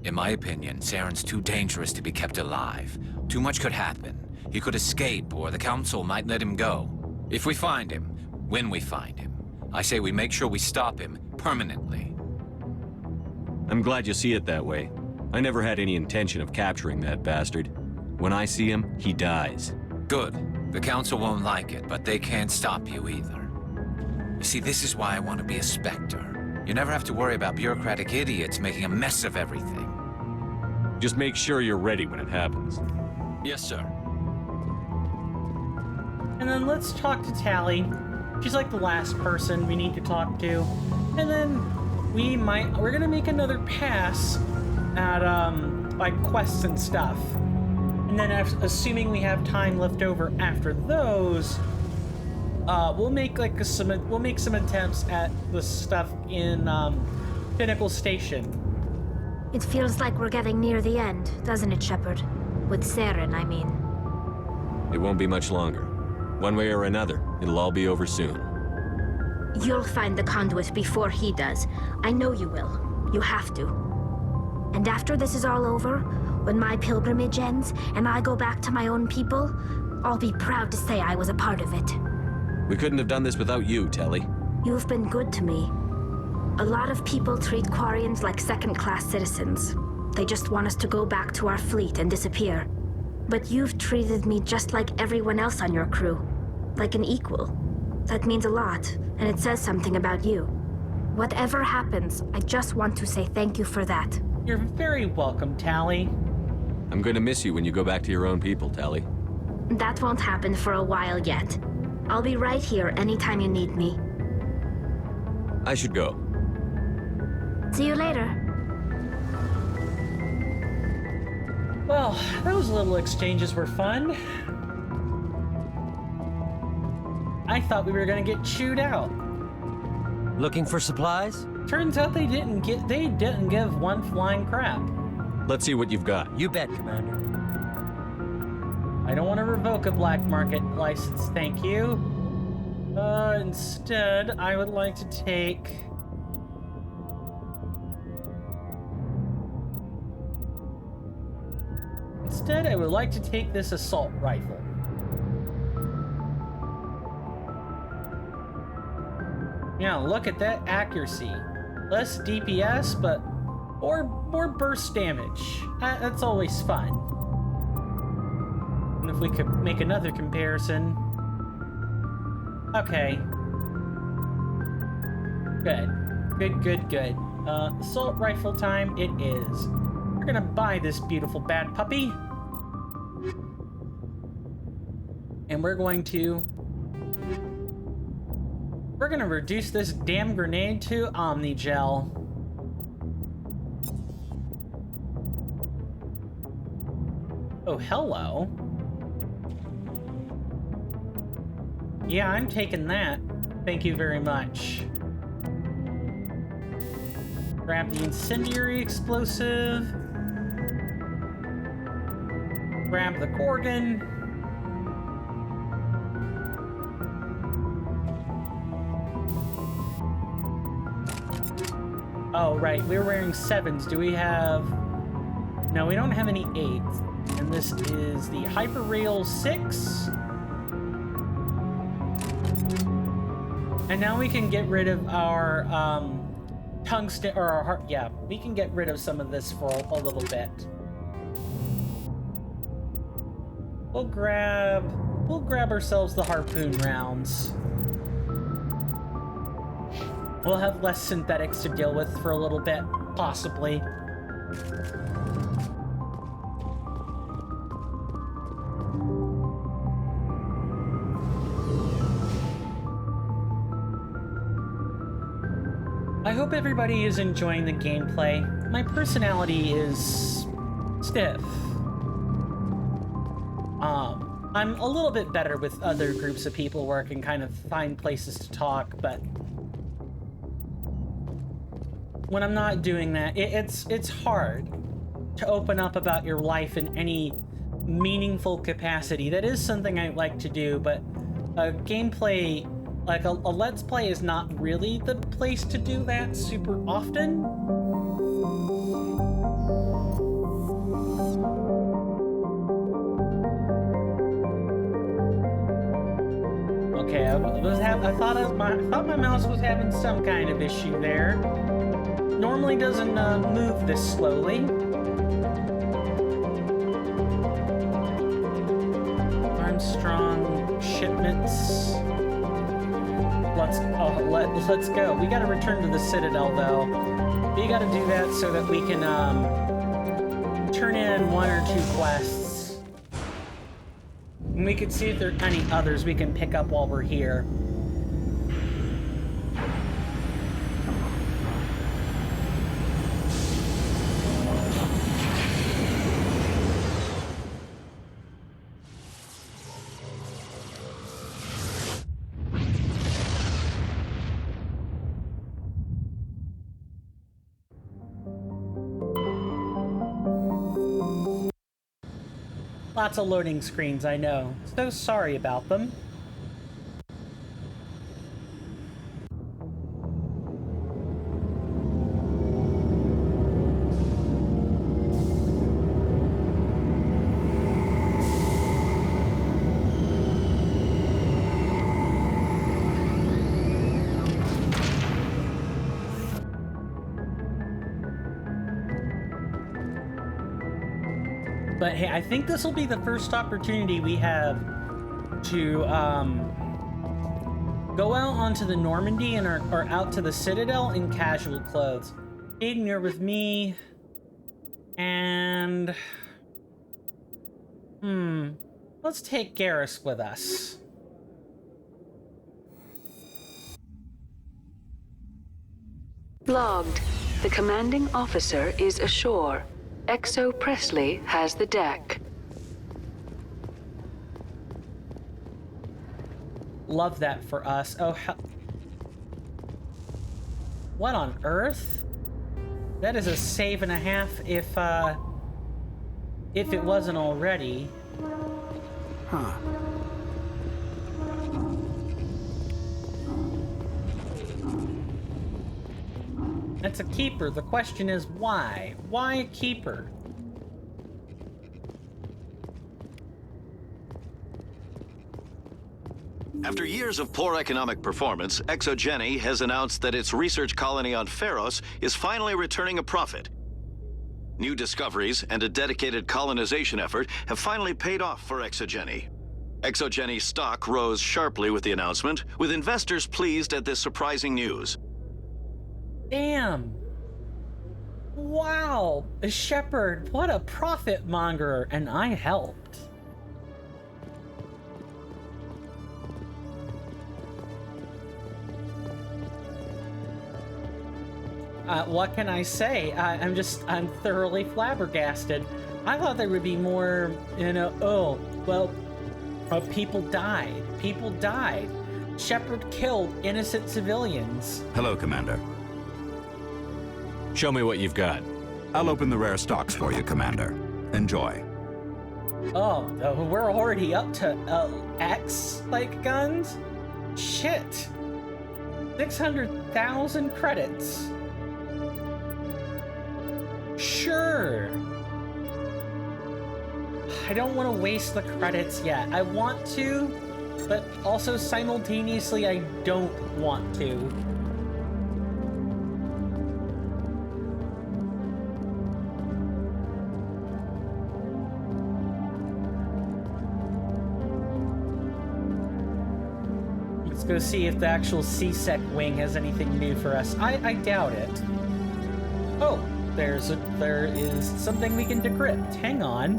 In my opinion, Saren's too dangerous to be kept alive. Too much could happen. He could escape, or the Council might let him go. If we find him, when we find him, I say we make sure we stop him permanently. I'm glad you see it that way. I never had any intention of capturing that bastard. When I see him, he dies. Good. The Council won't like it, but they can't stop you either. You see, this is why I want to be a Spectre. You never have to worry about bureaucratic idiots making a mess of everything. Just make sure you're ready when it happens. Yes, sir. And then let's talk to Tally. She's like the last person we need to talk to. And then we're gonna make another pass at, like quests and stuff. And then assuming we have time left over after those, we'll make some attempts at the stuff in, Pinnacle Station. It feels like we're getting near the end, doesn't it, Shepard? With Saren, I mean. It won't be much longer. One way or another, it'll all be over soon. You'll find the conduit before he does. I know you will. You have to. And after this is all over, when my pilgrimage ends and I go back to my own people, I'll be proud to say I was a part of it. We couldn't have done this without you, Telly. You've been good to me. A lot of people treat Quarians like second-class citizens. They just want us to go back to our fleet and disappear. But you've treated me just like everyone else on your crew. Like an equal. That means a lot, and it says something about you. Whatever happens, I just want to say thank you for that. You're very welcome, Tally. I'm going to miss you when you go back to your own people, Tally. That won't happen for a while yet. I'll be right here anytime you need me. I should go. See you later. Well, those little exchanges were fun. I thought we were gonna get chewed out. Looking for supplies? Turns out they didn't give one flying crap. Let's see what you've got. You bet, Commander. I don't want to revoke a black market license, thank you. Instead, I would like to take... Instead, I would like to take this assault rifle. Yeah, look at that accuracy. Less DPS, but more burst damage. That's always fun. And if we could make another comparison. Okay. Good. Assault rifle time it is. We're gonna buy this beautiful bad puppy. And we're gonna reduce this damn grenade to Omni-Gel. Oh, hello. Yeah, I'm taking that. Thank you very much. Grab the incendiary explosive. Grab the Gorgon. Oh, right, we're wearing 7s. Do we have... No, we don't have any 8s. And this is the Hyperrail 6. And now we can get rid of our, tungsten, or our heart, yeah, we can get rid of some of this for a little bit. We'll grab ourselves the harpoon rounds. We'll have less synthetics to deal with for a little bit, possibly. I hope everybody is enjoying the gameplay. My personality is stiff. I'm a little bit better with other groups of people where I can kind of find places to talk, but when I'm not doing that, it's hard to open up about your life in any meaningful capacity. That is something I like to do, but a gameplay, like a Let's Play, is not really the place to do that super often. Okay, I thought my mouse was having some kind of issue there. Normally doesn't move this slowly. Armstrong shipments. let's go. We gotta return to the Citadel, though. We gotta do that so that we can, turn in 1 or 2 quests. And we can see if there are any others we can pick up while we're here. Lots of loading screens, I know. So sorry about them. But hey, I think this will be the first opportunity we have to go out onto the Normandy and or out to the Citadel in casual clothes. Aiden, you're with me. And let's take Garrus with us. Logged. The commanding officer is ashore. Exo Presley has the deck. Love that for us. Oh, what on earth? That is a save and a half if it wasn't already. Huh. That's a keeper. The question is why? Why a keeper? After years of poor economic performance, ExoGeni has announced that its research colony on Feros is finally returning a profit. New discoveries and a dedicated colonization effort have finally paid off for ExoGeni. ExoGeni's stock rose sharply with the announcement, with investors pleased at this surprising news. Damn. Wow. Shepard, what a profit monger, and I helped. What can I say? I'm thoroughly flabbergasted. I thought there would be more, people died. People died. Shepard killed innocent civilians. Hello, Commander. Show me what you've got. I'll open the rare stocks for you, Commander. Enjoy. Oh, we're already up to X, guns? Shit. 600,000 credits. Sure. I don't want to waste the credits yet. I want to, but also simultaneously I don't want to. Let's go see if the actual C-Sec wing has anything new for us. I doubt it. Oh, there is something we can decrypt. Hang on.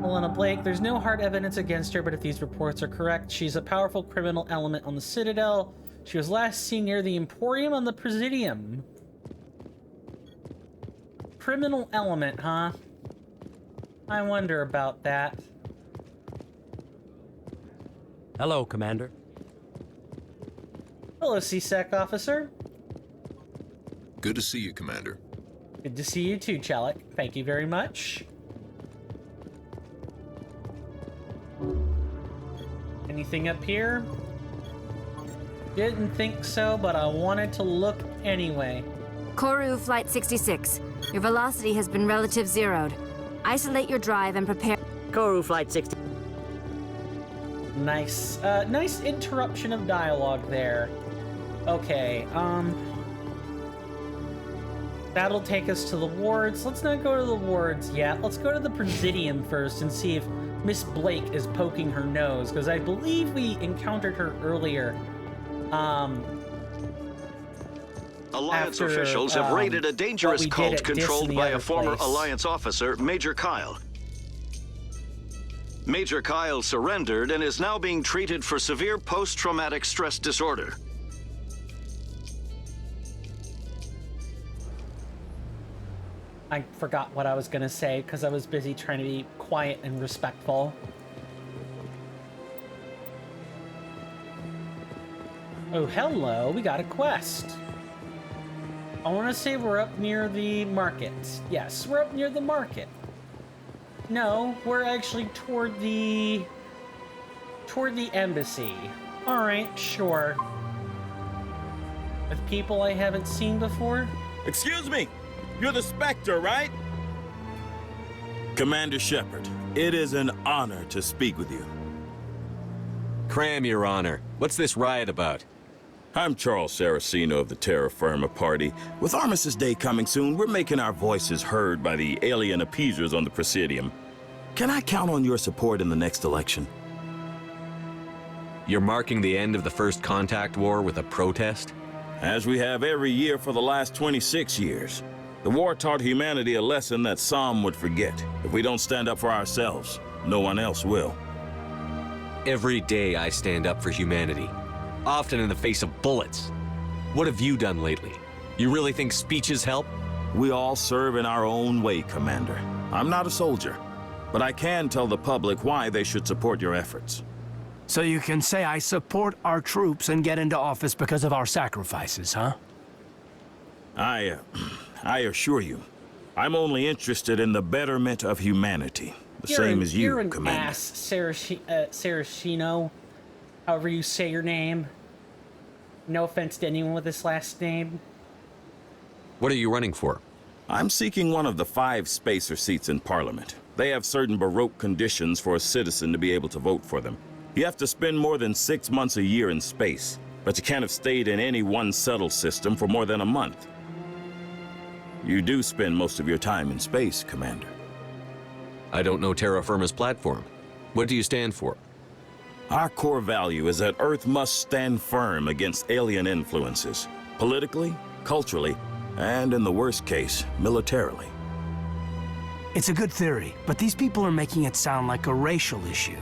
Helena Blake, there's no hard evidence against her, but if these reports are correct, she's a powerful criminal element on the Citadel. She was last seen near the Emporium on the Presidium. Criminal element, huh? I wonder about that. Hello, Commander. Hello, C-Sec officer. Good to see you, Commander. Good to see you too, Chalik. Thank you very much. Anything up here? Didn't think so, but I wanted to look anyway. Koru Flight 66. Your velocity has been relative zeroed. Isolate your drive and prepare... Koru Flight 60. Nice. Nice interruption of dialogue there. Okay, that'll take us to the wards. Let's not go to the wards yet. Let's go to the Presidium first and see if Miss Blake is poking her nose, because I believe we encountered her earlier. Alliance officials have raided a dangerous cult controlled by a former Alliance officer, Major Kyle. Major Kyle surrendered and is now being treated for severe post-traumatic stress disorder. I forgot what I was gonna say because I was busy trying to be quiet and respectful. Oh, hello, we got a quest. I want to say we're up near the market. Yes, we're up near the market. No, we're actually toward the embassy. All right, sure. With people I haven't seen before? Excuse me! You're the Spectre, right? Commander Shepard, it is an honor to speak with you. Cram, Your Honor. What's this riot about? I'm Charles Saraceno of the Terra Firma Party. With Armistice Day coming soon, we're making our voices heard by the alien appeasers on the Presidium. Can I count on your support in the next election? You're marking the end of the First Contact War with a protest? As we have every year for the last 26 years. The war taught humanity a lesson that some would forget. If we don't stand up for ourselves, no one else will. Every day I stand up for humanity, often in the face of bullets. What have you done lately? You really think speeches help? We all serve in our own way, Commander. I'm not a soldier, but I can tell the public why they should support your efforts. So you can say I support our troops and get into office because of our sacrifices, huh? I assure you, I'm only interested in the betterment of humanity. The same as you, you're an Commander. Ass, Saraceno, however you say your name. No offense to anyone with this last name. What are you running for? I'm seeking one of the 5 spacer seats in Parliament. They have certain Baroque conditions for a citizen to be able to vote for them. You have to spend more than 6 months a year in space, but you can't have stayed in any one settled system for more than a month. You do spend most of your time in space, Commander. I don't know Terra Firma's platform. What do you stand for? Our core value is that Earth must stand firm against alien influences, politically, culturally, and in the worst case, militarily. It's a good theory, but these people are making it sound like a racial issue.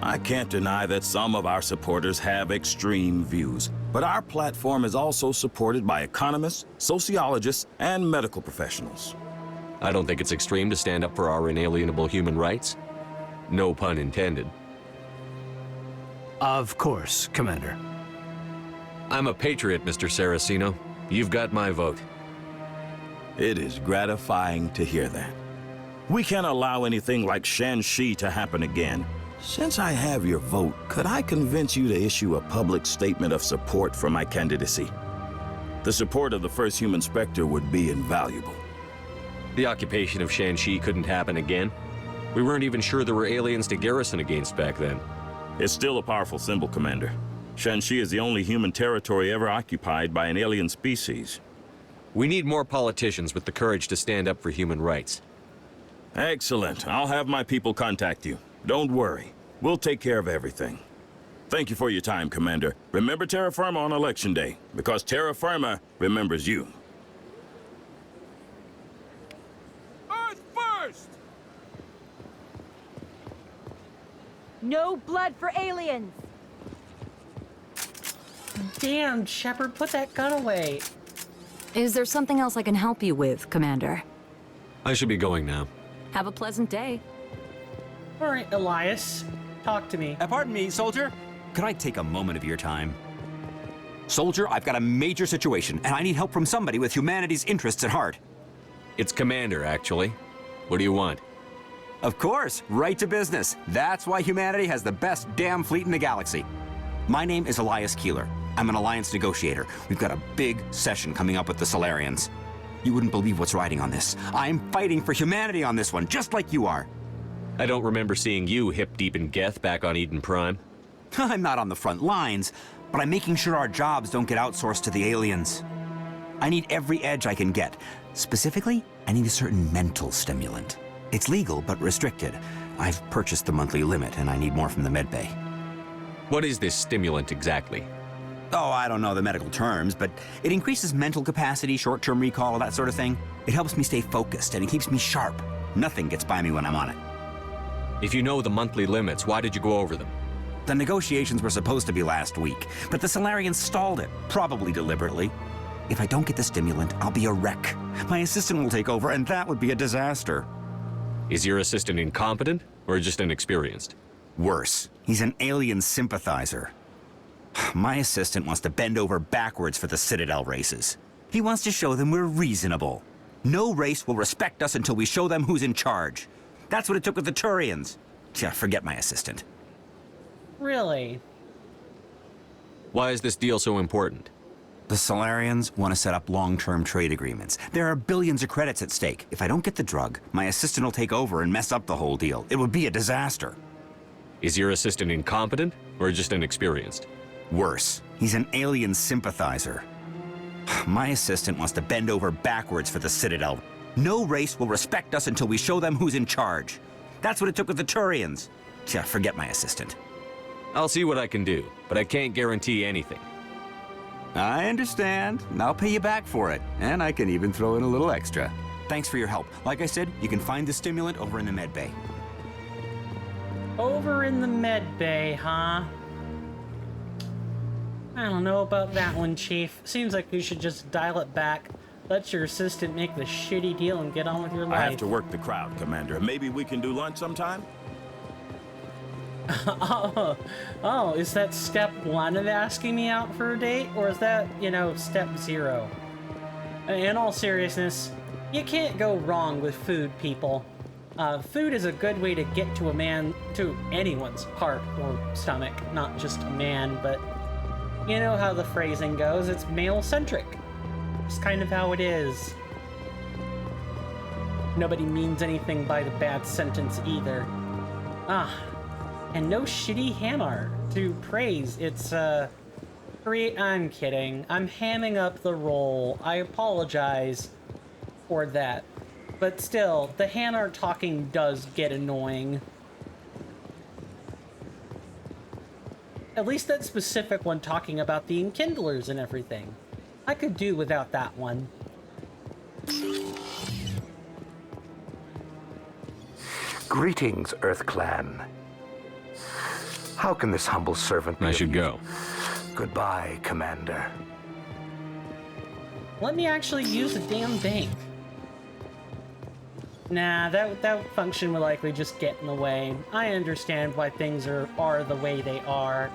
I can't deny that some of our supporters have extreme views, but our platform is also supported by economists, sociologists, and medical professionals. I don't think it's extreme to stand up for our inalienable human rights. No pun intended. Of course, Commander. I'm a patriot, Mr. Saraceno. You've got my vote. It is gratifying to hear that. We can't allow anything like Shanxi to happen again. Since I have your vote, could I convince you to issue a public statement of support for my candidacy? The support of the first human Spectre would be invaluable. The occupation of Shanxi couldn't happen again. We weren't even sure there were aliens to garrison against back then. It's still a powerful symbol, Commander. Shanxi is the only human territory ever occupied by an alien species. We need more politicians with the courage to stand up for human rights. Excellent. I'll have my people contact you. Don't worry. We'll take care of everything. Thank you for your time, Commander. Remember Terra Firma on Election Day, because Terra Firma remembers you. Earth first! No blood for aliens! Damn, Shepard, put that gun away. Is there something else I can help you with, Commander? I should be going now. Have a pleasant day. All right, Elias, talk to me. Pardon me, soldier. Could I take a moment of your time? Soldier, I've got a major situation, and I need help from somebody with humanity's interests at heart. It's Commander, actually. What do you want? Of course, right to business. That's why humanity has the best damn fleet in the galaxy. My name is Elias Keeler. I'm an Alliance negotiator. We've got a big session coming up with the Solarians. You wouldn't believe what's riding on this. I'm fighting for humanity on this one, just like you are. I don't remember seeing you hip-deep in Geth back on Eden Prime. I'm not on the front lines, but I'm making sure our jobs don't get outsourced to the aliens. I need every edge I can get. Specifically, I need a certain mental stimulant. It's legal, but restricted. I've purchased the monthly limit, and I need more from the medbay. What is this stimulant exactly? Oh, I don't know the medical terms, but it increases mental capacity, short-term recall, that sort of thing. It helps me stay focused, and it keeps me sharp. Nothing gets by me when I'm on it. If you know the monthly limits, why did you go over them? The negotiations were supposed to be last week, but the Solarians stalled it, probably deliberately. If I don't get the stimulant, I'll be a wreck. My assistant will take over, and that would be a disaster. Is your assistant incompetent, or just inexperienced? Worse. He's an alien sympathizer. My assistant wants to bend over backwards for the Citadel races. He wants to show them we're reasonable. No race will respect us until we show them who's in charge. That's what it took with the Turians. Yeah, forget my assistant. Really? Why is this deal so important? The Solarians want to set up long-term trade agreements. There are billions of credits at stake. If I don't get the drug, my assistant will take over and mess up the whole deal. It would be a disaster. Is your assistant incompetent, or just inexperienced? Worse. He's an alien sympathizer. My assistant wants to bend over backwards for the Citadel. No race will respect us until we show them who's in charge. That's what it took with the Turians. Yeah, forget my assistant. I'll see what I can do, but I can't guarantee anything. I understand. I'll pay you back for it. And I can even throw in a little extra. Thanks for your help. Like I said, you can find the stimulant over in the med bay. Over in the med bay, huh? I don't know about that one, Chief. Seems like you should just dial it back. Let your assistant make the shitty deal and get on with your life. I have to work the crowd, Commander. Maybe we can do lunch sometime? oh, is that step 1 of asking me out for a date? Or is that, you know, step 0? In all seriousness, you can't go wrong with food, people. Food is a good way to get to anyone's heart or stomach. Not just a man, but you know how the phrasing goes. It's male-centric. It's kind of how it is. Nobody means anything by the bad sentence either. And no shitty hand art to praise. It's, I'm kidding. I'm hamming up the roll. I apologize for that. But still, the hand art talking does get annoying. At least that specific one talking about the enkindlers and everything. I could do without that one. Greetings, Earth Clan. How can this humble servant be? I should go. Goodbye, Commander. Let me actually use the damn bank. Nah, that function will likely just get in the way. I understand why things are the way they are.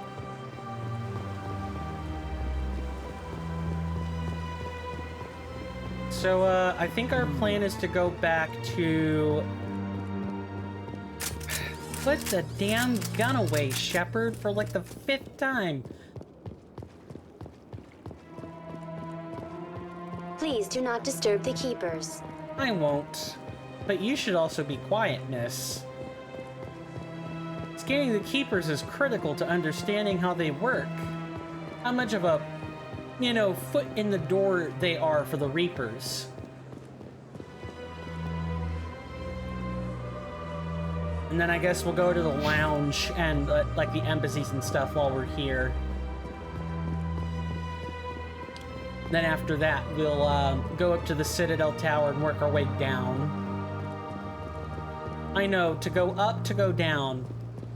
So, I think our plan is to go back to... Put the damn gun away, Shepard, for like the 5th time. Please do not disturb the keepers. I won't. But you should also be quiet, miss. Scanning the keepers is critical to understanding how they work. How much of a, you know, foot in the door they are for the Reapers. And then I guess we'll go to the lounge and, like, the embassies and stuff while we're here. Then after that, we'll, go up to the Citadel Tower and work our way down. I know, to go up, to go down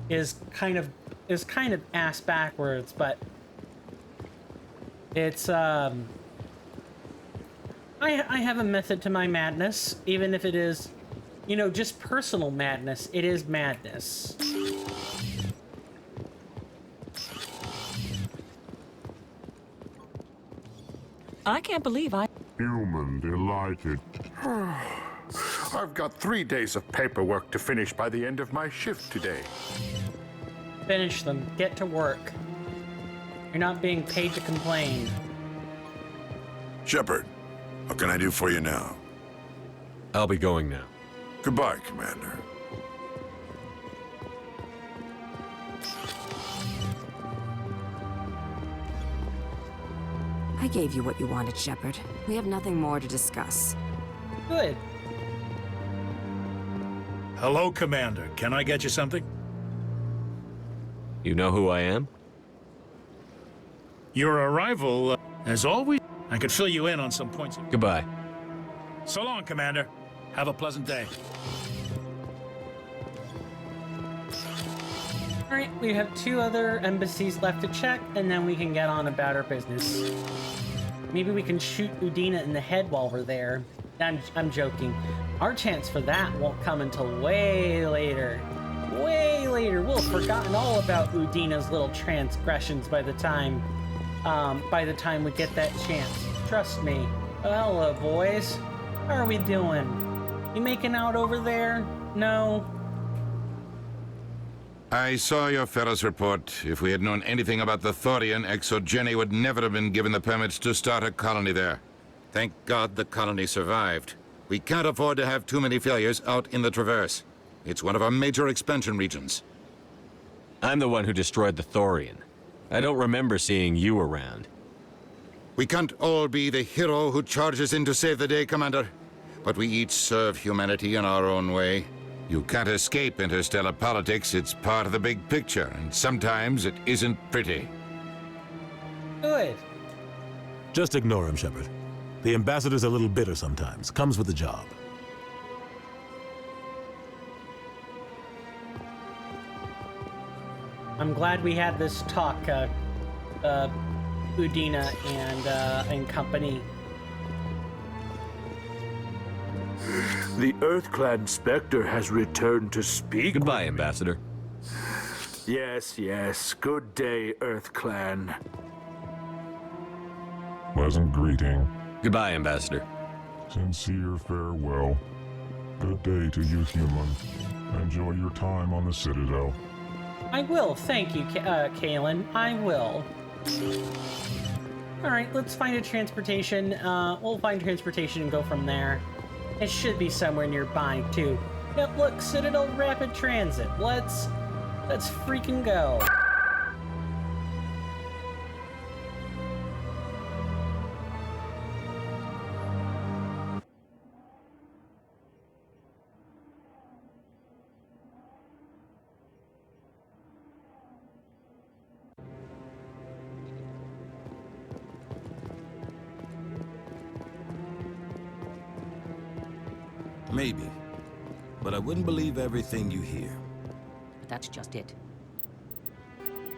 is kind of ass backwards, but it's, I have a method to my madness, even if it is, you know, just personal madness. It is madness. I can't believe Human delighted. I've got 3 days of paperwork to finish by the end of my shift today. Finish them. Get to work. You're not being paid to complain. Shepard, what can I do for you now? I'll be going now. Goodbye, Commander. I gave you what you wanted, Shepard. We have nothing more to discuss. Good. Hello, Commander. Can I get you something? You know who I am? Your arrival, as always, I could fill you in on some points. Goodbye. So long, Commander. Have a pleasant day. Alright, we have 2 other embassies left to check, and then we can get on about our business. Maybe we can shoot Udina in the head while we're there. I'm joking. Our chance for that won't come until way later. Way later. We'll have forgotten all about Udina's little transgressions by the time we get that chance. Trust me. Oh, hello, boys. How are we doing? You making out over there? No? I saw your Feros report. If we had known anything about the Thorian, Exogeny would never have been given the permits to start a colony there. Thank God the colony survived. We can't afford to have too many failures out in the Traverse. It's one of our major expansion regions. I'm the one who destroyed the Thorian. I don't remember seeing you around. We can't all be the hero who charges in to save the day, Commander. But we each serve humanity in our own way. You can't escape interstellar politics. It's part of the big picture, and sometimes it isn't pretty. Good. Just ignore him, Shepard. The ambassador's a little bitter sometimes. Comes with the job. I'm glad we had this talk, Udina and company. The EarthClan Spectre has returned to speak. Goodbye, Ambassador. Yes, yes. Good day, EarthClan. Pleasant greeting. Goodbye, Ambassador. Sincere farewell. Good day to you, human. Enjoy your time on the Citadel. I will, thank you, Kalen. I will. Alright, let's find a transportation. We'll find transportation and go from there. It should be somewhere nearby, too. Yep, look, Citadel Rapid Transit. Let's freaking go. Maybe. But I wouldn't believe everything you hear. That's just it.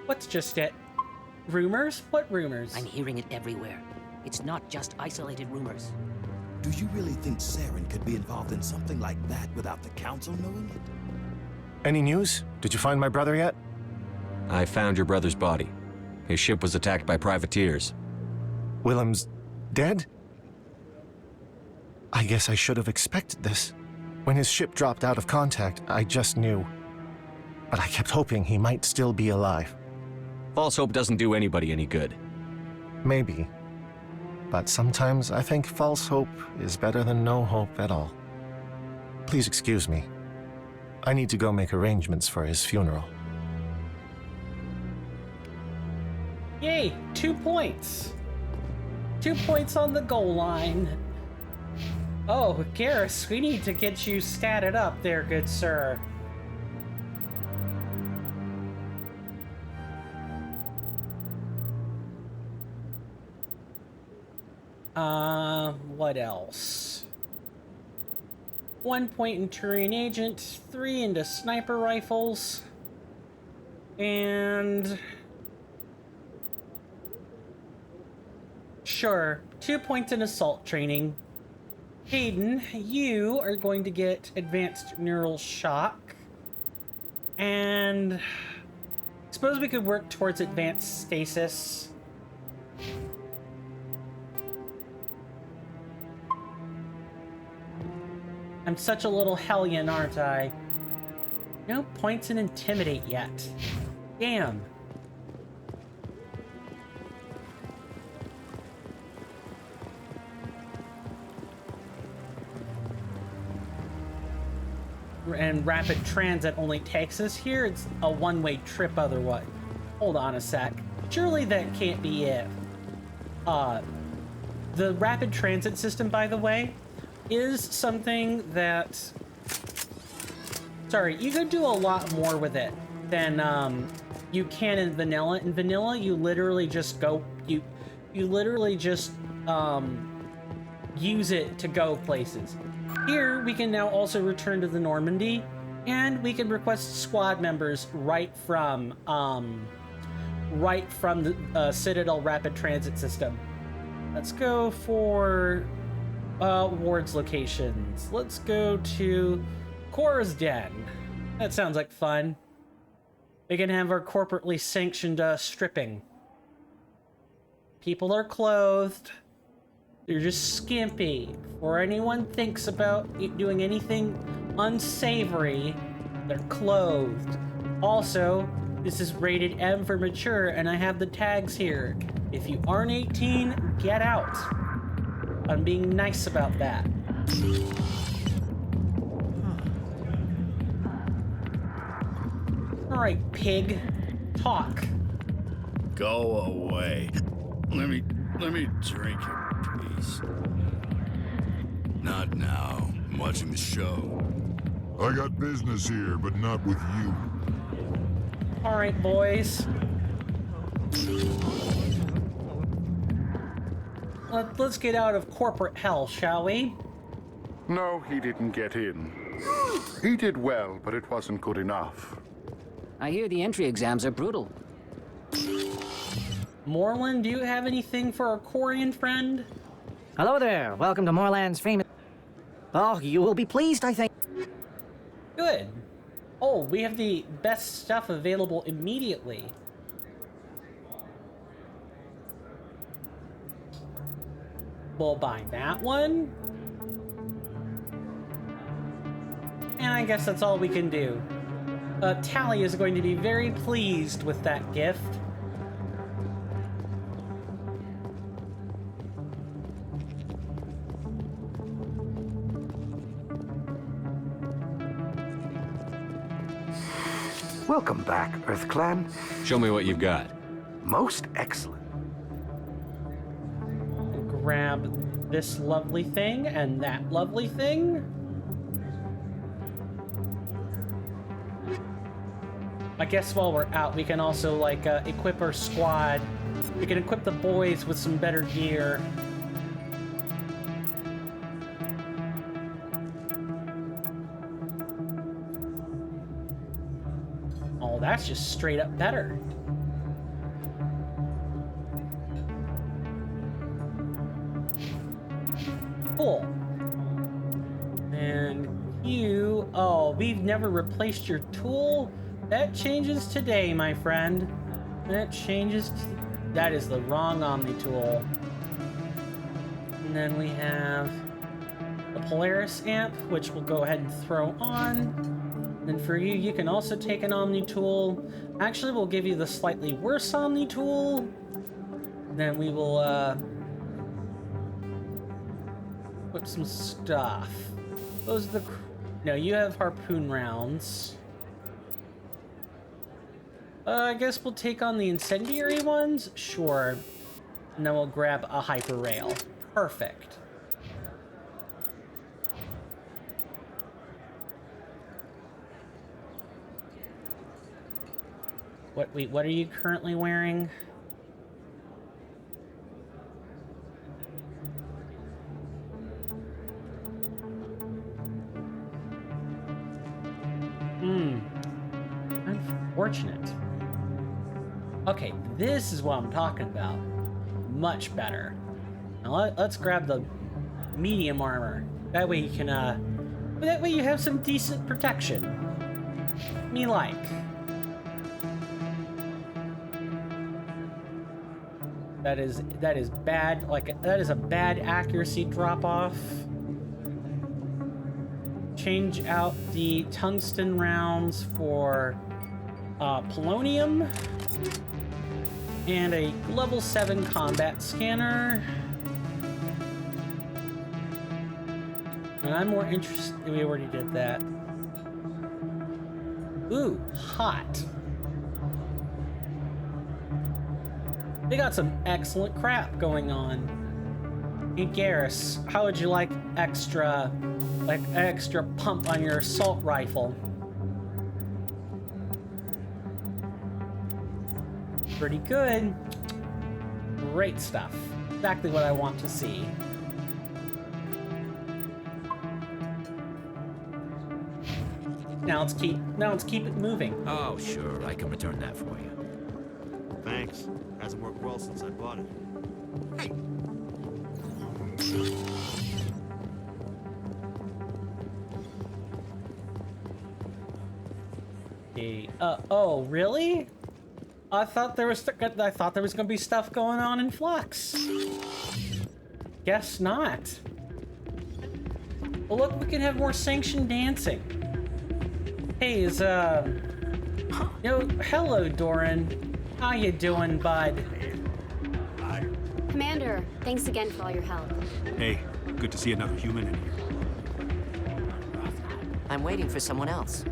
What's just it? Rumors? What rumors? I'm hearing it everywhere. It's not just isolated rumors. Do you really think Saren could be involved in something like that without the Council knowing it? Any news? Did you find my brother yet? I found your brother's body. His ship was attacked by privateers. Willem's dead? I guess I should have expected this. When his ship dropped out of contact, I just knew. But I kept hoping he might still be alive. False hope doesn't do anybody any good. Maybe. But sometimes I think false hope is better than no hope at all. Please excuse me. I need to go make arrangements for his funeral. Yay, 2 points. 2 points on the goal line. Oh, Garrus, we need to get you statted up there, good sir. What else? 1 point in Turian Agent, 3 into Sniper Rifles, and... Sure, 2 points in Assault Training. Hayden, you are going to get Advanced Neural Shock. And... suppose we could work towards Advanced Stasis. I'm such a little hellion, aren't I? No points in Intimidate yet. Damn. And Rapid Transit only takes us here. It's a one-way trip otherwise. Hold on a sec. Surely that can't be it. The Rapid Transit system, by the way, is something that Sorry, you could do a lot more with it than you can in vanilla. In vanilla, you literally just go, you literally just use it to go places. Here, we can now also return to the Normandy, and we can request squad members right from the Citadel Rapid Transit System. Let's go for Ward's locations. Let's go to Cora's Den. That sounds like fun. We can have our corporately sanctioned stripping. People are clothed. They're just skimpy. Before anyone thinks about doing anything unsavory, they're clothed. Also, this is rated M for mature, and I have the tags here. If you aren't 18, get out. I'm being nice about that. All right, pig, talk. Go away. Let me drink it, please. Not now. I'm watching the show. I got business here, but not with you. All right, boys. Let's get out of corporate hell, shall we? No, he didn't get in. He did well, but it wasn't good enough. I hear the entry exams are brutal. Moreland, do you have anything for our Corian friend? Hello there. Welcome to Moorland's famous... Oh, you will be pleased, I think. Good. Oh, we have the best stuff available immediately. We'll buy that one. And I guess that's all we can do. Tally is going to be very pleased with that gift. Welcome back, Earth Clan. Show me what you've got. Most excellent. Grab this lovely thing and that lovely thing. I guess while we're out, we can also, like, equip our squad. We can equip the boys with some better gear. Oh, that's just straight up better. Cool. And you... Oh, we've never replaced your tool? That changes today, my friend. That changes... That is the wrong Omni tool. And then we have the Polaris amp, which we'll go ahead and throw on. And for you, you can also take an Omni tool. Actually, we'll give you the slightly worse Omni tool. Then we will, put some stuff. Those are the... No, you have harpoon rounds. I guess we'll take on the incendiary ones? Sure. And then we'll grab a hyper rail. Perfect. Wait, what are you currently wearing? Unfortunate. Okay, this is what I'm talking about. Much better. Now let's grab the medium armor. That way you can, that way you have some decent protection. Me like. That is bad, like, that is a bad accuracy drop-off. Change out the tungsten rounds for polonium. And a level 7 combat scanner. And I'm more interested... We already did that. Ooh, hot. They got some excellent crap going on. Hey Garrus, how would you like extra pump on your assault rifle? Pretty good. Great stuff. Exactly what I want to see. Now let's keep it moving. Oh, sure. I can return that for you. Thanks. Hasn't worked well since I bought it. Hey! Okay. Oh, really? I thought there was gonna be stuff going on in Flux. Guess not. Well, look, we can have more sanctioned dancing. Hey, hello, Doran. How you doing, bud? Commander, thanks again for all your help. Hey, good to see another human in here. I'm waiting for someone else.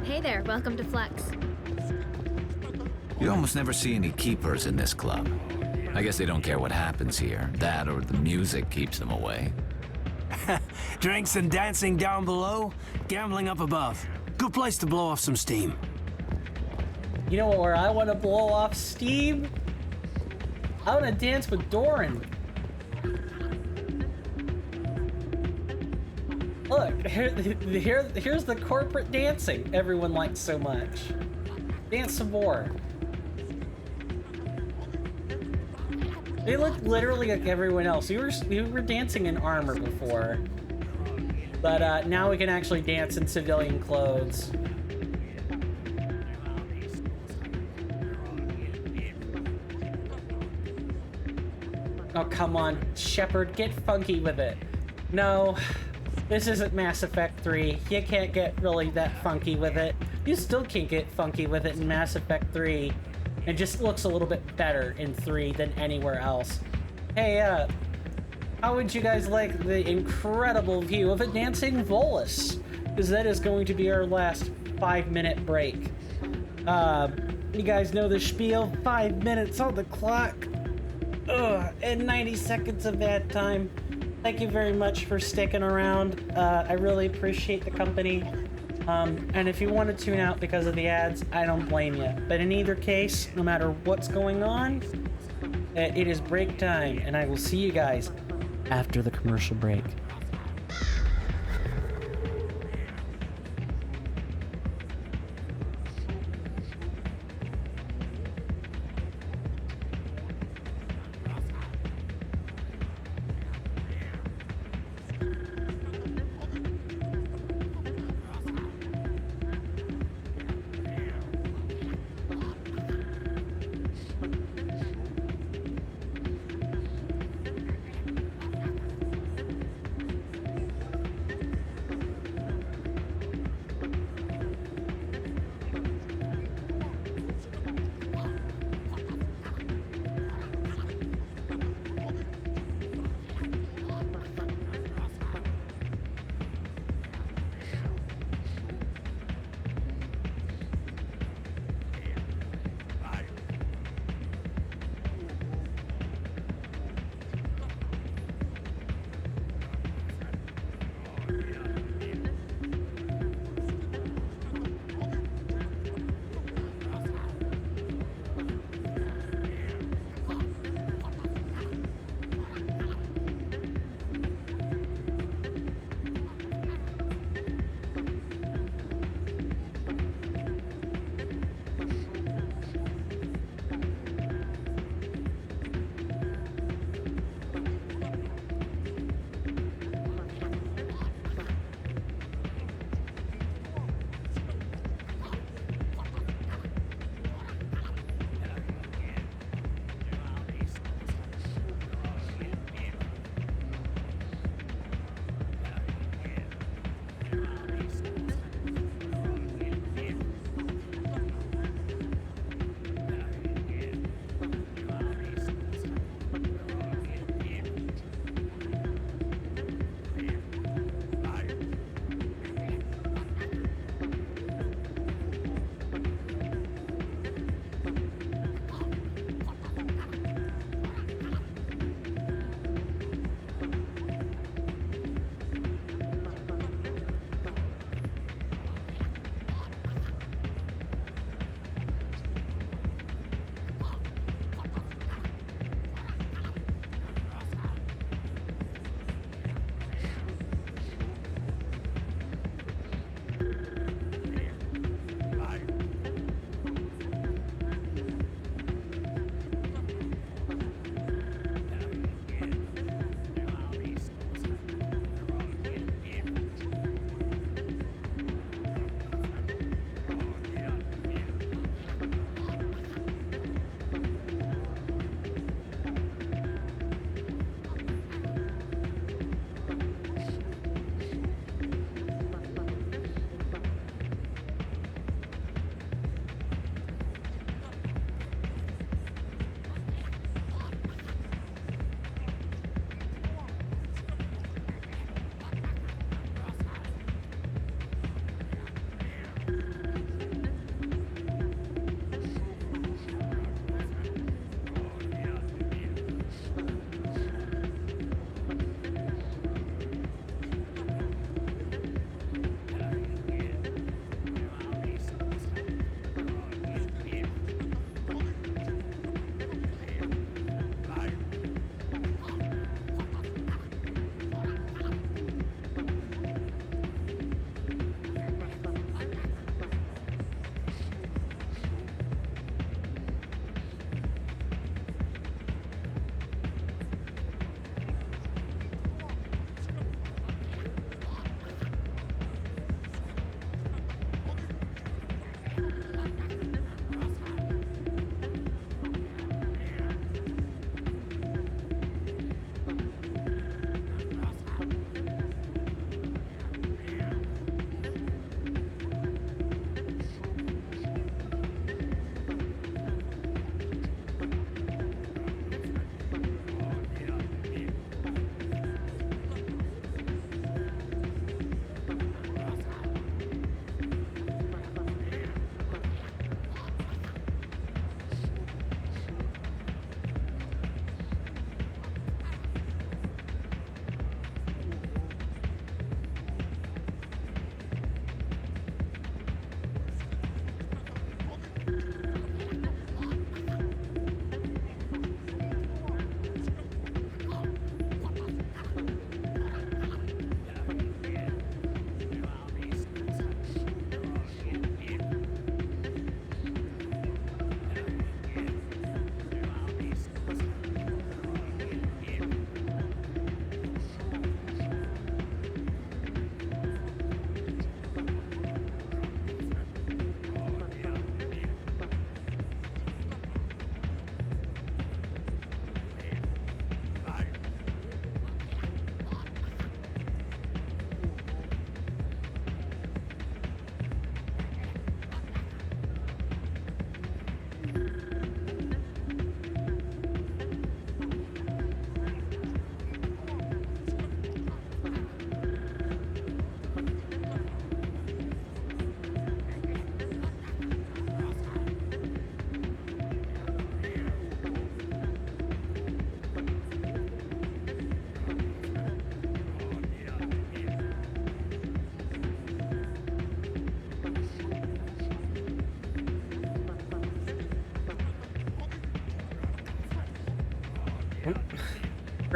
Hey there, welcome to Flux. You almost never see any keepers in this club. I guess they don't care what happens here. That or the music keeps them away. Drinks and dancing down below, gambling up above. Good place to blow off some steam. You know where I want to blow off steam? I want to dance with Doran. Look, here's the corporate dancing everyone likes so much. Dance some more. They look literally like everyone else. We were dancing in armor before, but now we can actually dance in civilian clothes. Oh, come on, Shepard, get funky with it. No, this isn't Mass Effect 3. You can't get really that funky with it. You still can't get funky with it in Mass Effect 3. It just looks a little bit better in 3 than anywhere else. Hey, how would you guys like the incredible view of a dancing Volus? Because that is going to be our last 5-minute break. You guys know the spiel, 5 minutes on the clock. And 90 seconds of that time. Thank you very much for sticking around. I really appreciate the company. And if you want to tune out because of the ads, I don't blame you. But in either case, no matter what's going on, it is break time, and I will see you guys after the commercial break.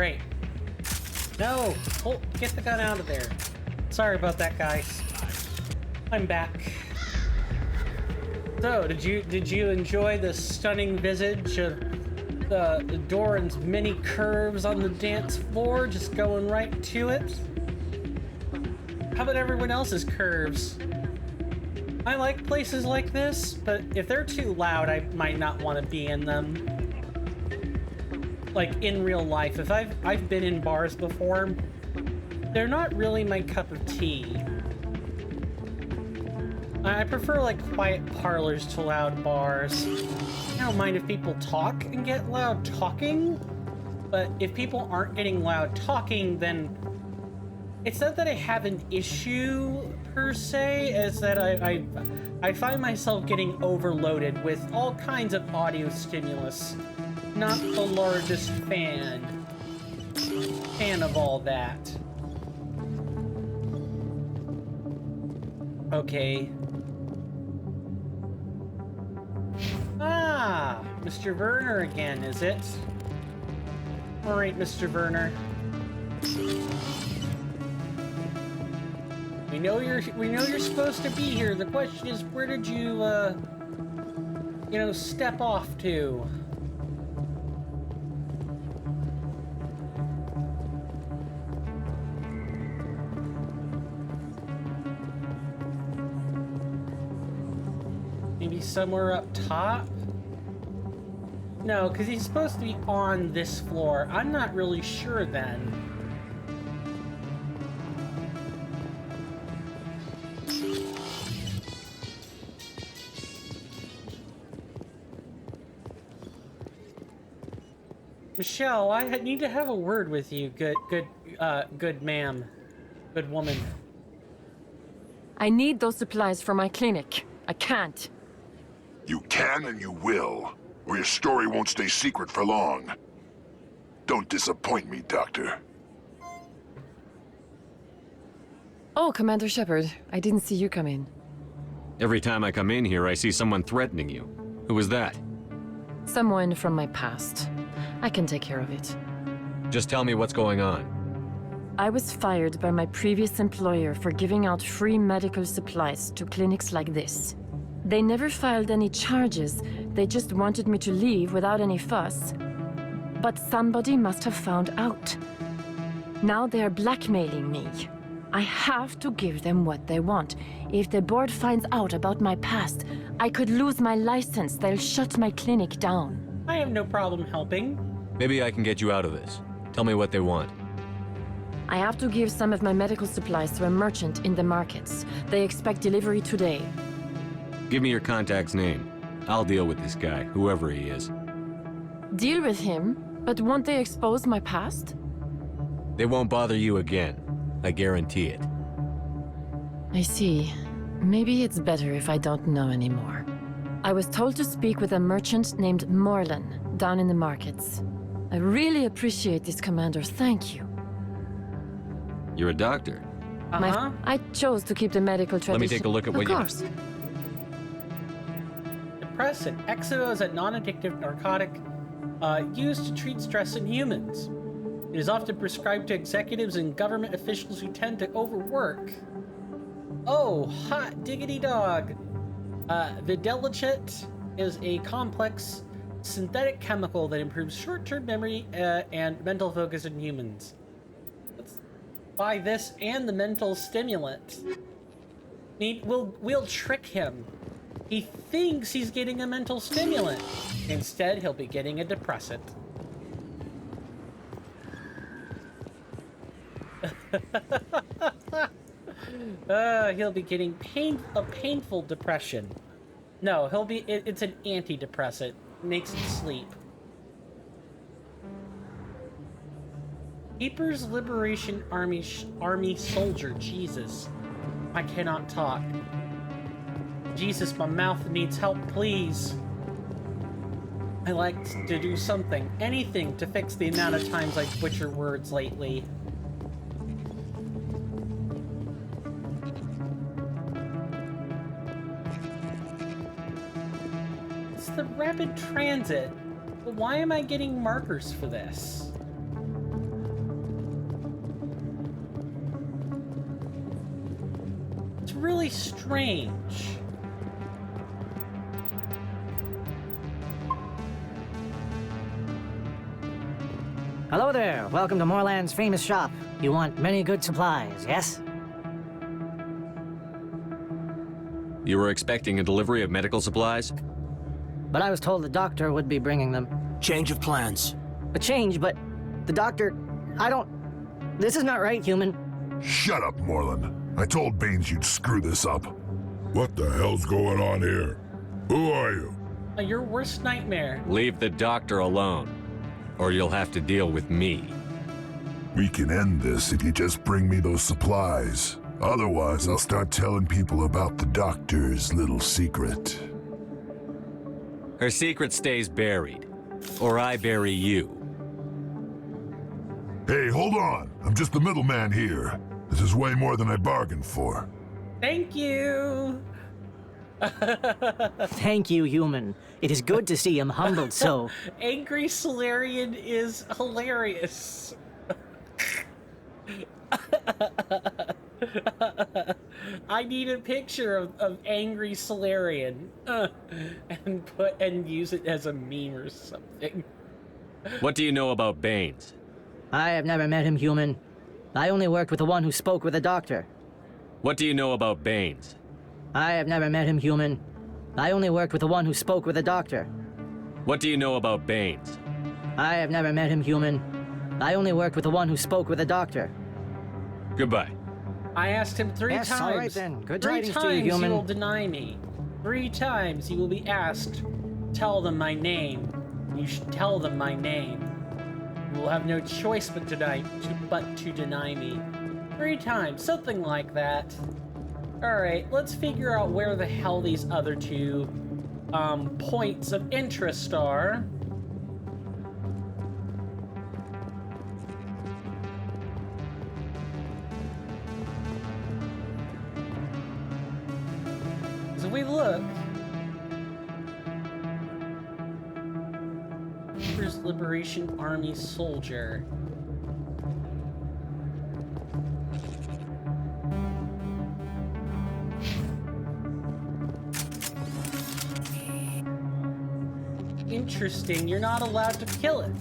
great. No! Oh, get the gun out of there. Sorry about that, guys. I'm back. So, did you enjoy the stunning visage of the Doran's many curves on the dance floor, just going right to it? How about everyone else's curves? I like places like this, but if they're too loud, I might not want to be in them. Like in real life, if I've been in bars before, they're not really my cup of tea. I prefer like quiet parlors to loud bars. I don't mind if people talk and get loud talking, but if people aren't getting loud talking, then it's not that I have an issue per se, it's that I find myself getting overloaded with all kinds of audio stimulus. Not the largest fan of all that. Okay. Ah, Mr. Werner again, is it? All right, Mr. Werner. We know you're supposed to be here. The question is, where did you, you know, step off to? Maybe somewhere up top? No, because he's supposed to be on this floor. I'm not really sure then. Michelle, I need to have a word with you, good ma'am. Good woman. I need those supplies for my clinic. I can't. You can and you will, or your story won't stay secret for long. Don't disappoint me, Doctor. Oh, Commander Shepard. I didn't see you come in. Every time I come in here, I see someone threatening you. Who was that? Someone from my past. I can take care of it. Just tell me what's going on. I was fired by my previous employer for giving out free medical supplies to clinics like this. They never filed any charges. They just wanted me to leave without any fuss. But somebody must have found out. Now they're blackmailing me. I have to give them what they want. If the board finds out about my past, I could lose my license. They'll shut my clinic down. I have no problem helping. Maybe I can get you out of this. Tell me what they want. I have to give some of my medical supplies to a merchant in the markets. They expect delivery today. Give me your contact's name. I'll deal with this guy, whoever he is. Deal with him? But won't they expose my past? They won't bother you again. I guarantee it. I see. Maybe it's better if I don't know anymore. I was told to speak with a merchant named Morlan down in the markets. I really appreciate this, Commander. Thank you. You're a doctor. I chose to keep the medical tradition. Let me take a look at what you... Of course. Depressant. Exo is a non-addictive narcotic used to treat stress in humans. It is often prescribed to executives and government officials who tend to overwork. Oh, hot diggity dog. Videlicet is a complex synthetic chemical that improves short-term memory and mental focus in humans. Let's buy this and the mental stimulant. We'll trick him. He thinks he's getting a mental stimulant. Instead, he'll be getting a depressant. He'll be getting a painful depression. No, it's an antidepressant. Makes him sleep. Keeper's Liberation Army soldier. Jesus. I cannot talk. Jesus, my mouth needs help, please. I like to do something, anything to fix the amount of times I butcher words lately. It's the rapid transit. But why am I getting markers for this? It's really strange. Hello there. Welcome to Moorland's famous shop. You want many good supplies, yes? You were expecting a delivery of medical supplies? But I was told the doctor would be bringing them. Change of plans. A change, but the doctor... I don't... This is not right, human. Shut up, Moreland. I told Baines you'd screw this up. What the hell's going on here? Who are you? Your worst nightmare. Leave the doctor alone, or you'll have to deal with me. We can end this if you just bring me those supplies. Otherwise, I'll start telling people about the doctor's little secret. Her secret stays buried, or I bury you. Hey, hold on. I'm just the middleman here. This is way more than I bargained for. Thank you. Thank you, human. It is good to see him humbled so. Angry Solarian is hilarious. I need a picture of Angry Solarian and use it as a meme or something. What do you know about Baines? I have never met him, human. I only worked with the one who spoke with the doctor. What do you know about Baines? I have never met him, human. I only worked with the one who spoke with the doctor. What do you know about Baines? I have never met him, human. I only worked with the one who spoke with the doctor. Goodbye. I asked him three yes, times. All right then. Good three tidings times to you, human. He will deny me. 3 times he will be asked, tell them my name. You should tell them my name. You will have no choice but to deny me. 3 times, something like that. Alright, let's figure out where the hell these other 2 points of interest are. So we look. People's Liberation Army soldier. Interesting, you're not allowed to kill it.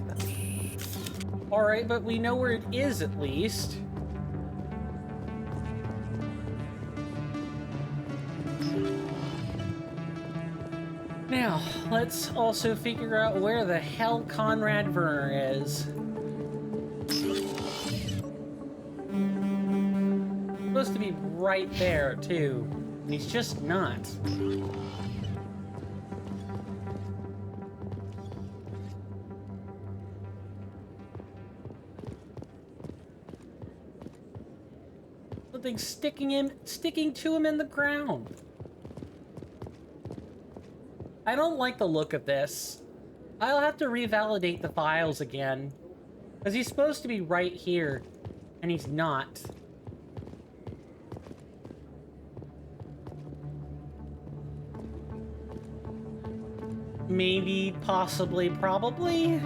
Alright, but we know where it is at least. Now, let's also figure out where the hell Conrad Werner is. Supposed to be right there, too. And he's just not. Something sticking to him in the ground. I don't like the look of this. I'll have to revalidate the files again. Because he's supposed to be right here, and he's not. Maybe, possibly, probably?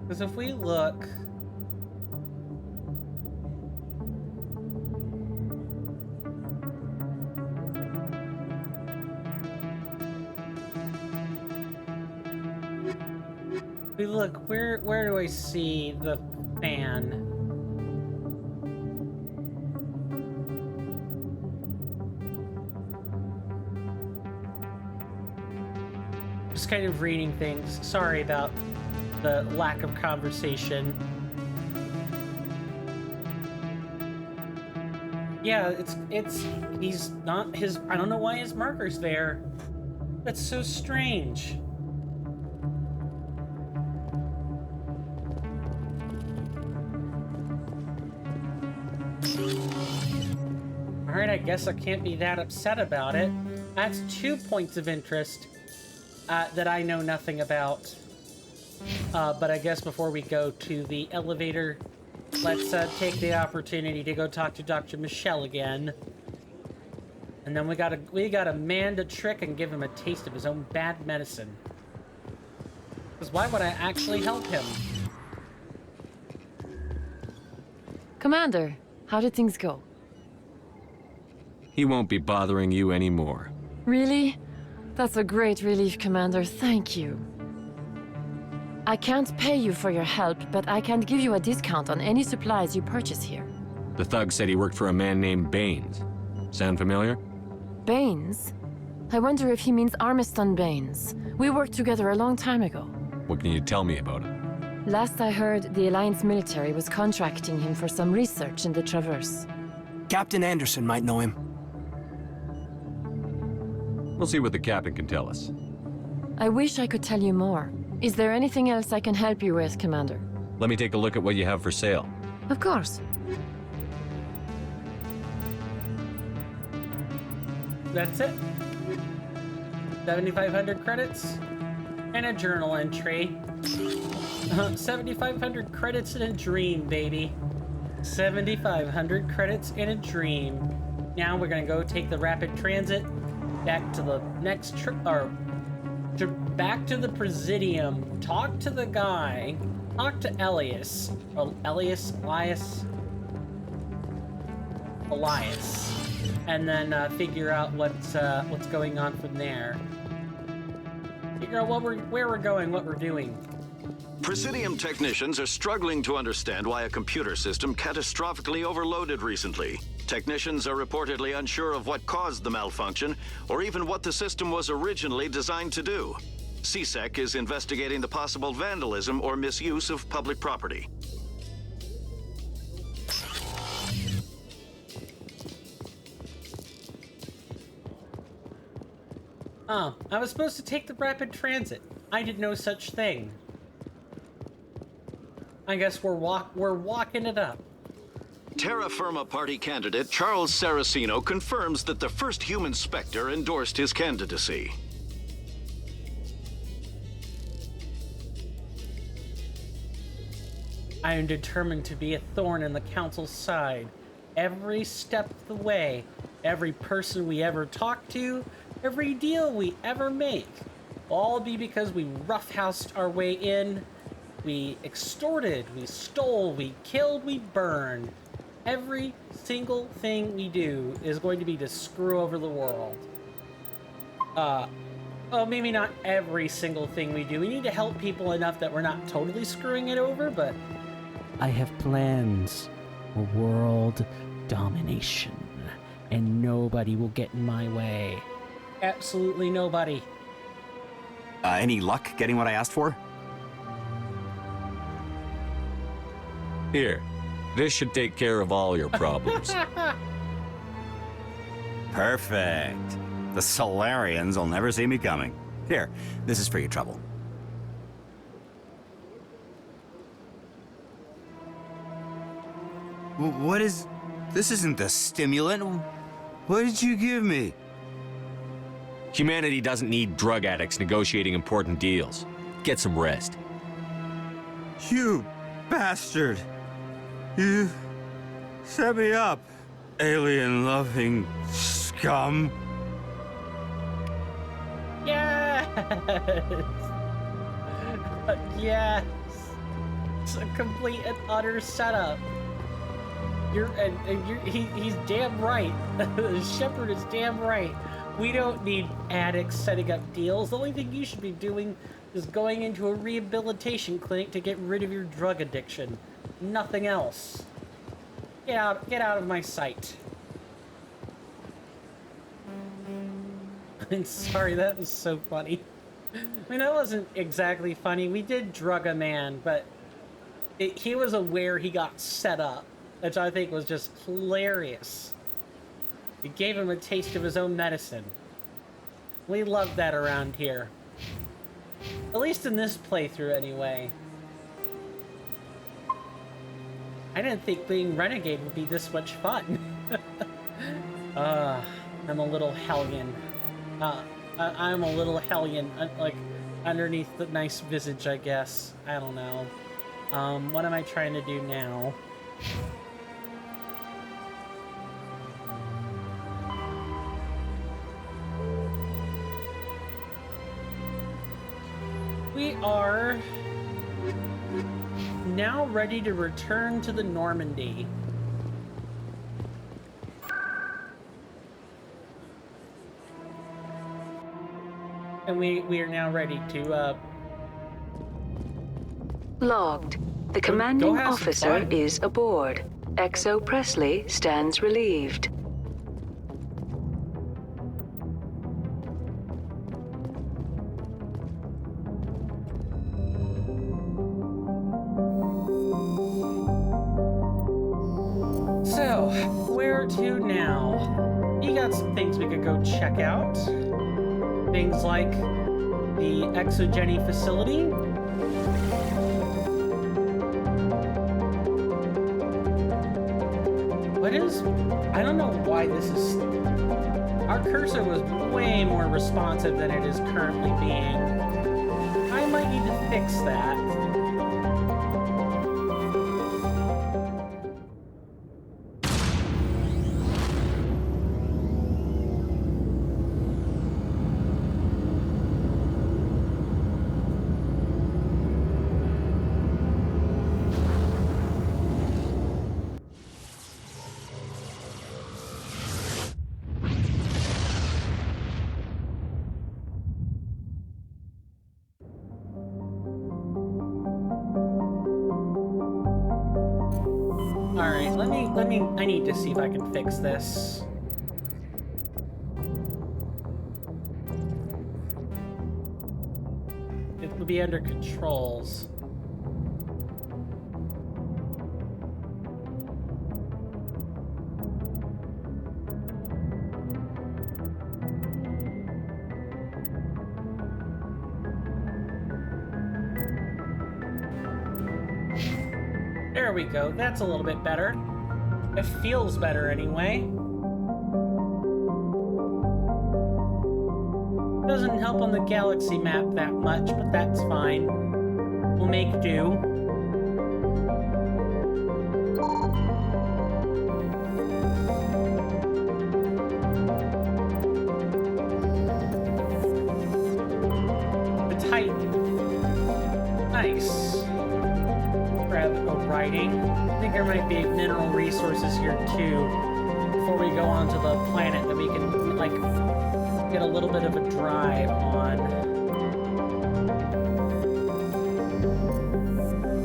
Because if we look... Look, where do I see the fan? Just kind of reading things. Sorry about the lack of conversation. Yeah, he's not his, I don't know why his marker's there. That's so strange. Alright, I guess I can't be that upset about it. That's 2 points of interest that I know nothing about. But I guess before we go to the elevator, let's take the opportunity to go talk to Dr. Michelle again. And then we gotta man the trick and give him a taste of his own bad medicine. Because why would I actually help him? Commander, how did things go? He won't be bothering you anymore. Really? That's a great relief, Commander. Thank you. I can't pay you for your help, but I can give you a discount on any supplies you purchase here. The thug said he worked for a man named Baines. Sound familiar? Baines? I wonder if he means Armiston Baines. We worked together a long time ago. What can you tell me about him? Last I heard, the Alliance military was contracting him for some research in the Traverse. Captain Anderson might know him. We'll see what the captain can tell us. I wish I could tell you more. Is there anything else I can help you with, Commander? Let me take a look at what you have for sale. Of course. That's it. 7,500 credits and a journal entry. 7,500 credits in a dream, baby. 7,500 credits in a dream. Now we're gonna go take the rapid transit back to the next trip, or back to the Presidium. Talk to the guy. Talk to Elias. Or Elias? And then figure out what's going on from there. Figure out where we're going, what we're doing. Presidium technicians are struggling to understand why a computer system catastrophically overloaded recently. Technicians are reportedly unsure of what caused the malfunction, or even what the system was originally designed to do. CSEC is investigating the possible vandalism or misuse of public property. Oh, I was supposed to take the rapid transit. I did no such thing. I guess we're walking it up. Terra Firma Party candidate Charles Saraceno confirms that the first human Spectre endorsed his candidacy. I am determined to be a thorn in the Council's side. Every step of the way, every person we ever talk to, every deal we ever make, will all be because we roughhoused our way in. We extorted, we stole, we killed, we burned. Every single thing we do is going to be to screw over the world. Well, maybe not every single thing we do. We need to help people enough that we're not totally screwing it over, but... I have plans for world domination, and nobody will get in my way. Absolutely nobody. Any luck getting what I asked for? Here, this should take care of all your problems. Perfect. The Solarians will never see me coming. Here, this is for your trouble. What is... This isn't the stimulant. What did you give me? Humanity doesn't need drug addicts negotiating important deals. Get some rest. You bastard! You set me up, alien-loving scum. Yes! Yes! It's a complete and utter setup. He's damn right. Shepard is damn right. We don't need addicts setting up deals. The only thing you should be doing is going into a rehabilitation clinic to get rid of your drug addiction. Nothing else. Get out of my sight. I'm sorry, that was so funny. I mean, that wasn't exactly funny. We did drug a man, but he was aware he got set up, which I think was just hilarious. We gave him a taste of his own medicine. We love that around here. At least in this playthrough, anyway. I didn't think being Renegade would be this much fun. I'm a little hellion. I'm a little hellion, like, underneath the nice visage, I guess. I don't know. What am I trying to do now? We are now ready to return to the Normandy. And we are now ready to, Logged. The commanding officer is aboard. XO Presley stands relieved. So, where to now? You got some things we could go check out. Things like the Exogeny facility. What is... I don't know why this is... Our cursor was way more responsive than it is currently being. I might need to fix that. I need to see if I can fix this. It will be under controls. There we go. That's a little bit better. It feels better anyway. Doesn't help on the galaxy map that much, but that's fine. We'll make do. The Titan. Nice. Grab a writing. I think there might be mineral resources here too before we go on to the planet that we can like get a little bit of a drive on.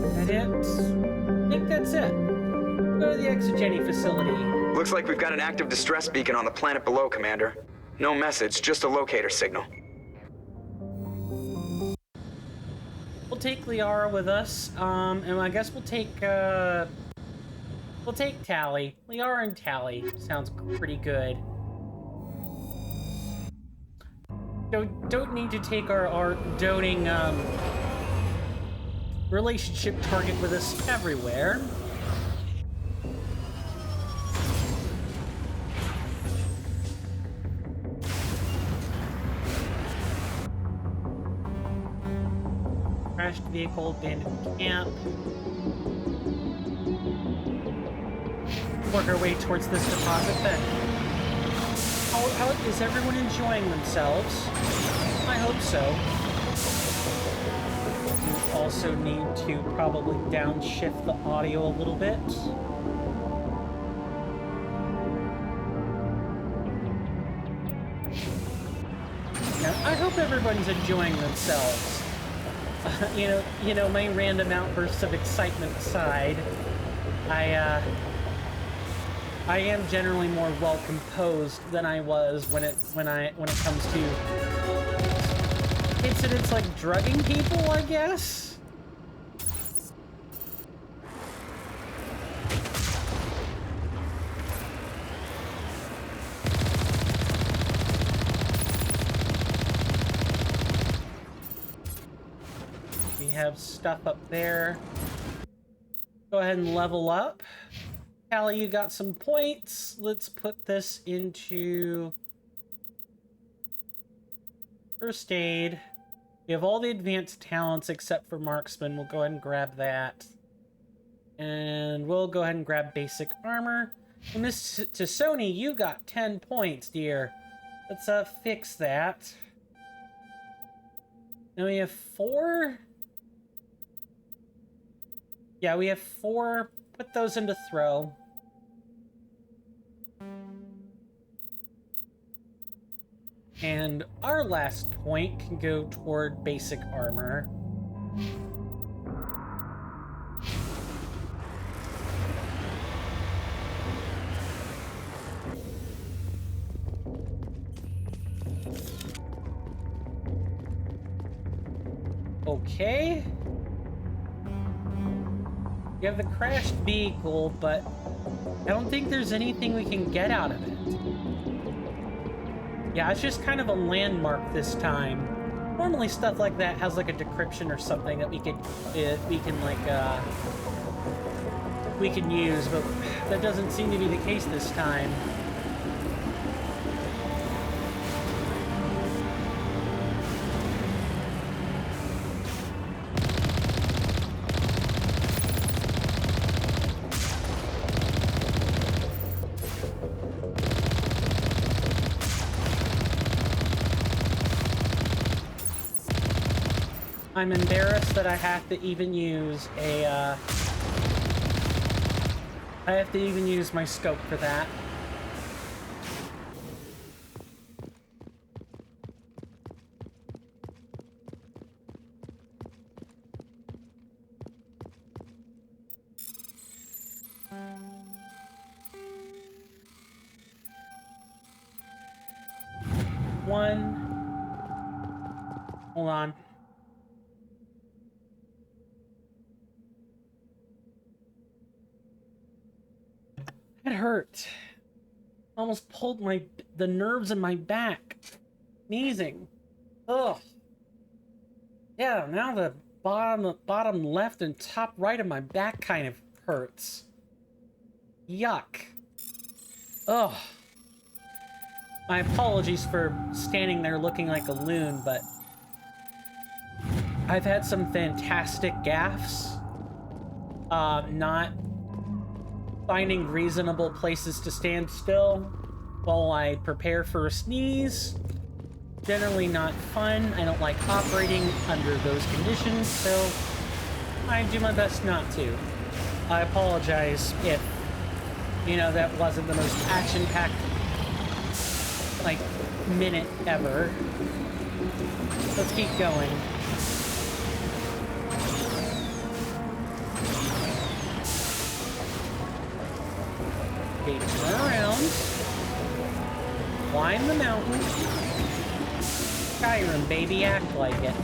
Is that it? I think that's it. Go to the Exogeny facility. Looks like we've got an active distress beacon on the planet below, Commander. No message, just a locator signal. We'll take Liara with us, and I guess we'll take Tally. Liara and Tally sounds pretty good. Don't need to take our doting relationship target with us everywhere. Crashed vehicle, abandoned camp. Work our way towards this deposit then. How is everyone enjoying themselves? I hope so. We also need to probably downshift the audio a little bit. Now, I hope everyone's enjoying themselves. You know, my random outbursts of excitement aside, I am generally more well composed than I was when it comes to incidents like drugging people, I guess. We have stuff up there. Go ahead and level up. Callie, you got some points. Let's put this into first aid. We have all the advanced talents except for marksman. We'll go ahead and grab that. And we'll go ahead and grab basic armor. And Miss Sony, you got 10 points, dear. Let's fix that. Now we have 4. Yeah, we have 4. Put those into throw. And our last point can go toward basic armor. Okay. You have the crashed vehicle, but I don't think there's anything we can get out of it. Yeah, it's just kind of a landmark this time. Normally stuff like that has like a decryption or something that we can use, but that doesn't seem to be the case this time. I'm embarrassed that I have to even use a, I have to even use my scope for that. Hold on. It hurt. Almost pulled the nerves in my back. Sneezing. Ugh. Yeah, now the bottom left and top right of my back kind of hurts. Yuck. Ugh. My apologies for standing there looking like a loon, but I've had some fantastic gaffes. Not finding reasonable places to stand still while I prepare for a sneeze. Generally not fun. I don't like operating under those conditions, so I do my best not to. I apologize if, you know, that wasn't the most action-packed, like, minute ever. Let's keep going. Okay, turn around. Climb the mountain. Skyrim, baby, act like it.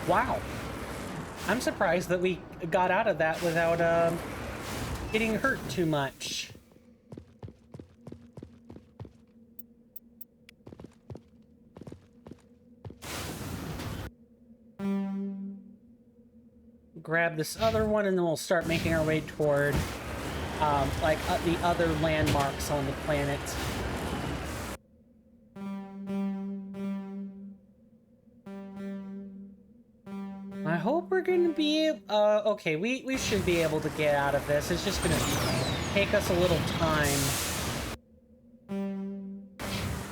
Wow. I'm surprised that we got out of that without getting hurt too much. Grab this other one and then we'll start making our way toward the other landmarks on the planet. I hope we're gonna be okay, we should be able to get out of this. It's just gonna take us a little time.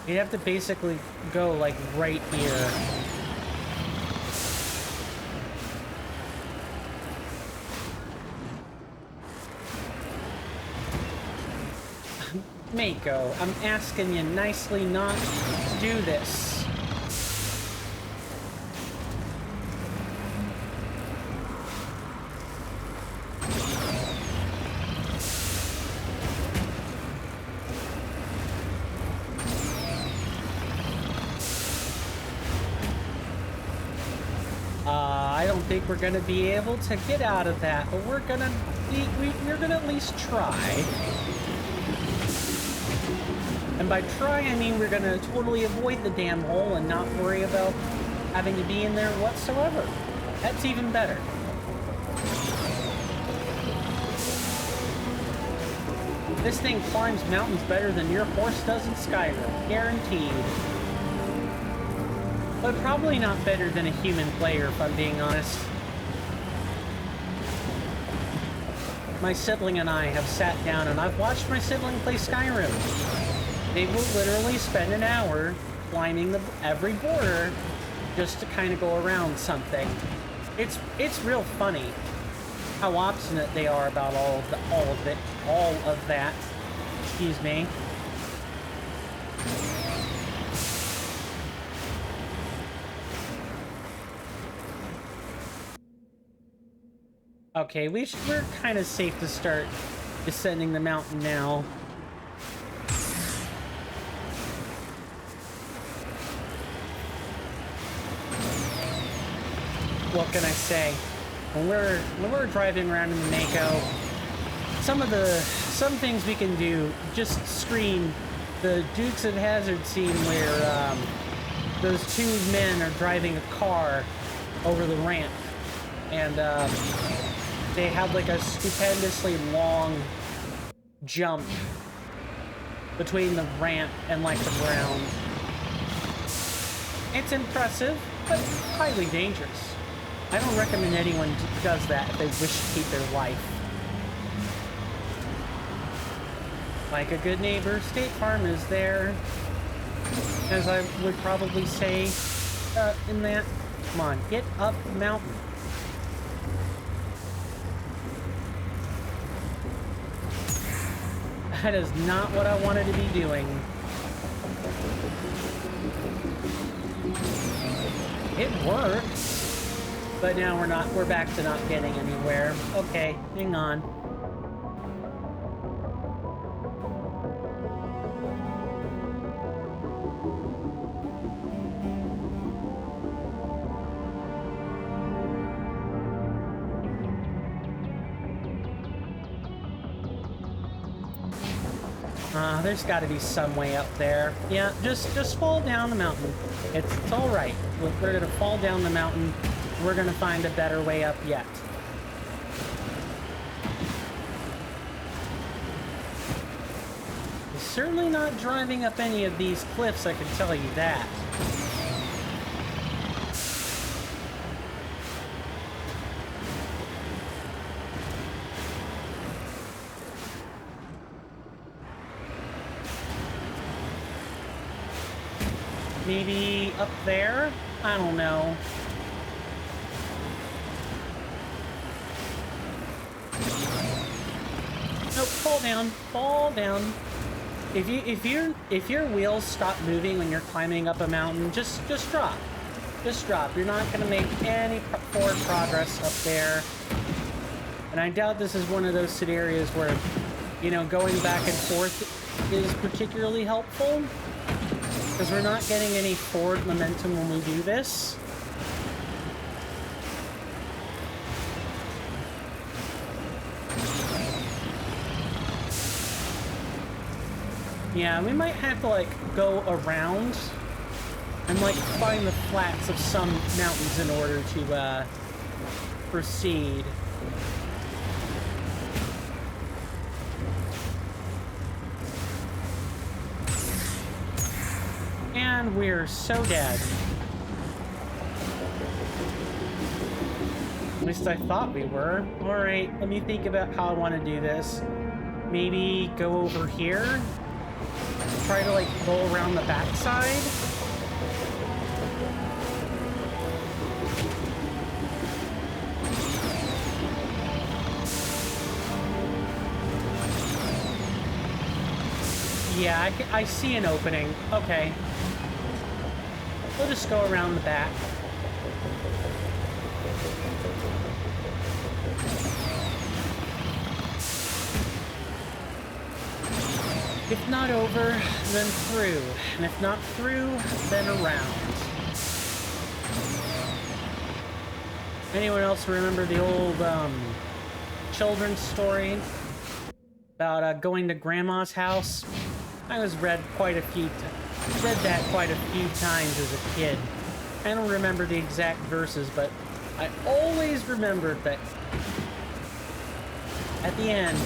You'd have to basically go like right here. Mako, I'm asking you nicely not to do this. I don't think we're gonna be able to get out of that, but we're gonna at least try. And by try, I mean we're gonna totally avoid the damn hole and not worry about having to be in there whatsoever. That's even better. This thing climbs mountains better than your horse does in Skyrim, guaranteed. But probably not better than a human player, if I'm being honest. my sibling and I have sat down and I've watched my sibling play Skyrim. They will literally spend an hour climbing every border just to kind of go around something. It's real funny how obstinate they are about all of that. Excuse me. Okay, we're kind of safe to start descending the mountain now. What can I say? When we're driving around in the Mako, some things we can do just scream the Dukes of Hazzard scene where those two men are driving a car over the ramp, and they have like a stupendously long jump between the ramp and like the ground. It's impressive, but highly dangerous. I don't recommend anyone does that if they wish to keep their life. Like a good neighbor, State Farm is there, as I would probably say in that. Come on, get up the mountain. That is not what I wanted to be doing. It worked, but now we're back to not getting anywhere. Okay, hang on. There's got to be some way up there. Yeah, just fall down the mountain. It's all right. We're gonna fall down the mountain. We're gonna find a better way up yet. Certainly not driving up any of these cliffs, I can tell you that. Maybe up there? I don't know. Nope, fall down. Fall down. If your wheels stop moving when you're climbing up a mountain, just drop. Just drop. You're not gonna make any forward progress up there. And I doubt this is one of those scenarios where, you know, going back and forth is particularly helpful. Because we're not getting any forward momentum when we do this. Yeah, we might have to, like, go around and, like, find the flats of some mountains in order to, proceed. And we're so dead. At least I thought we were. Alright, let me think about how I want to do this. Maybe go over here? Try to, like, go around the backside? Yeah, I see an opening. Okay. We'll just go around the back. If not over, then through. And if not through, then around. Anyone else remember the old children's story about going to Grandma's house? I read that quite a few times as a kid. I don't remember the exact verses, but I always remembered that at the end,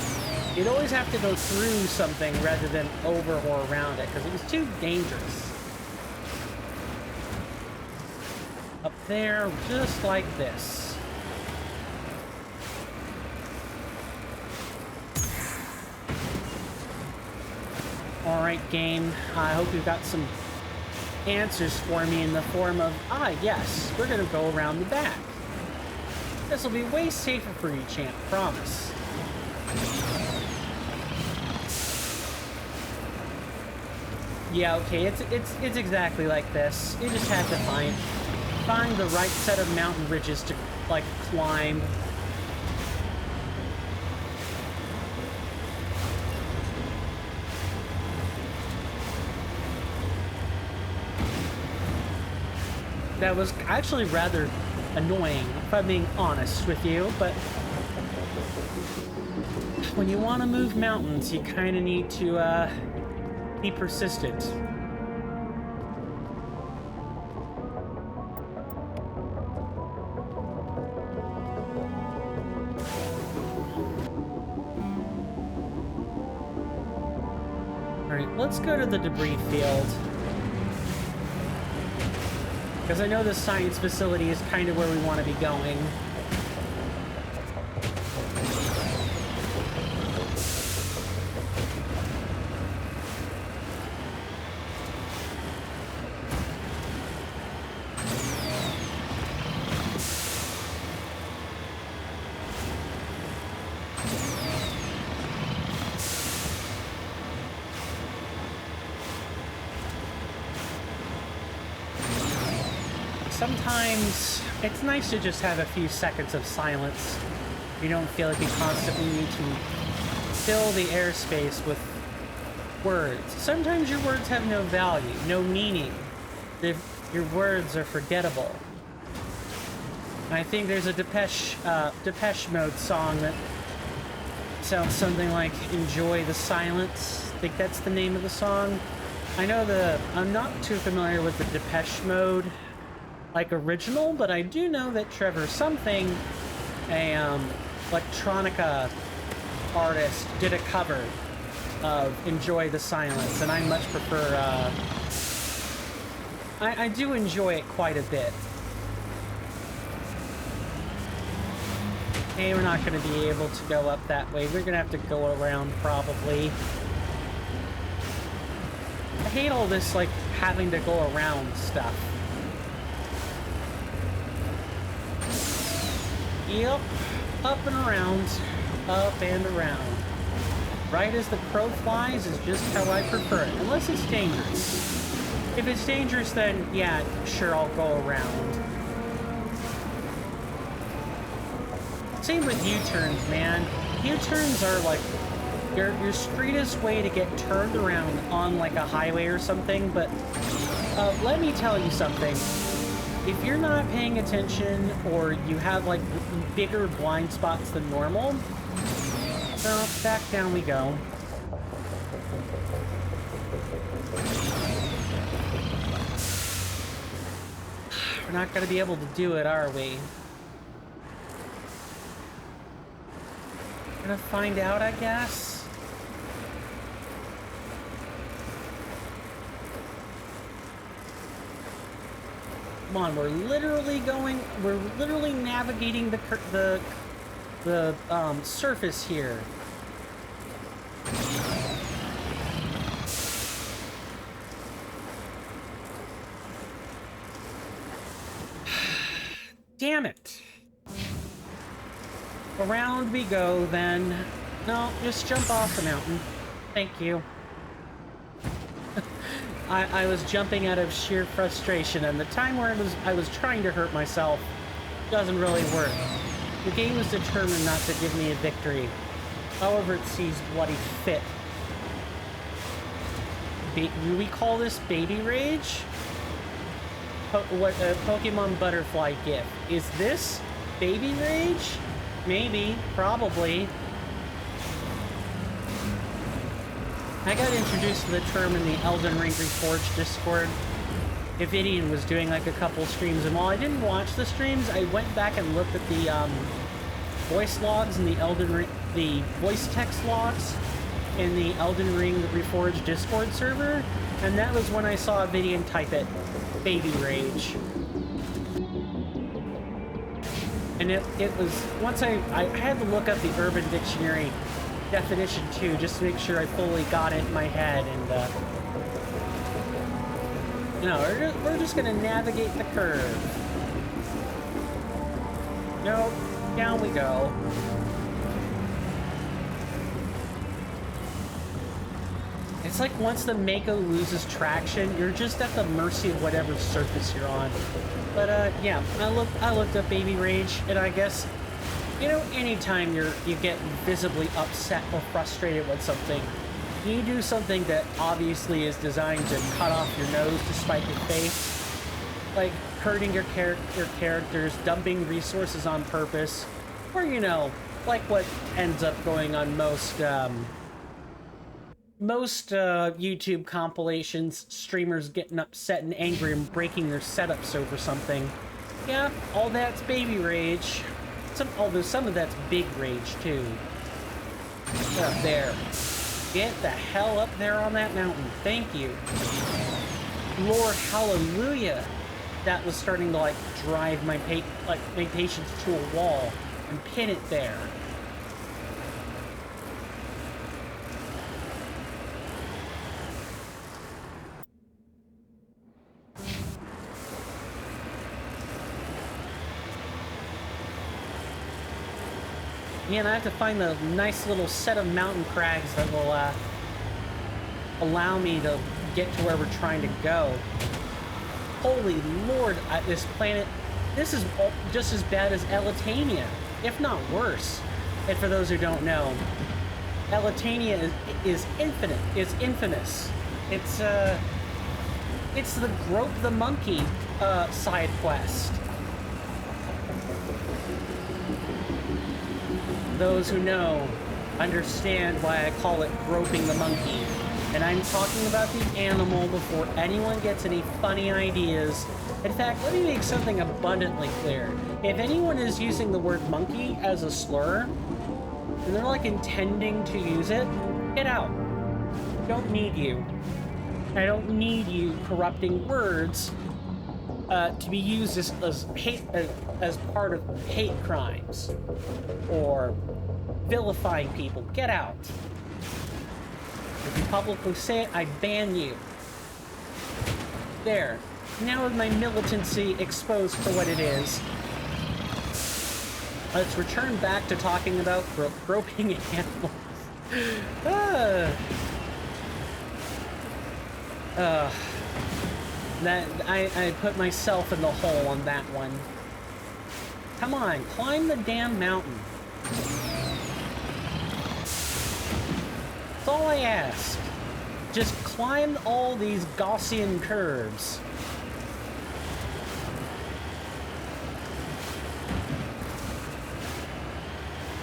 you'd always have to go through something rather than over or around it, because it was too dangerous. Up there, just like this. Alright, game. I hope you've got some answers for me in the form of, yes, we're gonna go around the back. This will be way safer for you, champ, promise. Yeah, okay, it's exactly like this. You just have to find the right set of mountain ridges to, like, climb. That was actually rather annoying, if I'm being honest with you, but when you want to move mountains, you kind of need to be persistent. Alright, let's go to the debris field. Because I know the science facility is kind of where we want to be going. Sometimes it's nice to just have a few seconds of silence. You don't feel like you constantly need to fill the airspace with words. Sometimes your words have no value, no meaning. Your words are forgettable. I think there's a Depeche Mode song that sounds something like "Enjoy the Silence." I think that's the name of the song. I'm not too familiar with the Depeche Mode original, but I do know that Trevor something, a electronica artist, did a cover of "Enjoy the Silence," and I much prefer. I do enjoy it quite a bit. Okay, we're not going to be able to go up that way. We're going to have to go around probably. I hate all this having to go around stuff. Yep, up and around, up and around. Right as the crow flies is just how I prefer it, unless it's dangerous. If it's dangerous, then yeah, sure, I'll go around. Same with U-turns, man. U-turns are your straightest way to get turned around on a highway or something, but let me tell you something. If you're not paying attention or you have bigger blind spots than normal, well, back down we go. We're not going to be able to do it, are we? Gonna find out, I guess. Come on, we're literally navigating the surface here. Damn it. Around we go then. No, just jump off the mountain. Thank you. I was jumping out of sheer frustration, and the time where I was trying to hurt myself doesn't really work. The game is determined not to give me a victory, however it sees bloody fit. Do we call this baby rage? Pokemon Butterfly GIF. Is this baby rage? Maybe, probably. I got introduced to the term in the Elden Ring Reforged Discord. Ividian was doing a couple streams, and while I didn't watch the streams, I went back and looked at the voice logs in the Elden Ring, the voice text logs in the Elden Ring Reforged Discord server, and that was when I saw Ividian type it, baby rage. And it was, once I had to look up the Urban Dictionary definition too, just to make sure I fully got it in my head. And we're just gonna navigate the curve. Nope, down we go. It's like once the Mako loses traction, you're just at the mercy of whatever surface you're on. But yeah, I looked up baby rage, and I guess, you know, anytime you get visibly upset or frustrated with something, you do something that obviously is designed to cut off your nose to spite your face, like hurting your characters, dumping resources on purpose, or, you know, like what ends up going on most YouTube compilations, streamers getting upset and angry and breaking their setups over something. Yeah, all that's baby rage. Although some of that's big rage too. Get up there. Get the hell up there on that mountain. Thank you. Lord hallelujah. That was starting to like drive my patience to a wall and pin it there. Yeah, and I have to find the nice little set of mountain crags that will allow me to get to where we're trying to go. Holy Lord, this planet, this is just as bad as Elitania, if not worse. And for those who don't know, Elitania is infinite. It's infamous. It's the Grope the Monkey side quest. Those who know understand why I call it groping the monkey. And I'm talking about the animal before anyone gets any funny ideas. In fact, let me make something abundantly clear. If anyone is using the word monkey as a slur, and they're like intending to use it, get out. Don't need you. I don't need you corrupting words to be used as part of hate crimes or vilifying people. Get out. If you publicly say it, I ban you. There. Now with my militancy exposed for what it is, let's return back to talking about groping animals. That I put myself in the hole on that one. Come on, climb the damn mountain. That's all I ask. Just climb all these Gaussian curves.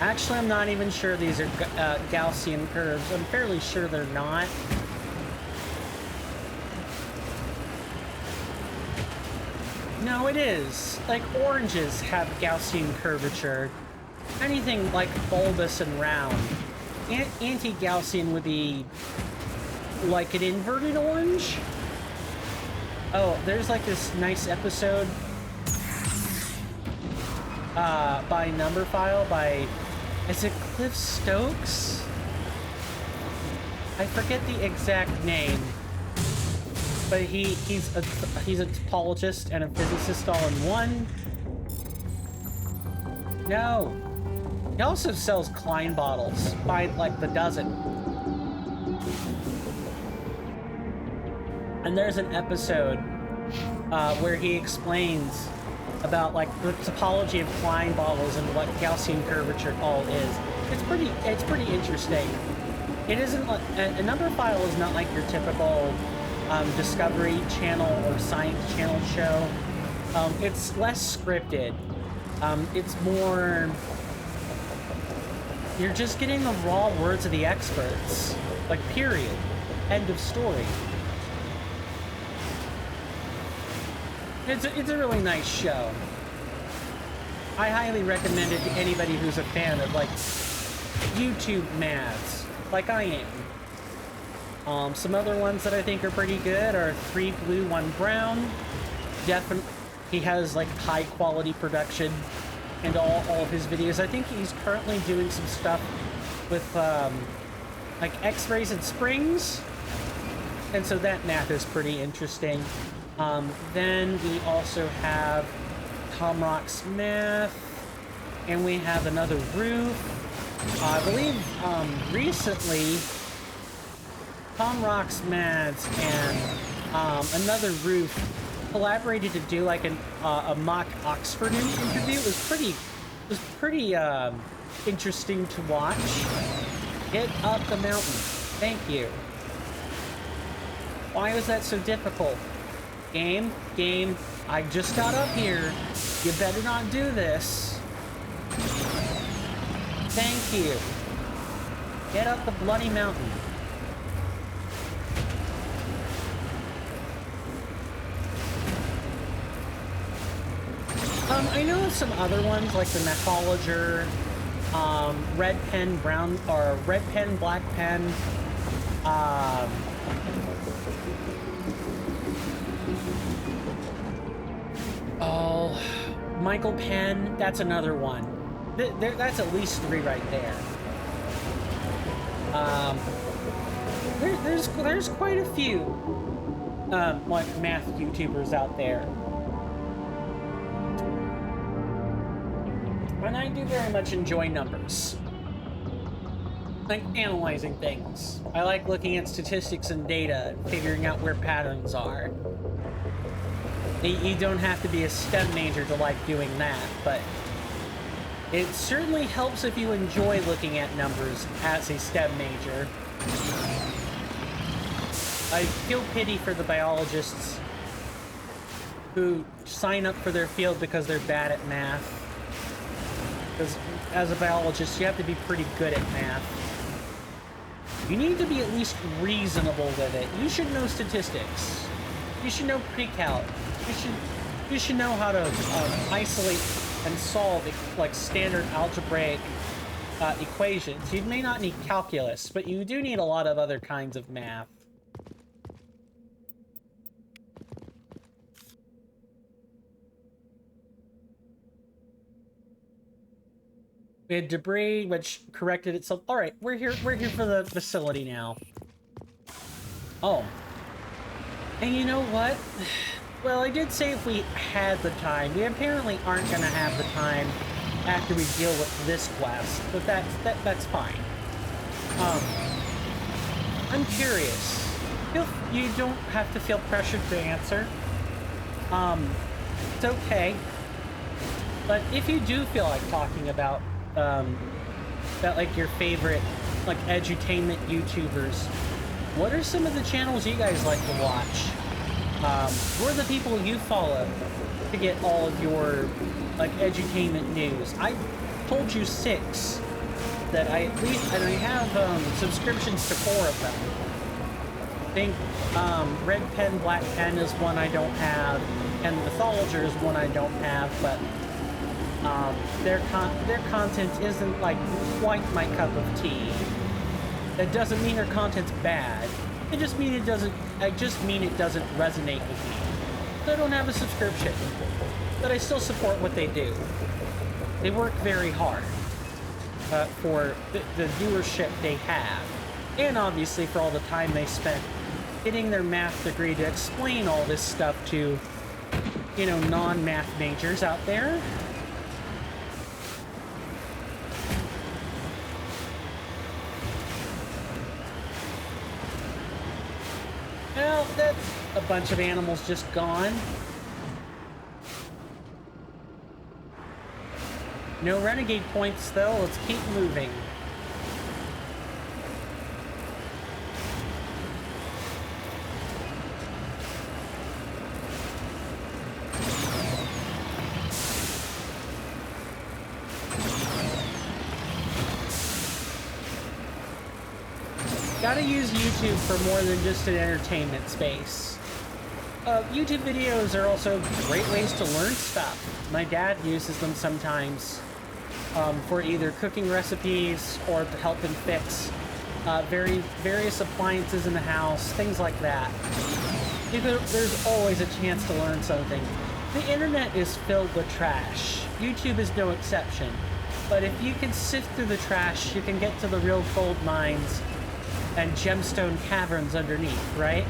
Actually, I'm not even sure these are Gaussian curves. I'm fairly sure they're not. No, it is. Like, oranges have Gaussian curvature. Anything like bulbous and round. Anti-Gaussian would be like an inverted orange. Oh, there's like this nice episode by Numberphile by, is it Cliff Stokes? I forget the exact name. But he's a topologist and a physicist all in one. No. He also sells Klein bottles by like the dozen. And there's an episode where he explains about like the topology of Klein bottles and what Gaussian curvature all is. It's pretty interesting. It isn't like a Numberphile is not like your typical Discovery Channel or Science Channel show. It's less scripted. It's more, you're just getting the raw words of the experts. Like, period. End of story. It's a really nice show. I highly recommend it to anybody who's a fan of, like, YouTube maths, like I am. Some other ones that I think are pretty good are 3 Blue, 1 Brown. Definitely, he has like high quality production in all of his videos. I think he's currently doing some stuff with like X-rays and springs, and so that math is pretty interesting. Then we also have Tom Rock's math, and we have another roof. I believe recently Tom Rock's maths and another roof collaborated to do like a mock Oxford interview. It was pretty interesting to watch. Get up the mountain. Thank you. Why was that so difficult? Game, I just got up here. You better not do this. Thank you. Get up the bloody mountain. I know some other ones like the Mythologer, red pen, brown, or red pen, black pen. Oh, Michael Penn, that's another one. That's at least 3 right there. There's quite a few like math YouTubers out there. And I do very much enjoy numbers. Like analyzing things. I like looking at statistics and data and figuring out where patterns are. You don't have to be a STEM major to like doing that, but it certainly helps if you enjoy looking at numbers as a STEM major. I feel pity for the biologists who sign up for their field because they're bad at math. Because as a biologist, you have to be pretty good at math. You need to be at least reasonable with it. You should know statistics. You should know pre-calc. You should know how to isolate and solve like standard algebraic equations. You may not need calculus, but you do need a lot of other kinds of math. We had debris, which corrected itself. All right, we're here for the facility now. Oh, and you know what? Well, I did say if we had the time. We apparently aren't gonna have the time after we deal with this quest, but that's fine. I'm curious. You don't have to feel pressured to answer. It's okay. But if you do feel like talking about like your favorite like edutainment YouTubers, what are some of the channels you guys like to watch? Who are the people you follow to get all of your like edutainment news? I told you 6 that I have subscriptions to 4 of them. I think Red Pen, Black Pen is one I don't have, and Mythologer is one I don't have, but their content isn't like quite my cup of tea. That doesn't mean their content's bad. I just mean it doesn't resonate with me. So I don't have a subscription, but I still support what they do. They work very hard for the viewership they have, and obviously for all the time they spent getting their math degree to explain all this stuff to, you know, non-math majors out there. Well, that's a bunch of animals just gone. No renegade points, though. Let's keep moving. Gotta use YouTube for more than just an entertainment space. YouTube videos are also great ways to learn stuff. My dad uses them sometimes for either cooking recipes or to help him fix various appliances in the house, things like that. There's always a chance to learn something. The internet is filled with trash. YouTube is no exception. But if you can sift through the trash, you can get to the real gold mines and gemstone caverns underneath, right?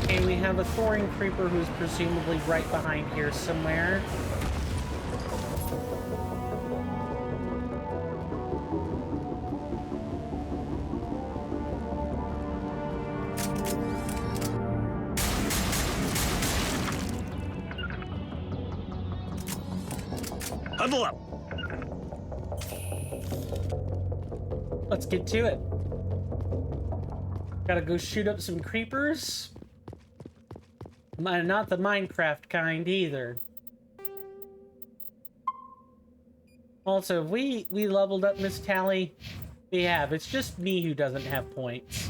Okay, we have a Thorian creeper who's presumably right behind here somewhere. Huddle up! Let's get to it. Gotta go shoot up some creepers. Not the Minecraft kind either. Also, we leveled up Miss Tally. We have. It's just me who doesn't have points.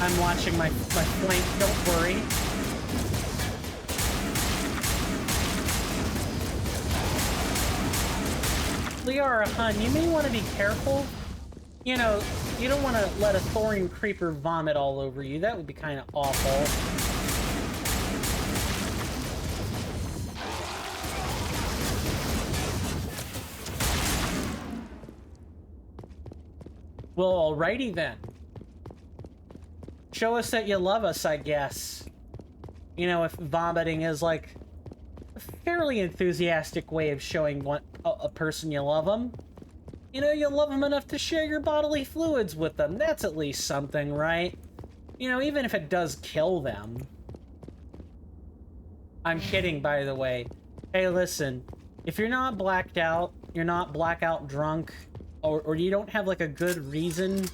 I'm watching my flank, don't worry. Liara Hun, you may want to be careful. You know, you don't want to let a Thorian creeper vomit all over you. That would be kind of awful. Well, alrighty then. Show us that you love us, I guess. You know, if vomiting is like a fairly enthusiastic way of showing a person you love them. You know, you love them enough to share your bodily fluids with them. That's at least something, right? You know, even if it does kill them. I'm kidding, by the way. Hey, listen. If you're not blacked out, you're not blackout drunk, or you don't have like a good reason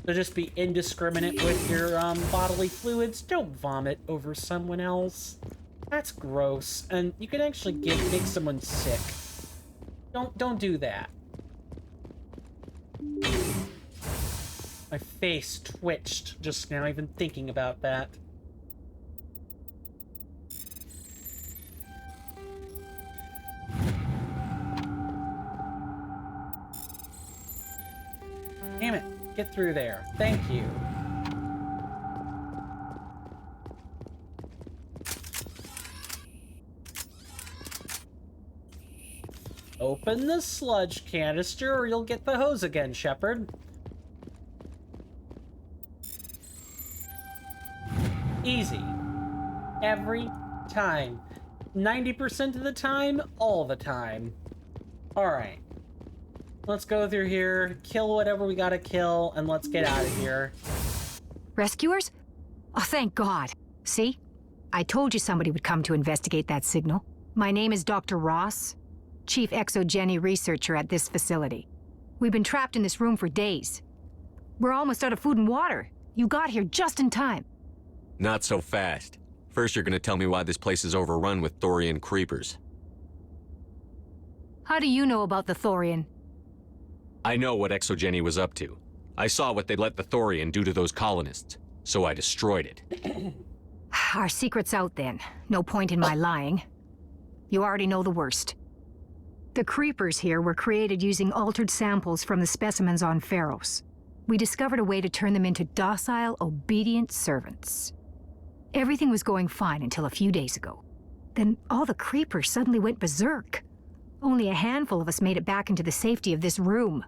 to just be indiscriminate with your bodily fluids, don't vomit over someone else. That's gross, and you can actually make someone sick. Don't do that. My face twitched just now, even thinking about that. Damn it. Get through there. Thank you. Open the sludge canister or you'll get the hose again, Shepard. Easy. Every time. 90% of the time, all the time. Alright. Let's go through here, kill whatever we gotta kill, and let's get out of here. Rescuers? Oh, thank God. See? I told you somebody would come to investigate that signal. My name is Dr. Ross, Chief Exogeny Researcher at this facility. We've been trapped in this room for days. We're almost out of food and water. You got here just in time. Not so fast. First, you're gonna tell me why this place is overrun with Thorian creepers. How do you know about the Thorian? I know what Exogeny was up to. I saw what they let the Thorian do to those colonists, so I destroyed it. Our secret's out then. No point in my lying. You already know the worst. The creepers here were created using altered samples from the specimens on Feros. We discovered a way to turn them into docile, obedient servants. Everything was going fine until a few days ago. Then all the creepers suddenly went berserk. Only a handful of us made it back into the safety of this room.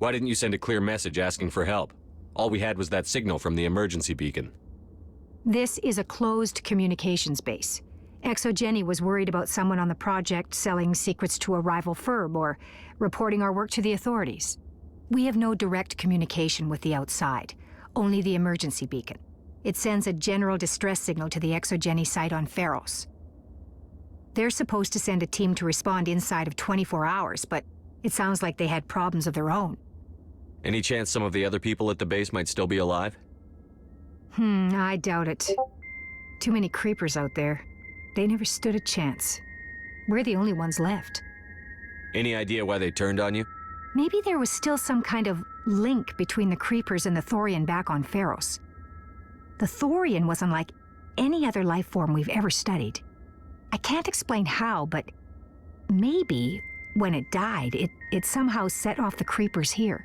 Why didn't you send a clear message asking for help? All we had was that signal from the emergency beacon. This is a closed communications base. Exogeny was worried about someone on the project selling secrets to a rival firm or reporting our work to the authorities. We have no direct communication with the outside, only the emergency beacon. It sends a general distress signal to the Exogeny site on Feros. They're supposed to send a team to respond inside of 24 hours, but it sounds like they had problems of their own. Any chance some of the other people at the base might still be alive? I doubt it. Too many creepers out there. They never stood a chance. We're the only ones left. Any idea why they turned on you? Maybe there was still some kind of link between the creepers and the Thorian back on Feros. The Thorian was unlike any other life form we've ever studied. I can't explain how, but maybe when it died, it somehow set off the creepers here.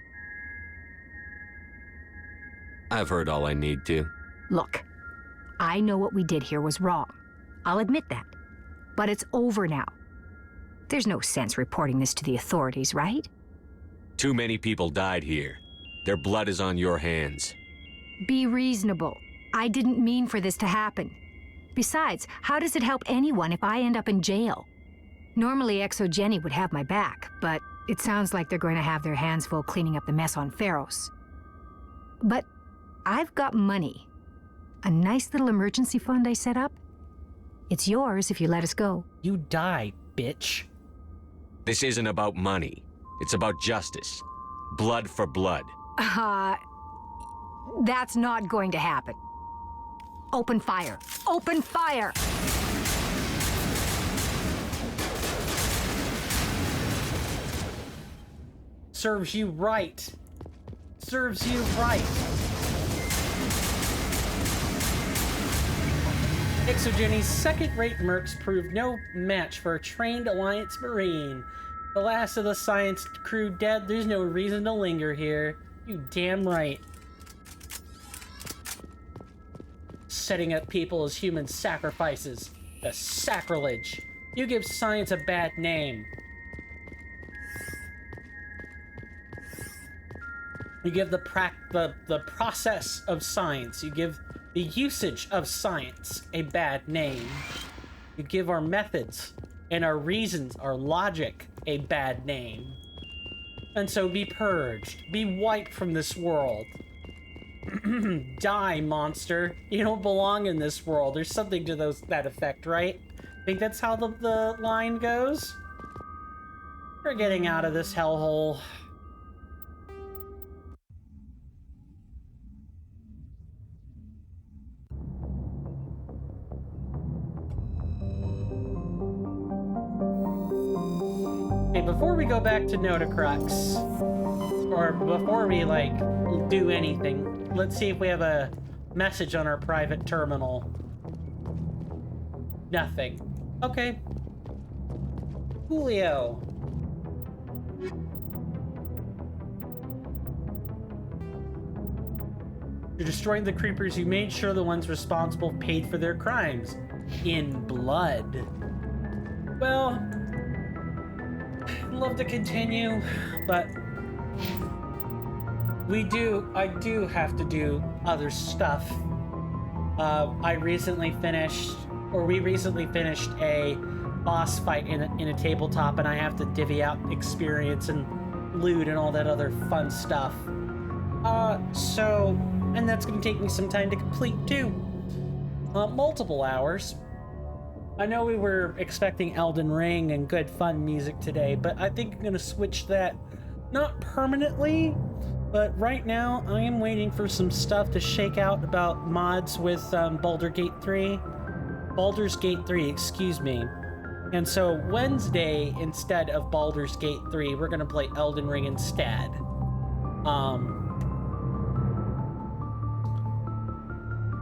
I've heard all I need to. Look, I know what we did here was wrong. I'll admit that. But it's over now. There's no sense reporting this to the authorities, right? Too many people died here. Their blood is on your hands. Be reasonable. I didn't mean for this to happen. Besides, how does it help anyone if I end up in jail? Normally Exogeny would have my back, but it sounds like they're going to have their hands full cleaning up the mess on Feros. But I've got money. A nice little emergency fund I set up. It's yours if you let us go. You die, bitch. This isn't about money. It's about justice. Blood for blood. That's not going to happen. Open fire. Open fire! Serves you right. Serves you right. Exogeny's second-rate mercs proved no match for a trained Alliance Marine. The last of the science crew dead, there's no reason to linger here. You damn right. Setting up people as human sacrifices. The sacrilege. You give science a bad name. You give the process of science, you give the usage of science a bad name. You give our methods and our reasons, our logic, a bad name. And so be purged. Be wiped from this world. Die, monster. You don't belong in this world. There's something to that effect, right? Think that's how the line goes? We're getting out of this hellhole. Hey, before we go back to Notacrux, or before we, like, do anything, let's see if we have a message on our private terminal. Nothing. Okay. Julio. You're destroying the creepers. You made sure the ones responsible paid for their crimes. In blood. Well, I'd love to continue, but I do have to do other stuff. We recently finished a boss fight in a tabletop, and I have to divvy out experience and loot and all that other fun stuff. And that's gonna take me some time to complete too. Multiple hours. I know we were expecting Elden Ring and good fun music today, but I think I'm gonna switch that, not permanently, but right now I am waiting for some stuff to shake out about mods with Baldur's Gate 3, excuse me. And so Wednesday, instead of Baldur's Gate 3, we're gonna play Elden Ring instead.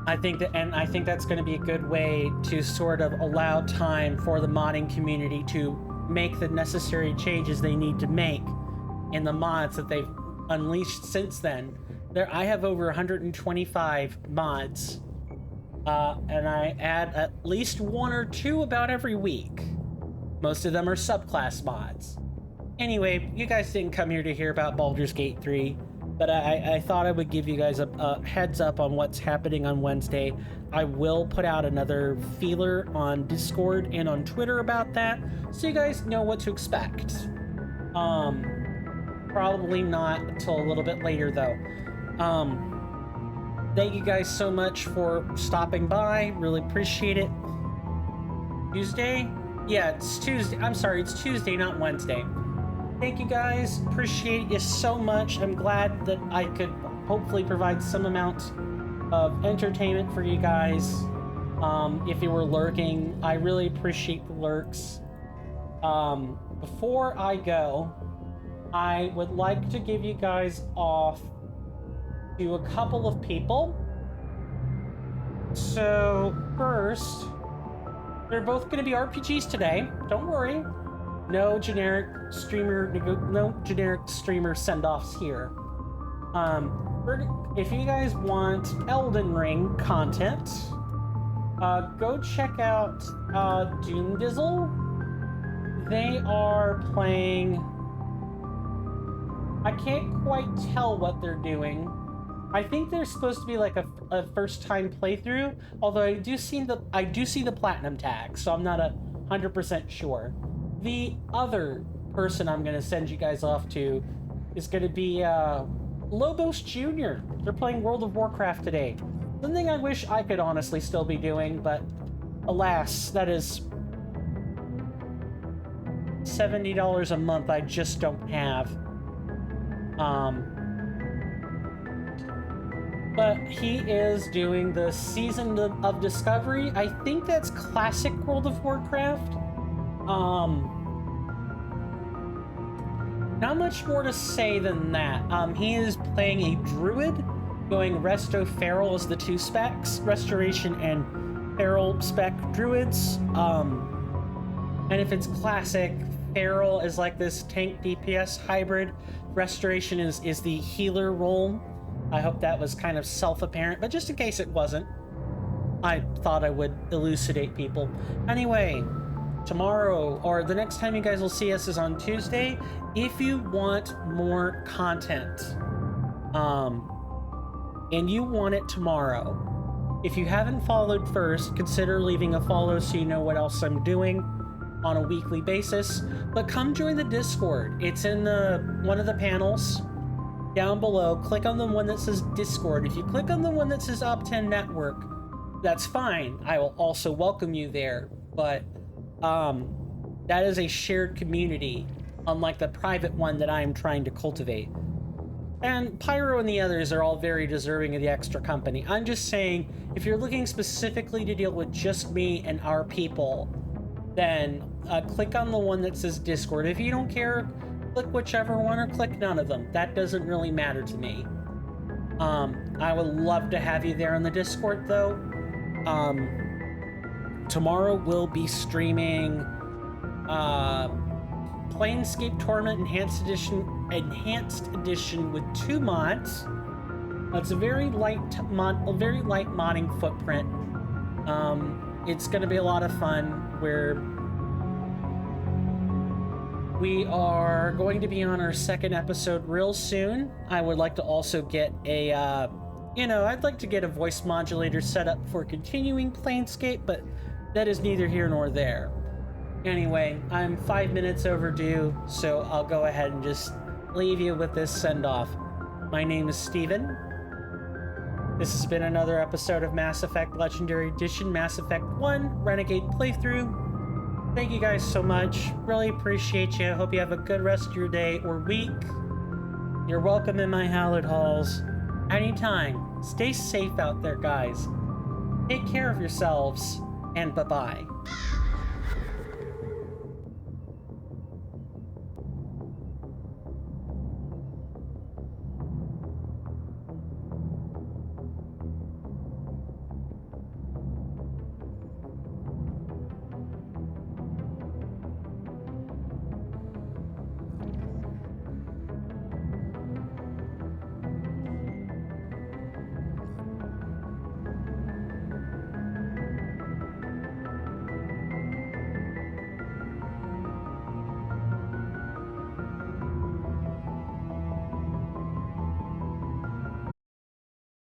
I think that's going to be a good way to sort of allow time for the modding community to make the necessary changes they need to make in the mods that they've unleashed since then. I have over 125 mods, and I add at least one or two about every week. Most of them are subclass mods. Anyway, you guys didn't come here to hear about Baldur's Gate 3. But I thought I would give you guys a heads up on what's happening on Wednesday. I will put out another feeler on Discord and on Twitter about that, so you guys know what to expect. Probably not until a little bit later, though. Thank you guys so much for stopping by. Really appreciate it. Tuesday, Yeah, it's Tuesday. I'm sorry, it's Tuesday, not Wednesday. Thank you guys. Appreciate you so much. I'm glad that I could hopefully provide some amount of entertainment for you guys. If you were lurking, I really appreciate the lurks. Before I go, I would like to give you guys off to a couple of people. So first, they're both going to be RPGs today. Don't worry. No generic streamer send-offs here. If you guys want Elden Ring content, go check out Doom Dizzle. They are playing. I can't quite tell what they're doing. I think they're supposed to be like a first-time playthrough, although I do see the platinum tag, so I'm not 100% sure. The other person I'm gonna send you guys off to is gonna be Lobos Jr. They're playing World of Warcraft today. Something I wish I could honestly still be doing, but alas, that is $70 a month I just don't have. But he is doing the Season of Discovery. I think that's classic World of Warcraft. Not much more to say than that. He is playing a druid, going Resto Feral as the two specs, Restoration and Feral spec druids. And if it's classic, Feral is like this tank DPS hybrid. Restoration is the healer role. I hope that was kind of self-apparent, but just in case it wasn't, I thought I would elucidate people. Anyway, tomorrow, or the next time you guys will see us is on Tuesday. If you want more content, and you want it tomorrow, if you haven't followed first, consider leaving a follow so you know what else I'm doing on a weekly basis. But come join the Discord. It's in one of the panels down below. Click on the one that says Discord. If you click on the one that says Op 10 Network, that's fine. I will also welcome you there. But that is a shared community, unlike the private one that I am trying to cultivate. And Pyro and the others are all very deserving of the extra company. I'm just saying, if you're looking specifically to deal with just me and our people, then click on the one that says Discord. If you don't care, click whichever one or click none of them. That doesn't really matter to me. I would love to have you there on the Discord, though. Tomorrow we'll be streaming Planescape Torment Enhanced Edition with 2 mods. It's a very light modding footprint. It's going to be a lot of fun. Where we are going to be on our 2nd episode real soon. I would like to also get a, I'd like to get a voice modulator set up for continuing Planescape, but that is neither here nor there. Anyway, I'm 5 minutes overdue, so I'll go ahead and just leave you with this send-off. My name is Steven. This has been another episode of Mass Effect Legendary Edition, Mass Effect 1 Renegade Playthrough. Thank you guys so much. Really appreciate you. Hope you have a good rest of your day or week. You're welcome in my hallowed halls anytime. Stay safe out there, guys. Take care of yourselves, and bye-bye.